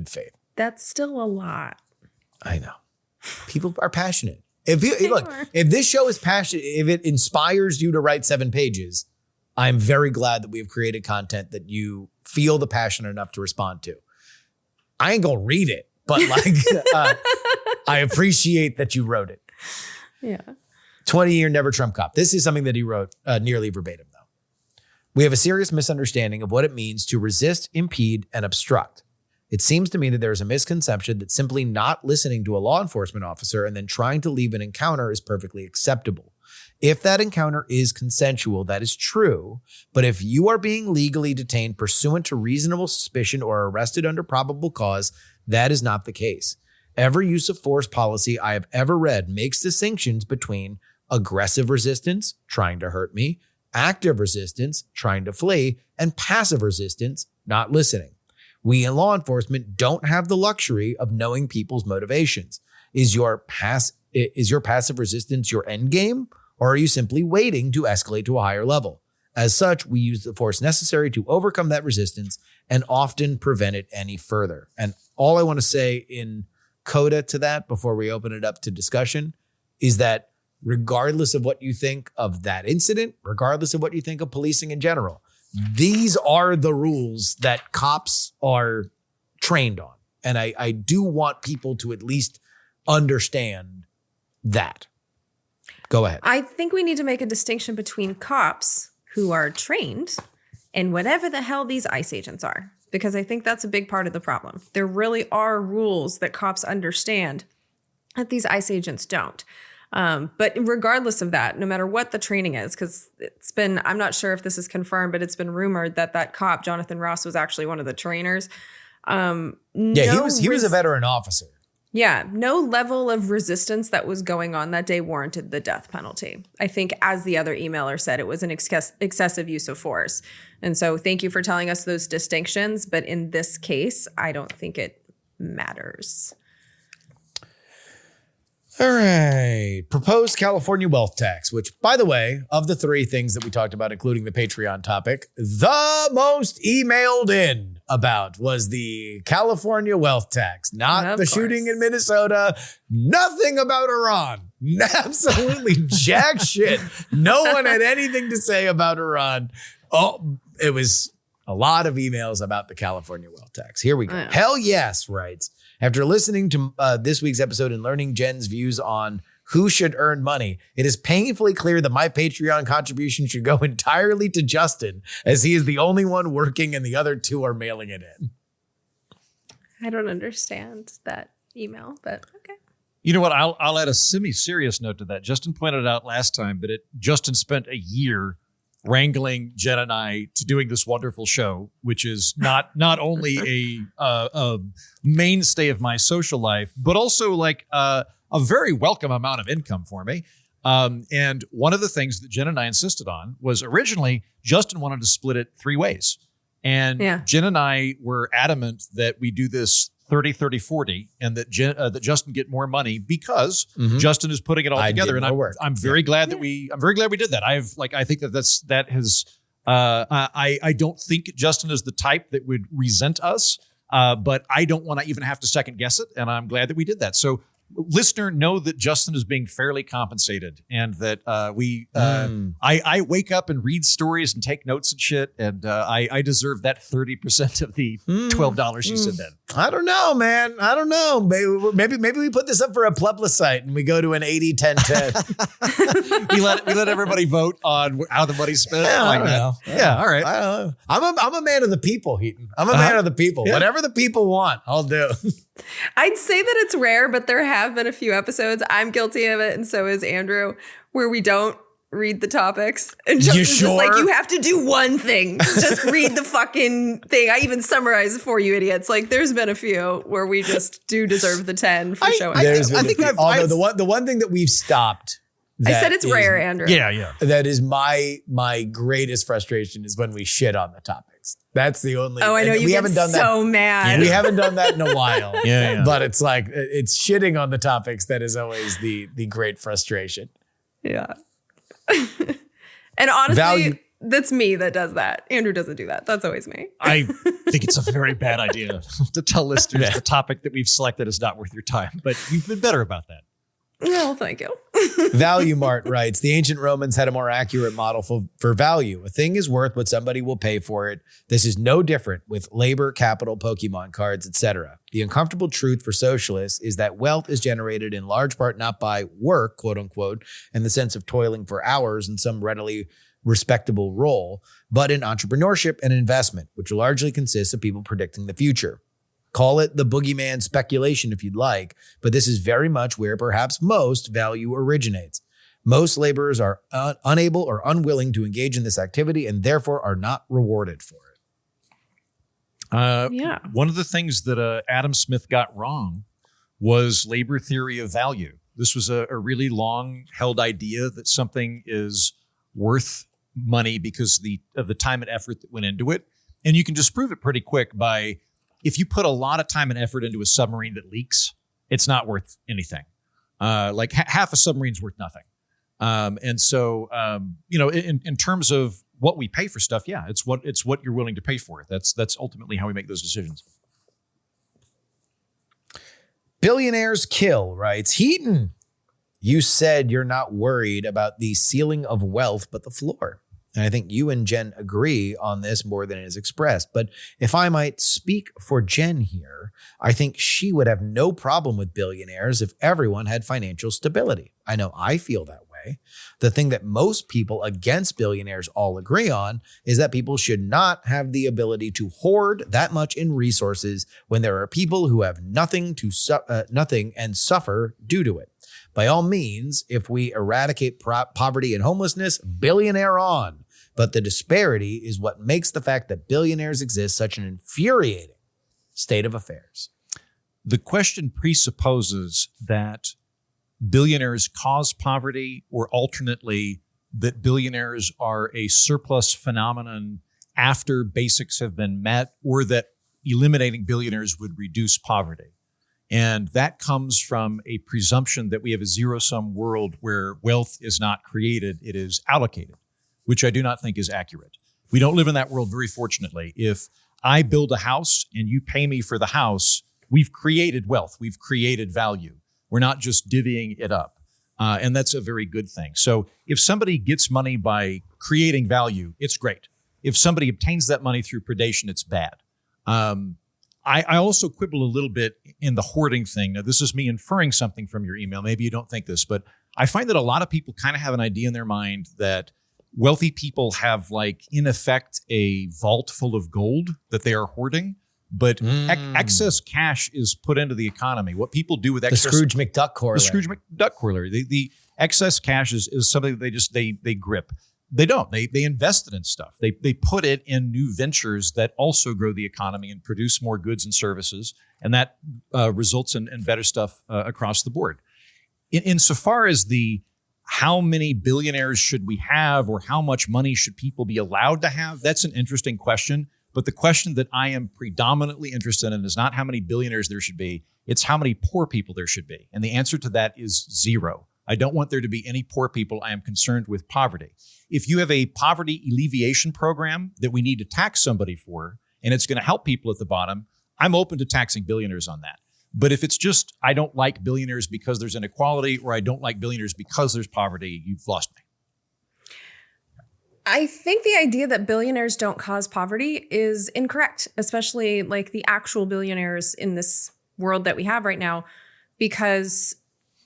faith. That's still a lot. I know. People are passionate. If this show is passionate, if it inspires you to write 7 pages, I'm very glad that we have created content that you feel the passion enough to respond to. I ain't gonna read it, but I appreciate that you wrote it. Yeah. 20-year never Trump cop. This is something that he wrote nearly verbatim, though. We have a serious misunderstanding of what it means to resist, impede, and obstruct. It seems to me that there is a misconception that simply not listening to a law enforcement officer and then trying to leave an encounter is perfectly acceptable. If that encounter is consensual, that is true. But if you are being legally detained pursuant to reasonable suspicion or arrested under probable cause, that is not the case. Every use of force policy I have ever read makes distinctions between aggressive resistance, trying to hurt me, active resistance, trying to flee, and passive resistance, not listening. We in law enforcement don't have the luxury of knowing people's motivations. Is your passive resistance your end game, or are you simply waiting to escalate to a higher level? As such, we use the force necessary to overcome that resistance and often prevent it any further. And all I want to say in coda to that before we open it up to discussion is that regardless of what you think of that incident, regardless of what you think of policing in general, these are the rules that cops are trained on. And I do want people to at least understand that. Go ahead. I think we need to make a distinction between cops who are trained and whatever the hell these ICE agents are, because I think that's a big part of the problem. There really are rules that cops understand that these ICE agents don't. But regardless of that, no matter what the training is, because I'm not sure if this is confirmed, but it's been rumored that cop, Jonathan Ross, was actually one of the trainers. He was a veteran officer. Yeah, no level of resistance that was going on that day warranted the death penalty. I think, as the other emailer said, it was an excessive use of force. And so thank you for telling us those distinctions. But in this case, I don't think it matters. All right. Proposed California wealth tax, which, by the way, of the 3 things that we talked about, including the Patreon topic, the most emailed in about was the California wealth tax, not the shooting in Minnesota, nothing about Iran, absolutely jack shit. No one had anything to say about Iran. Oh, it was a lot of emails about the California wealth tax. Here we go. Yeah. Hell yes, writes. After listening to this week's episode and learning Jen's views on who should earn money, it is painfully clear that my Patreon contribution should go entirely to Justin, as he is the only one working and the other 2 are mailing it in. I don't understand that email, but okay. You know what? I'll add a semi-serious note to that. Justin pointed out last time that Justin spent a year wrangling Jen and I to doing this wonderful show, which is not only a mainstay of my social life, but also like a very welcome amount of income for me. And one of the things that Jen and I insisted on was originally Justin wanted to split it 3 ways. And Jen and I were adamant that we do this 30-30-40 and that Justin get more money because Justin is putting it all together. And I'm very glad that we did that. I think that has I don't think Justin is the type that would resent us But I don't want to even have to second guess it. And I'm glad that we did that. So listener, know that Justin is being fairly compensated, and that I wake up and read stories and take notes and shit, and I deserve that 30% of the $12 you sent in. I don't know, man. I don't know. Maybe we put this up for a plebiscite and we go to an 80-10-10. we let everybody vote on how the money's spent. Yeah, I don't know. Yeah, all right. I don't know. I'm a man of the people, Heaton. I'm a man of the people. Yeah. Whatever the people want, I'll do. I'd say that it's rare, but there have been a few episodes, I'm guilty of it, and so is Andrew, where we don't read the topics. And Justin's just like, you have to do one thing. Just read the fucking thing. I even summarize it for you idiots. Like, there's been a few where we just do deserve the 10 for showing. I think the one thing that we've stopped. I said it's rare, Andrew. Yeah. That is my greatest frustration is when we shit on the topics. That's the only. Oh, I know you get so mad. We haven't done that in a while. Yeah. But it's like it's shitting on the topics that is always the great frustration. Yeah. And honestly, that's me that does that. Andrew doesn't do that. That's always me. I think it's a very bad idea to tell listeners the topic that we've selected is not worth your time, but you've been better about that. Well, thank you. Value Mart writes, the ancient Romans had a more accurate model for value. A thing is worth what somebody will pay for it. This is no different with labor, capital, Pokemon cards, etc. The uncomfortable truth for socialists is that wealth is generated in large part not by work, quote unquote, in the sense of toiling for hours in some readily respectable role, but in entrepreneurship and investment, which largely consists of people predicting the future. Call it the boogeyman speculation if you'd like, but this is very much where perhaps most value originates. Most laborers are unable or unwilling to engage in this activity and therefore are not rewarded for it. One of the things that Adam Smith got wrong was labor theory of value. This was a really long-held idea that something is worth money because of the time and effort that went into it. And you can disprove it pretty quick by, if you put a lot of time and effort into a submarine that leaks, it's not worth anything. Like half a submarine's worth nothing. And so, in terms of what we pay for stuff, it's what you're willing to pay for it. That's ultimately how we make those decisions. Billionaires Kill writes, Heaton, you said you're not worried about the ceiling of wealth, but the floor. And I think you and Jen agree on this more than is expressed. But if I might speak for Jen here, I think she would have no problem with billionaires if everyone had financial stability. I know I feel that way. The thing that most people against billionaires all agree on is that people should not have the ability to hoard that much in resources when there are people who have nothing and suffer due to it. By all means, if we eradicate poverty and homelessness, billionaire on. But the disparity is what makes the fact that billionaires exist such an infuriating state of affairs. The question presupposes that billionaires cause poverty, or alternately, that billionaires are a surplus phenomenon after basics have been met, or that eliminating billionaires would reduce poverty. And that comes from a presumption that we have a zero-sum world where wealth is not created, it is allocated, which I do not think is accurate. We don't live in that world, very fortunately. If I build a house and you pay me for the house, we've created wealth, we've created value. We're not just divvying it up. And that's a very good thing. So if somebody gets money by creating value, it's great. If somebody obtains that money through predation, it's bad. I also quibble a little bit in the hoarding thing. Now, this is me inferring something from your email. Maybe you don't think this, but I find that a lot of people kind of have an idea in their mind that wealthy people have, like, in effect, a vault full of gold that they are hoarding, but excess cash is put into the economy. What people do with excess... The Scrooge McDuck corollary. The Scrooge McDuck corollary. The excess cash is something that they grip. They don't. They invest it in stuff. They put it in new ventures that also grow the economy and produce more goods and services, and that results in better stuff across the board. Insofar as the how many billionaires should we have, or how much money should people be allowed to have, that's an interesting question. But the question that I am predominantly interested in is not how many billionaires there should be, it's how many poor people there should be. And the answer to that is 0. I don't want there to be any poor people. I am concerned with poverty. If you have a poverty alleviation program that we need to tax somebody for, and it's going to help people at the bottom, I'm open to taxing billionaires on that. But if it's just, I don't like billionaires because there's inequality, or I don't like billionaires because there's poverty, you've lost me. I think the idea that billionaires don't cause poverty is incorrect, especially like the actual billionaires in this world that we have right now, because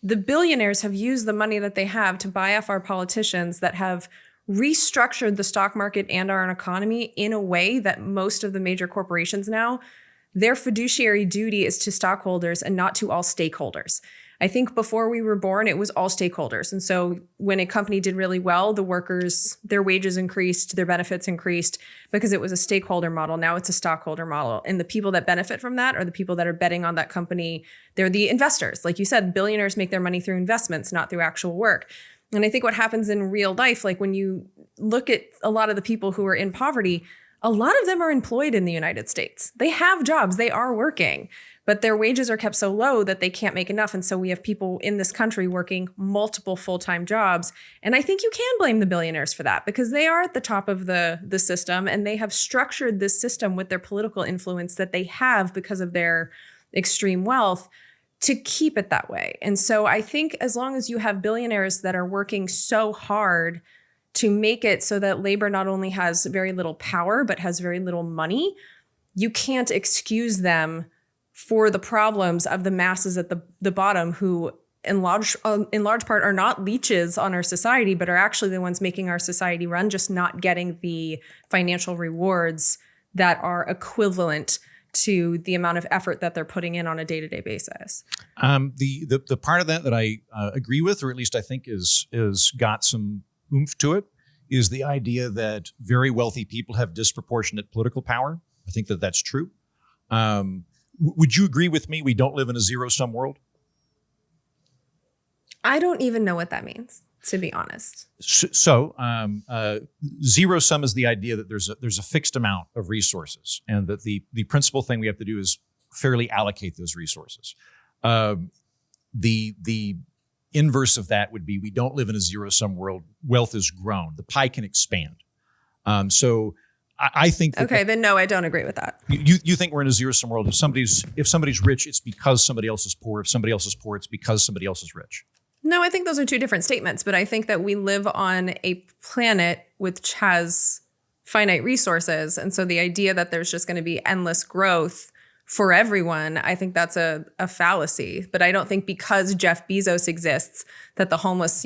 the billionaires have used the money that they have to buy off our politicians that have restructured the stock market and our economy in a way that most of the major corporations now, their fiduciary duty is to stockholders and not to all stakeholders. I think before we were born, it was all stakeholders. And so when a company did really well, the workers, their wages increased, their benefits increased because it was a stakeholder model. Now it's a stockholder model. And the people that benefit from that are the people that are betting on that company. They're the investors. Like you said, billionaires make their money through investments, not through actual work. And I think what happens in real life, like when you look at a lot of the people who are in poverty, a lot of them are employed in the United States. They have jobs, they are working, but their wages are kept so low that they can't make enough. And so we have people in this country working multiple full-time jobs. And I think you can blame the billionaires for that because they are at the top of the system, and they have structured this system with their political influence that they have because of their extreme wealth to keep it that way. And so I think as long as you have billionaires that are working so hard to make it so that labor not only has very little power, but has very little money, you can't excuse them for the problems of the masses at the bottom who in large part are not leeches on our society, but are actually the ones making our society run, just not getting the financial rewards that are equivalent to the amount of effort that they're putting in on a day-to-day basis. The part of that I agree with, or at least I think is got some oomph to it, is the idea that very wealthy people have disproportionate political power. I think that that's true. Would you agree with me? We don't live in a zero-sum world? I don't even know what that means, to be honest. So zero-sum is the idea that there's a fixed amount of resources, and that the principal thing we have to do is fairly allocate those resources. The inverse of that would be we don't live in a zero-sum world. Wealth is grown. The pie can expand. So I think that okay, then no, I don't agree with that. You think we're in a zero-sum world. If somebody's rich, it's because somebody else is poor. If somebody else is poor, it's because somebody else is rich. No, I think those are two different statements, but I think that we live on a planet which has finite resources. And so the idea that there's just going to be endless growth for everyone, I think that's a fallacy. But I don't think because Jeff Bezos exists that the homeless,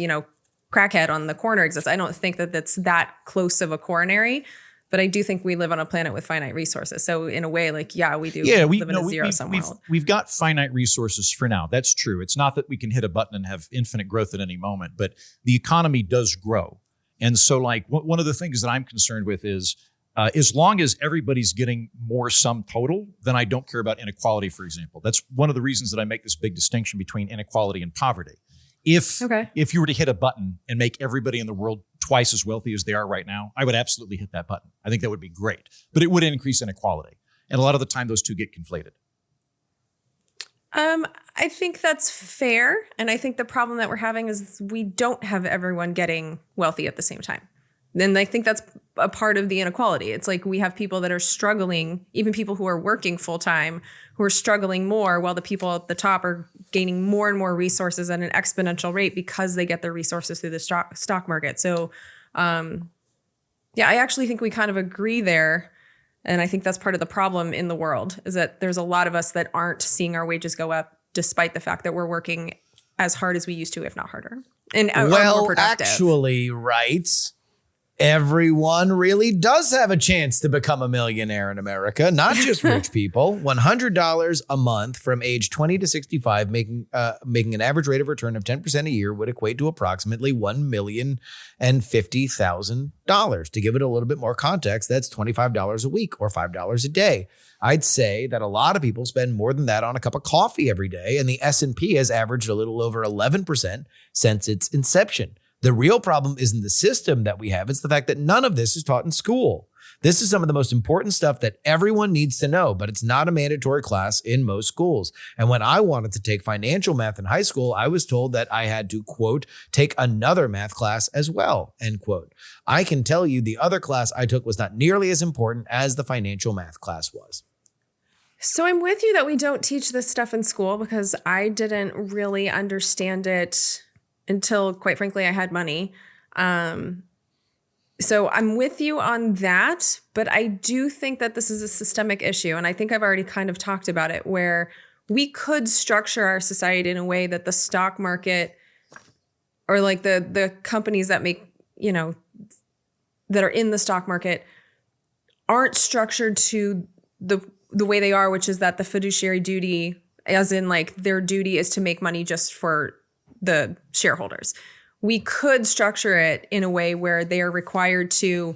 crackhead on the corner exists. I don't think that that's that close of a coronary. But I do think we live on a planet with finite resources. So in a way, we do live in a zero-sum world. We've got finite resources for now. That's true. It's not that we can hit a button and have infinite growth at any moment, but the economy does grow. And so one of the things that I'm concerned with is as long as everybody's getting more sum total, then I don't care about inequality, for example. That's one of the reasons that I make this big distinction between inequality and poverty. If you were to hit a button and make everybody in the world twice as wealthy as they are right now, I would absolutely hit that button. I think that would be great, but it would increase inequality. And a lot of the time, those two get conflated. I think that's fair. And I think the problem that we're having is we don't have everyone getting wealthy at the same time. Then I think that's a part of the inequality. It's like we have people that are struggling, even people who are working full time, who are struggling more, while the people at the top are gaining more and more resources at an exponential rate because they get their resources through the stock market. So, I actually think we kind of agree there. And I think that's part of the problem in the world is that there's a lot of us that aren't seeing our wages go up, despite the fact that we're working as hard as we used to, if not harder. And more productive. Actually, right. Everyone really does have a chance to become a millionaire in America, not just rich people. $100 a month from age 20 to 65, making an average rate of return of 10% a year would equate to approximately $1,050,000. To give it a little bit more context, that's $25 a week or $5 a day. I'd say that a lot of people spend more than that on a cup of coffee every day, and the S&P has averaged a little over 11% since its inception. The real problem isn't the system that we have. It's the fact that none of this is taught in school. This is some of the most important stuff that everyone needs to know, but it's not a mandatory class in most schools. And when I wanted to take financial math in high school, I was told that I had to, quote, take another math class as well, end quote. I can tell you the other class I took was not nearly as important as the financial math class was. So I'm with you that we don't teach this stuff in school because I didn't really understand it until, quite frankly, I had money. So I'm with you on that, but I do think that this is a systemic issue. And I think I've already kind of talked about it, where we could structure our society in a way that the stock market or like the companies that make, that are in the stock market aren't structured to the way they are, which is that the fiduciary duty, as in like their duty is to make money just for the shareholders. We could structure it in a way where they are required to,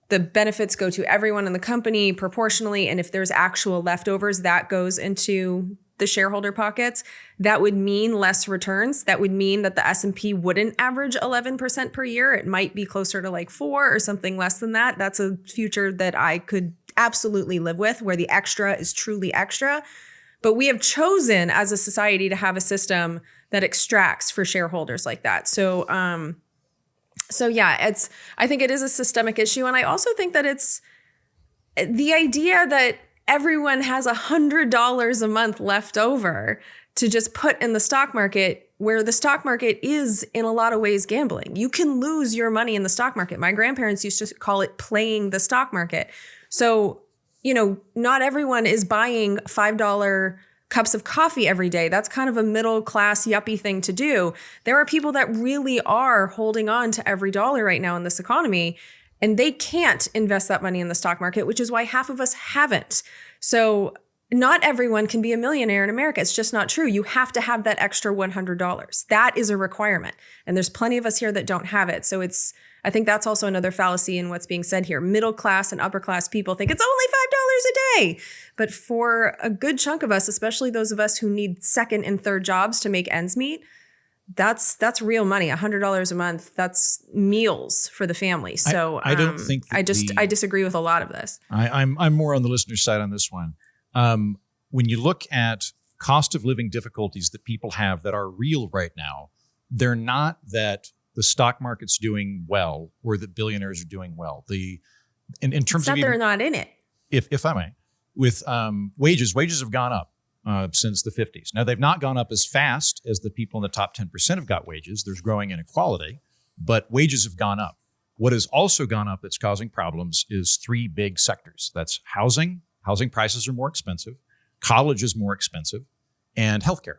the benefits go to everyone in the company proportionally. And if there's actual leftovers, that goes into the shareholder pockets. That would mean less returns. That would mean that the S&P wouldn't average 11% per year. It might be closer to like 4 or something less than that. That's a future that I could absolutely live with, where the extra is truly extra. But we have chosen as a society to have a system that extracts for shareholders like that. So yeah, I think it is a systemic issue. And I also think that it's the idea that everyone has $100 a month left over to just put in the stock market, where the stock market is in a lot of ways gambling. You can lose your money in the stock market. My grandparents used to call it playing the stock market. So, not everyone is buying $5 cups of coffee every day. That's kind of a middle class yuppie thing to do. There are people that really are holding on to every dollar right now in this economy, and they can't invest that money in the stock market, which is why half of us haven't. So not everyone can be a millionaire in America. It's just not true. You have to have that extra $100. That is a requirement. And there's plenty of us here that don't have it. So I think that's also another fallacy in what's being said here. Middle class and upper class people think it's only $5 a day. But for a good chunk of us, especially those of us who need second and third jobs to make ends meet, that's real money. $100 a month, that's meals for the family. So I don't think I disagree with a lot of this. I'm more on the listener's side on this one. When you look at cost of living difficulties that people have that are real right now, they're not that the stock market's doing well or that billionaires are doing well. In terms of they're not in it. If I may, with wages have gone up since the 50s. Now, they've not gone up as fast as the people in the top 10% have got wages. There's growing inequality, but wages have gone up. What has also gone up that's causing problems is 3 big sectors. That's housing. Housing prices are more expensive. College is more expensive, and healthcare.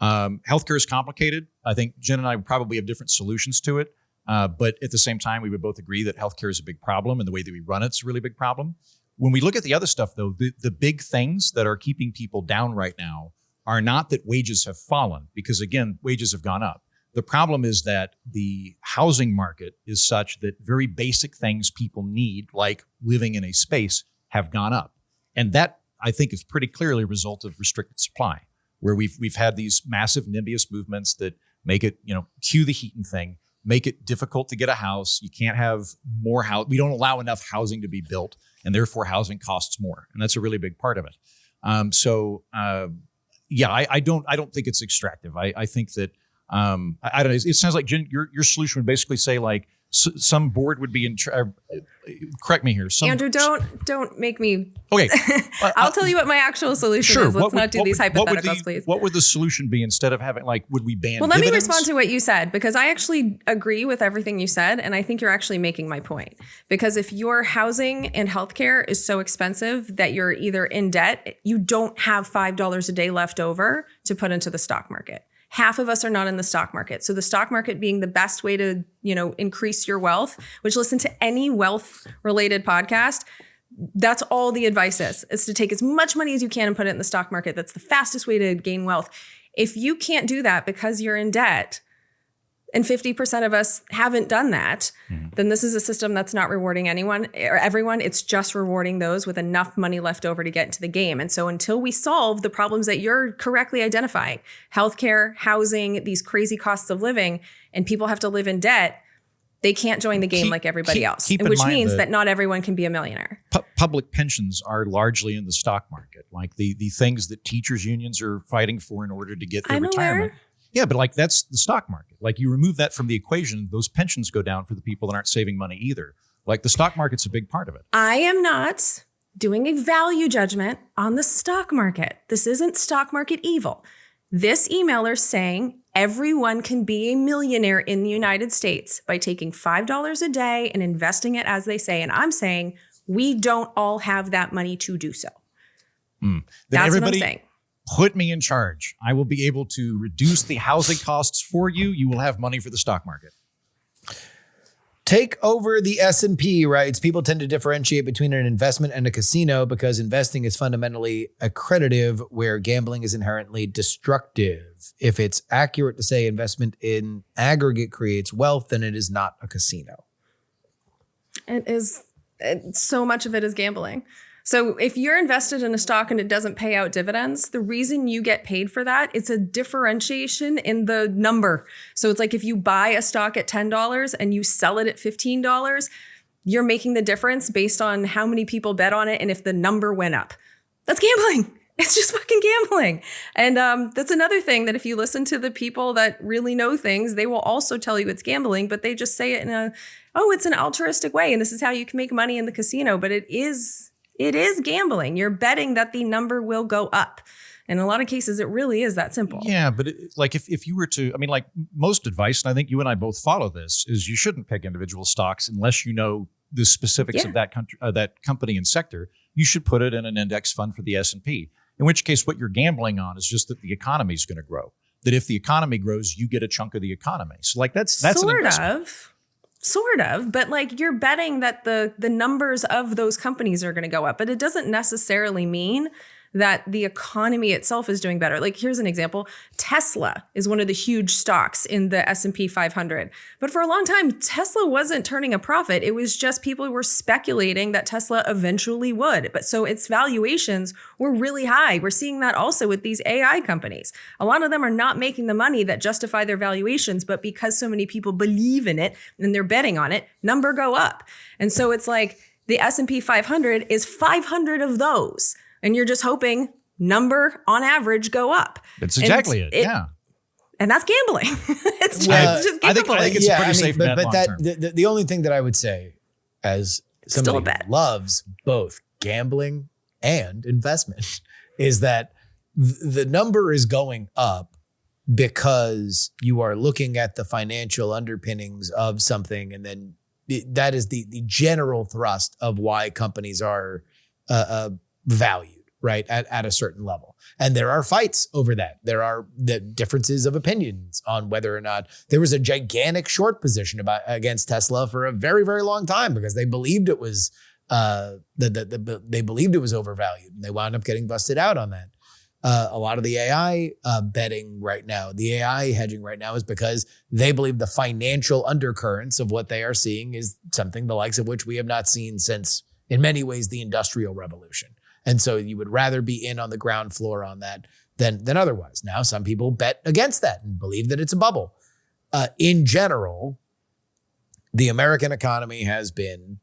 Healthcare is complicated. I think Jen and I probably have different solutions to it. But at the same time, we would both agree that healthcare is a big problem, and the way that we run it's a really big problem. When we look at the other stuff, though, the big things that are keeping people down right now are not that wages have fallen, because, again, wages have gone up. The problem is that the housing market is such that very basic things people need, like living in a space, have gone up. And that, I think, is pretty clearly a result of restricted supply, where we've had these massive NIMBYist movements that make it, cue the heating thing, make it difficult to get a house. You can't have more house. We don't allow enough housing to be built, and therefore housing costs more. And that's a really big part of it. I don't think it's extractive. I think that, I don't know. It sounds like, Jen, your solution would basically say, like, some board would be correct me here. Andrew, don't make me. Okay. I'll tell you what my actual solution is. Let's not do these hypotheticals, please. What would the solution be instead of having, like, would we ban Well, let dividends? me respond to what you said, because I actually agree with everything you said. And I think you're actually making my point. Because if your housing and healthcare is so expensive that you're either in debt, you don't have $5 a day left over to put into the stock market. Half of us are not in the stock market. So the stock market being the best way to, increase your wealth, which, listen to any wealth related podcast, that's all the advice is to take as much money as you can and put it in the stock market. That's the fastest way to gain wealth. If you can't do that because you're in debt, and 50% of us haven't done that, then this is a system that's not rewarding anyone or everyone. It's just rewarding those with enough money left over to get into the game. And so until we solve the problems that you're correctly identifying, healthcare, housing, these crazy costs of living, and people have to live in debt, they can't join the game like everybody else, which means that not everyone can be a millionaire. Public pensions are largely in the stock market, like the things that teachers unions are fighting for in order to get their retirement. Yeah, but like that's the stock market. Like you remove that from the equation, those pensions go down for the people that aren't saving money either. Like the stock market's a big part of it. I am not doing a value judgment on the stock market. This isn't stock market evil. This emailer saying everyone can be a millionaire in the United States by taking $5 a day and investing it as they say. And I'm saying we don't all have that money to do so. That's what I'm saying. Put me in charge. I will be able to reduce the housing costs for you. You will have money for the stock market. Take over the S&P writes, people tend to differentiate between an investment and a casino because investing is fundamentally accretive, where gambling is inherently destructive. If it's accurate to say investment in aggregate creates wealth, then it is not a casino. It is. So much of it is gambling. So if you're invested in a stock and it doesn't pay out dividends, the reason you get paid for that, it's a differentiation in the number. So it's like if you buy a stock at $10 and you sell it at $15, you're making the difference based on how many people bet on it and if the number went up. That's gambling. It's just fucking gambling. And that's another thing that if you listen to the people that really know things, they will also tell you it's gambling, but they just say it in it's an altruistic way. And this is how you can make money in the casino. But it is gambling. You're betting that the number will go up. In a lot of cases, it really is that simple. Yeah, but if you were to, most advice, and I think you and I both follow this, is you shouldn't pick individual stocks unless you know the specifics of that country, that company and sector. You should put it in an index fund for the S&P. In which case, what you're gambling on is just that the economy is going to grow. That if the economy grows, you get a chunk of the economy. So that's an investment. Sort of, but you're betting that the numbers of those companies are going to go up, but it doesn't necessarily mean that the economy itself is doing better. Here's an example. Tesla is one of the huge stocks in the S&P 500. But for a long time, Tesla wasn't turning a profit. It was just people were speculating that Tesla eventually would. But so its valuations were really high. We're seeing that also with these AI companies. A lot of them are not making the money that justify their valuations, but because so many people believe in it and they're betting on it, number go up. And so it's like the S&P 500 is 500 of those. And you're just hoping number on average go up. That's exactly it. Yeah. And that's gambling. It's just gambling. I think it's pretty safe bet long term. The only thing that I would say as somebody who loves both gambling and investment is that the number is going up because you are looking at the financial underpinnings of something. And then that is the general thrust of why companies are valued, right, at a certain level. And there are fights over that. There are the differences of opinions on whether or not there was a gigantic short position against Tesla for a very, very long time because they believed it was they believed it was overvalued, and they wound up getting busted out on that. A lot of the AI betting right now, the AI hedging right now, is because they believe the financial undercurrents of what they are seeing is something the likes of which we have not seen since, in many ways, the Industrial Revolution. And so you would rather be in on the ground floor on that than otherwise. Now, some people bet against that and believe that it's a bubble. In general, the American economy has been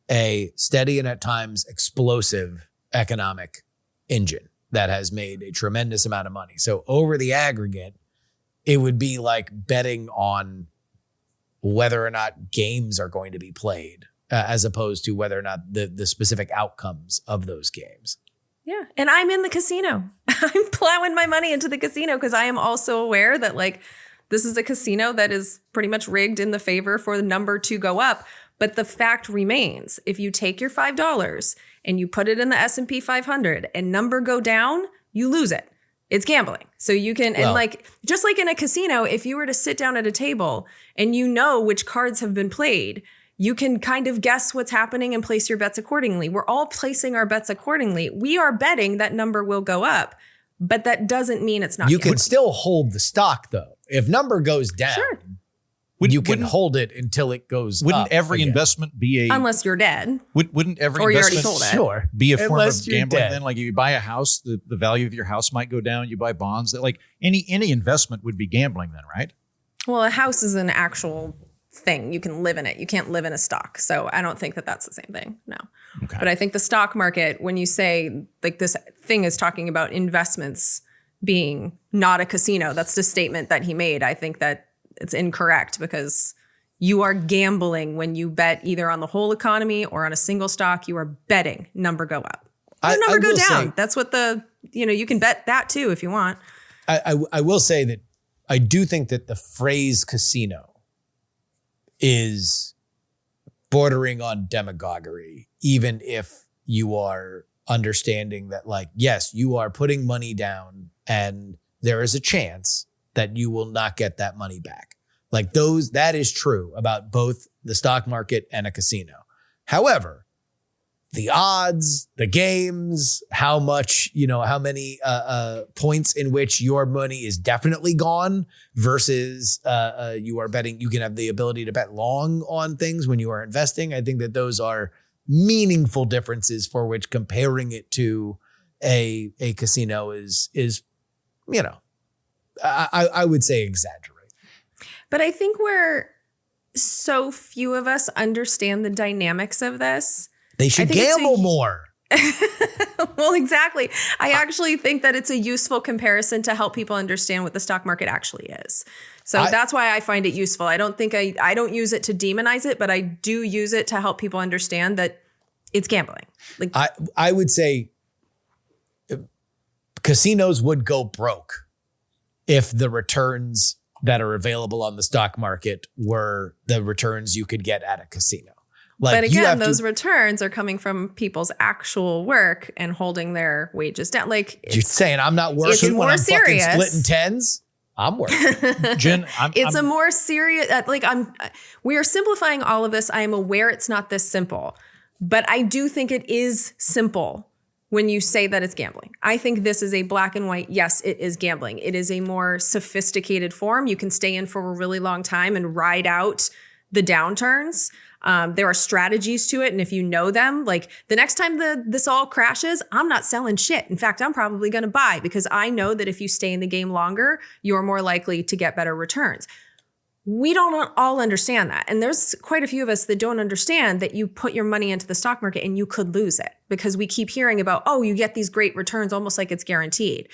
a steady and at times explosive economic engine that has made a tremendous amount of money. So over the aggregate, it would be like betting on whether or not games are going to be played, as opposed to whether or not the specific outcomes of those games. Yeah. And I'm in the casino. I'm plowing my money into the casino because I am also aware that this is a casino that is pretty much rigged in the favor for the number to go up. But the fact remains, if you take your $5 and you put it in the S&P 500 and number go down, you lose it. It's gambling. So you can, just like in a casino, if you were to sit down at a table and you know which cards have been played, you can kind of guess what's happening and place your bets accordingly. We're all placing our bets accordingly. We are betting that number will go up, but that doesn't mean it's not. You can still hold the stock though. If number goes down, sure, you can hold it until it goes Wouldn't up every again. Investment be a... Unless you're dead. Wouldn't every or you investment already sold it. Sure. be a form Unless of you're gambling dead. then? Like if you buy a house, the value of your house might go down. You buy bonds. That any investment would be gambling then, right? Well, a house is an actual thing. You can live in it. You can't live in a stock. So I don't think that that's the same thing. No. Okay. But I think the stock market, when you say this thing is talking about investments being not a casino, that's the statement that he made. I think that it's incorrect because you are gambling when you bet either on the whole economy or on a single stock. You are betting number go up. Your number go down. That's what you can bet that too if you want. I will say that I do think that the phrase casino is bordering on demagoguery, even if you are understanding that, like, yes, you are putting money down and there is a chance that you will not get that money back. Like that is true about both the stock market and a casino. However, the odds, the games, how much, how many points in which your money is definitely gone versus you are betting, you can have the ability to bet long on things when you are investing. I think that those are meaningful differences for which comparing it to a casino is I would say exaggerate. But I think where so few of us understand the dynamics of this. They should gamble more. Well, exactly. I actually think that it's a useful comparison to help people understand what the stock market actually is. So that's why I find it useful. I don't use it to demonize it, but I do use it to help people understand that it's gambling. Like I would say casinos would go broke if the returns that are available on the stock market were the returns you could get at a casino. Like, but again, those returns are coming from people's actual work and holding their wages down. Like, you're saying I'm not working when I'm fucking splitting tens? I'm working. Jen, it's a more serious, we are simplifying all of this. I am aware it's not this simple, but I do think it is simple when you say that it's gambling. I think this is a black and white, yes, it is gambling. It is a more sophisticated form. You can stay in for a really long time and ride out the downturns. There are strategies to it. And if you know them, like the next time this all crashes, I'm not selling shit. In fact, I'm probably going to buy because I know that if you stay in the game longer, you're more likely to get better returns. We don't all understand that. And there's quite a few of us that don't understand that you put your money into the stock market and you could lose it because we keep hearing about, oh, you get these great returns almost like it's guaranteed.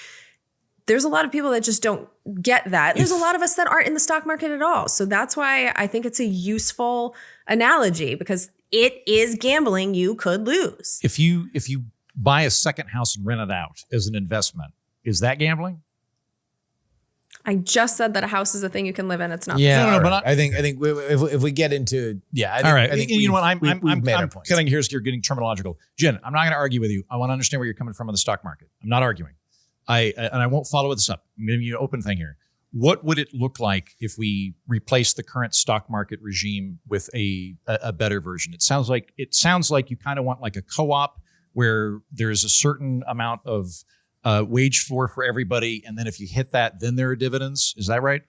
There's a lot of people that just don't get that. There's a lot of us that aren't in the stock market at all. So that's why I think it's a useful analogy because it is gambling. You could lose. If you buy a second house and rent it out as an investment, is that gambling? I just said that a house is a thing you can live in. It's not. Yeah, no, but I think if we get into all right. I think you know what? I'm cutting here. You're getting terminological. Jen, I'm not going to argue with you. I want to understand where you're coming from on the stock market. I'm not arguing. I won't follow this up. I'm giving you an open thing here. What would it look like if we replace the current stock market regime with a better version? It sounds like you kind of want like a co-op where there's a certain amount of wage for everybody, and then if you hit that, then there are dividends. Is that right?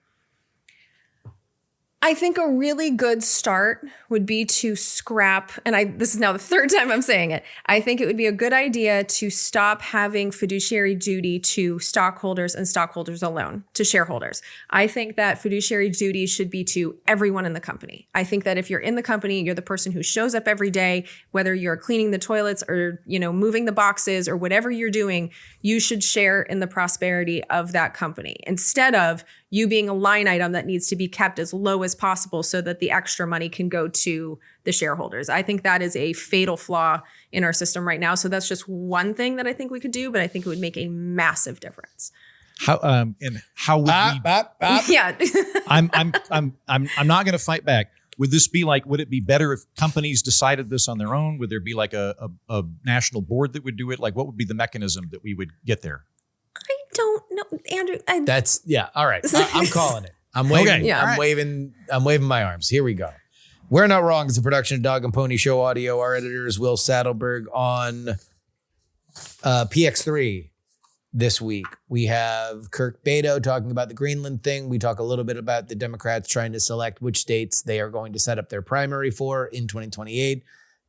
I think a really good start would be to scrap, and this is now the third time I'm saying it, I think it would be a good idea to stop having fiduciary duty to stockholders and stockholders alone, to shareholders. I think that fiduciary duty should be to everyone in the company. I think that if you're in the company, you're the person who shows up every day, whether you're cleaning the toilets or, moving the boxes or whatever you're doing, you should share in the prosperity of that company instead of you being a line item that needs to be kept as low as possible so that the extra money can go to the shareholders. I think that is a fatal flaw in our system right now. So that's just one thing that I think we could do, but I think it would make a massive difference. How would we? Yeah. I'm not going to fight back. Would it be better if companies decided this on their own? Would there be like a national board that would do it? Like, what would be the mechanism that we would get there? I don't know, Andrew. All right. I'm calling it. I'm waving. Okay. Yeah, I'm waving my arms. Here we go. We're Not Wrong is a production of Dog and Pony Show Audio. Our editor is Will Saddleberg. On PX3 this week, we have Kirk Beto talking about the Greenland thing. We talk a little bit about the Democrats trying to select which states they are going to set up their primary for in 2028.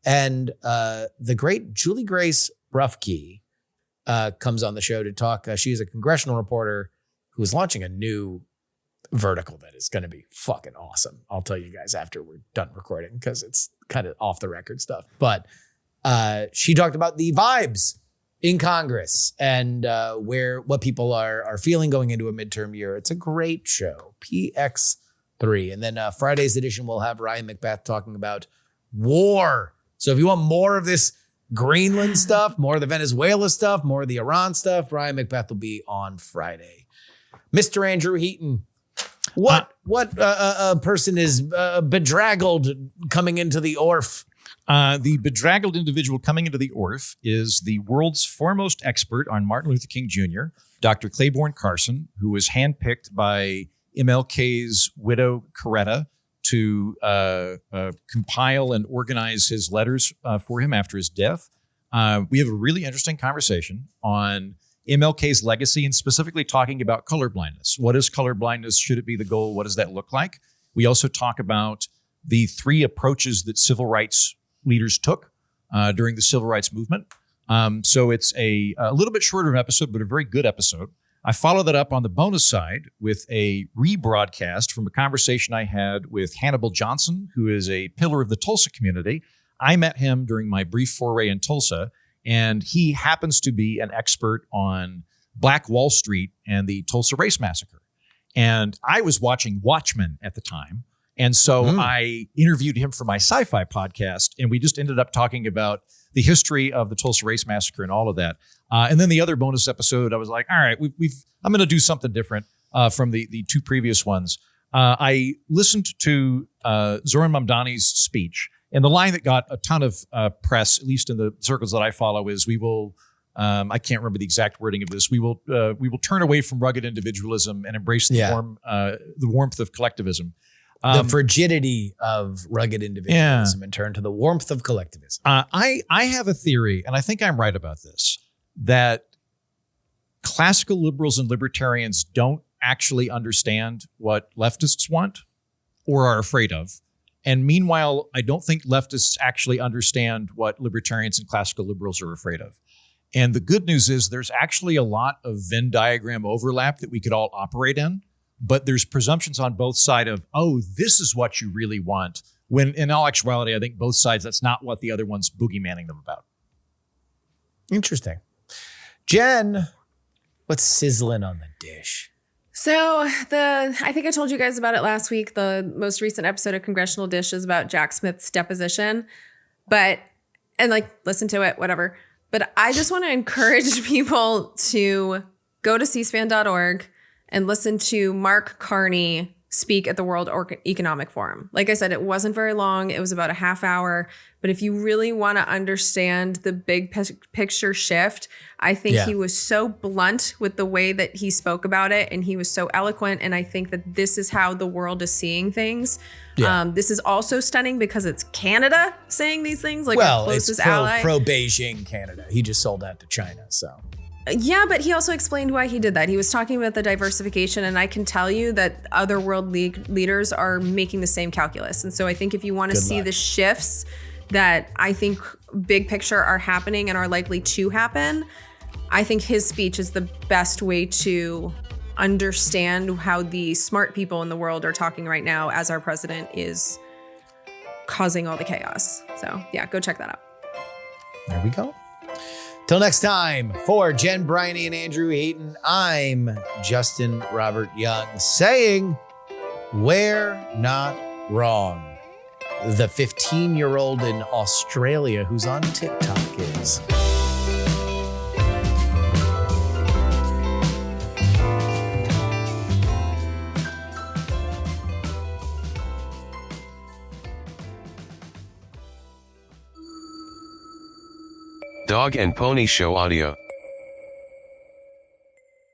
And the great Julie Grace Ruffke comes on the show to talk. She's a congressional reporter who is launching a new vertical that is going to be fucking awesome. I'll tell you guys after we're done recording because it's kind of off the record stuff. But she talked about the vibes in Congress and what people are feeling going into a midterm year. It's a great show, PX3. And then Friday's edition, we'll have Ryan McBeth talking about war. So if you want more of this Greenland stuff, more of the Venezuela stuff, more of the Iran stuff. Ryan McBeth will be on Friday. Mr. Andrew Heaton, what person is bedraggled coming into the ORF? The bedraggled individual coming into the ORF is the world's foremost expert on Martin Luther King Jr., Dr. Claiborne Carson, who was handpicked by MLK's widow, Coretta, to compile and organize his letters for him after his death. We have a really interesting conversation on MLK's legacy and specifically talking about colorblindness. What is colorblindness? Should it be the goal? What does that look like? We also talk about the three approaches that civil rights leaders took during the civil rights movement. So it's a little bit shorter episode, but a very good episode. I follow that up on the bonus side with a rebroadcast from a conversation I had with Hannibal Johnson, who is a pillar of the Tulsa community. I met him during my brief foray in Tulsa, and he happens to be an expert on Black Wall Street and the Tulsa Race Massacre. And I was watching Watchmen at the time. And so I interviewed him for my sci-fi podcast, and we just ended up talking about the history of the Tulsa Race Massacre and all of that. And then the other bonus episode, I was like, all right, I'm going to do something different from the two previous ones. I listened to Zoran Mamdani's speech, and the line that got a ton of press, at least in the circles that I follow, is we will. I can't remember the exact wording of this. We will turn away from rugged individualism and embrace the warmth of collectivism. The frigidity of rugged individualism and turn to the warmth of collectivism. I have a theory, and I think I'm right about this, that classical liberals and libertarians don't actually understand what leftists want or are afraid of. And meanwhile, I don't think leftists actually understand what libertarians and classical liberals are afraid of. And the good news is there's actually a lot of Venn diagram overlap that we could all operate in. But there's presumptions on both sides of, oh, this is what you really want. When in all actuality, I think both sides, that's not what the other one's boogeymanning them about. Interesting. Jen, what's sizzling on the dish? So I think I told you guys about it last week. The most recent episode of Congressional Dish is about Jack Smith's deposition. Listen to it, whatever. But I just want to encourage people to go to cspan.org and listen to Mark Carney speak at the World Economic Forum. Like I said, it wasn't very long. It was about a half hour. But if you really want to understand the big picture shift, I think he was so blunt with the way that he spoke about it. And he was so eloquent. And I think that this is how the world is seeing things. Yeah. This is also stunning because it's Canada saying these things, like our closest ally. Pro-Beijing Canada. He just sold that to China, so... Yeah, but he also explained why he did that. He was talking about the diversification, and I can tell you that other world leaders are making the same calculus. And so I think if you want to see the shifts that I think big picture are happening and are likely to happen, I think his speech is the best way to understand how the smart people in the world are talking right now as our president is causing all the chaos. So yeah, go check that out. There we go. Till next time, for Jen Briney and Andrew Heaton, I'm Justin Robert Young saying, we're not wrong. The 15-year-old in Australia who's on TikTok is. Dog and Pony Show audio.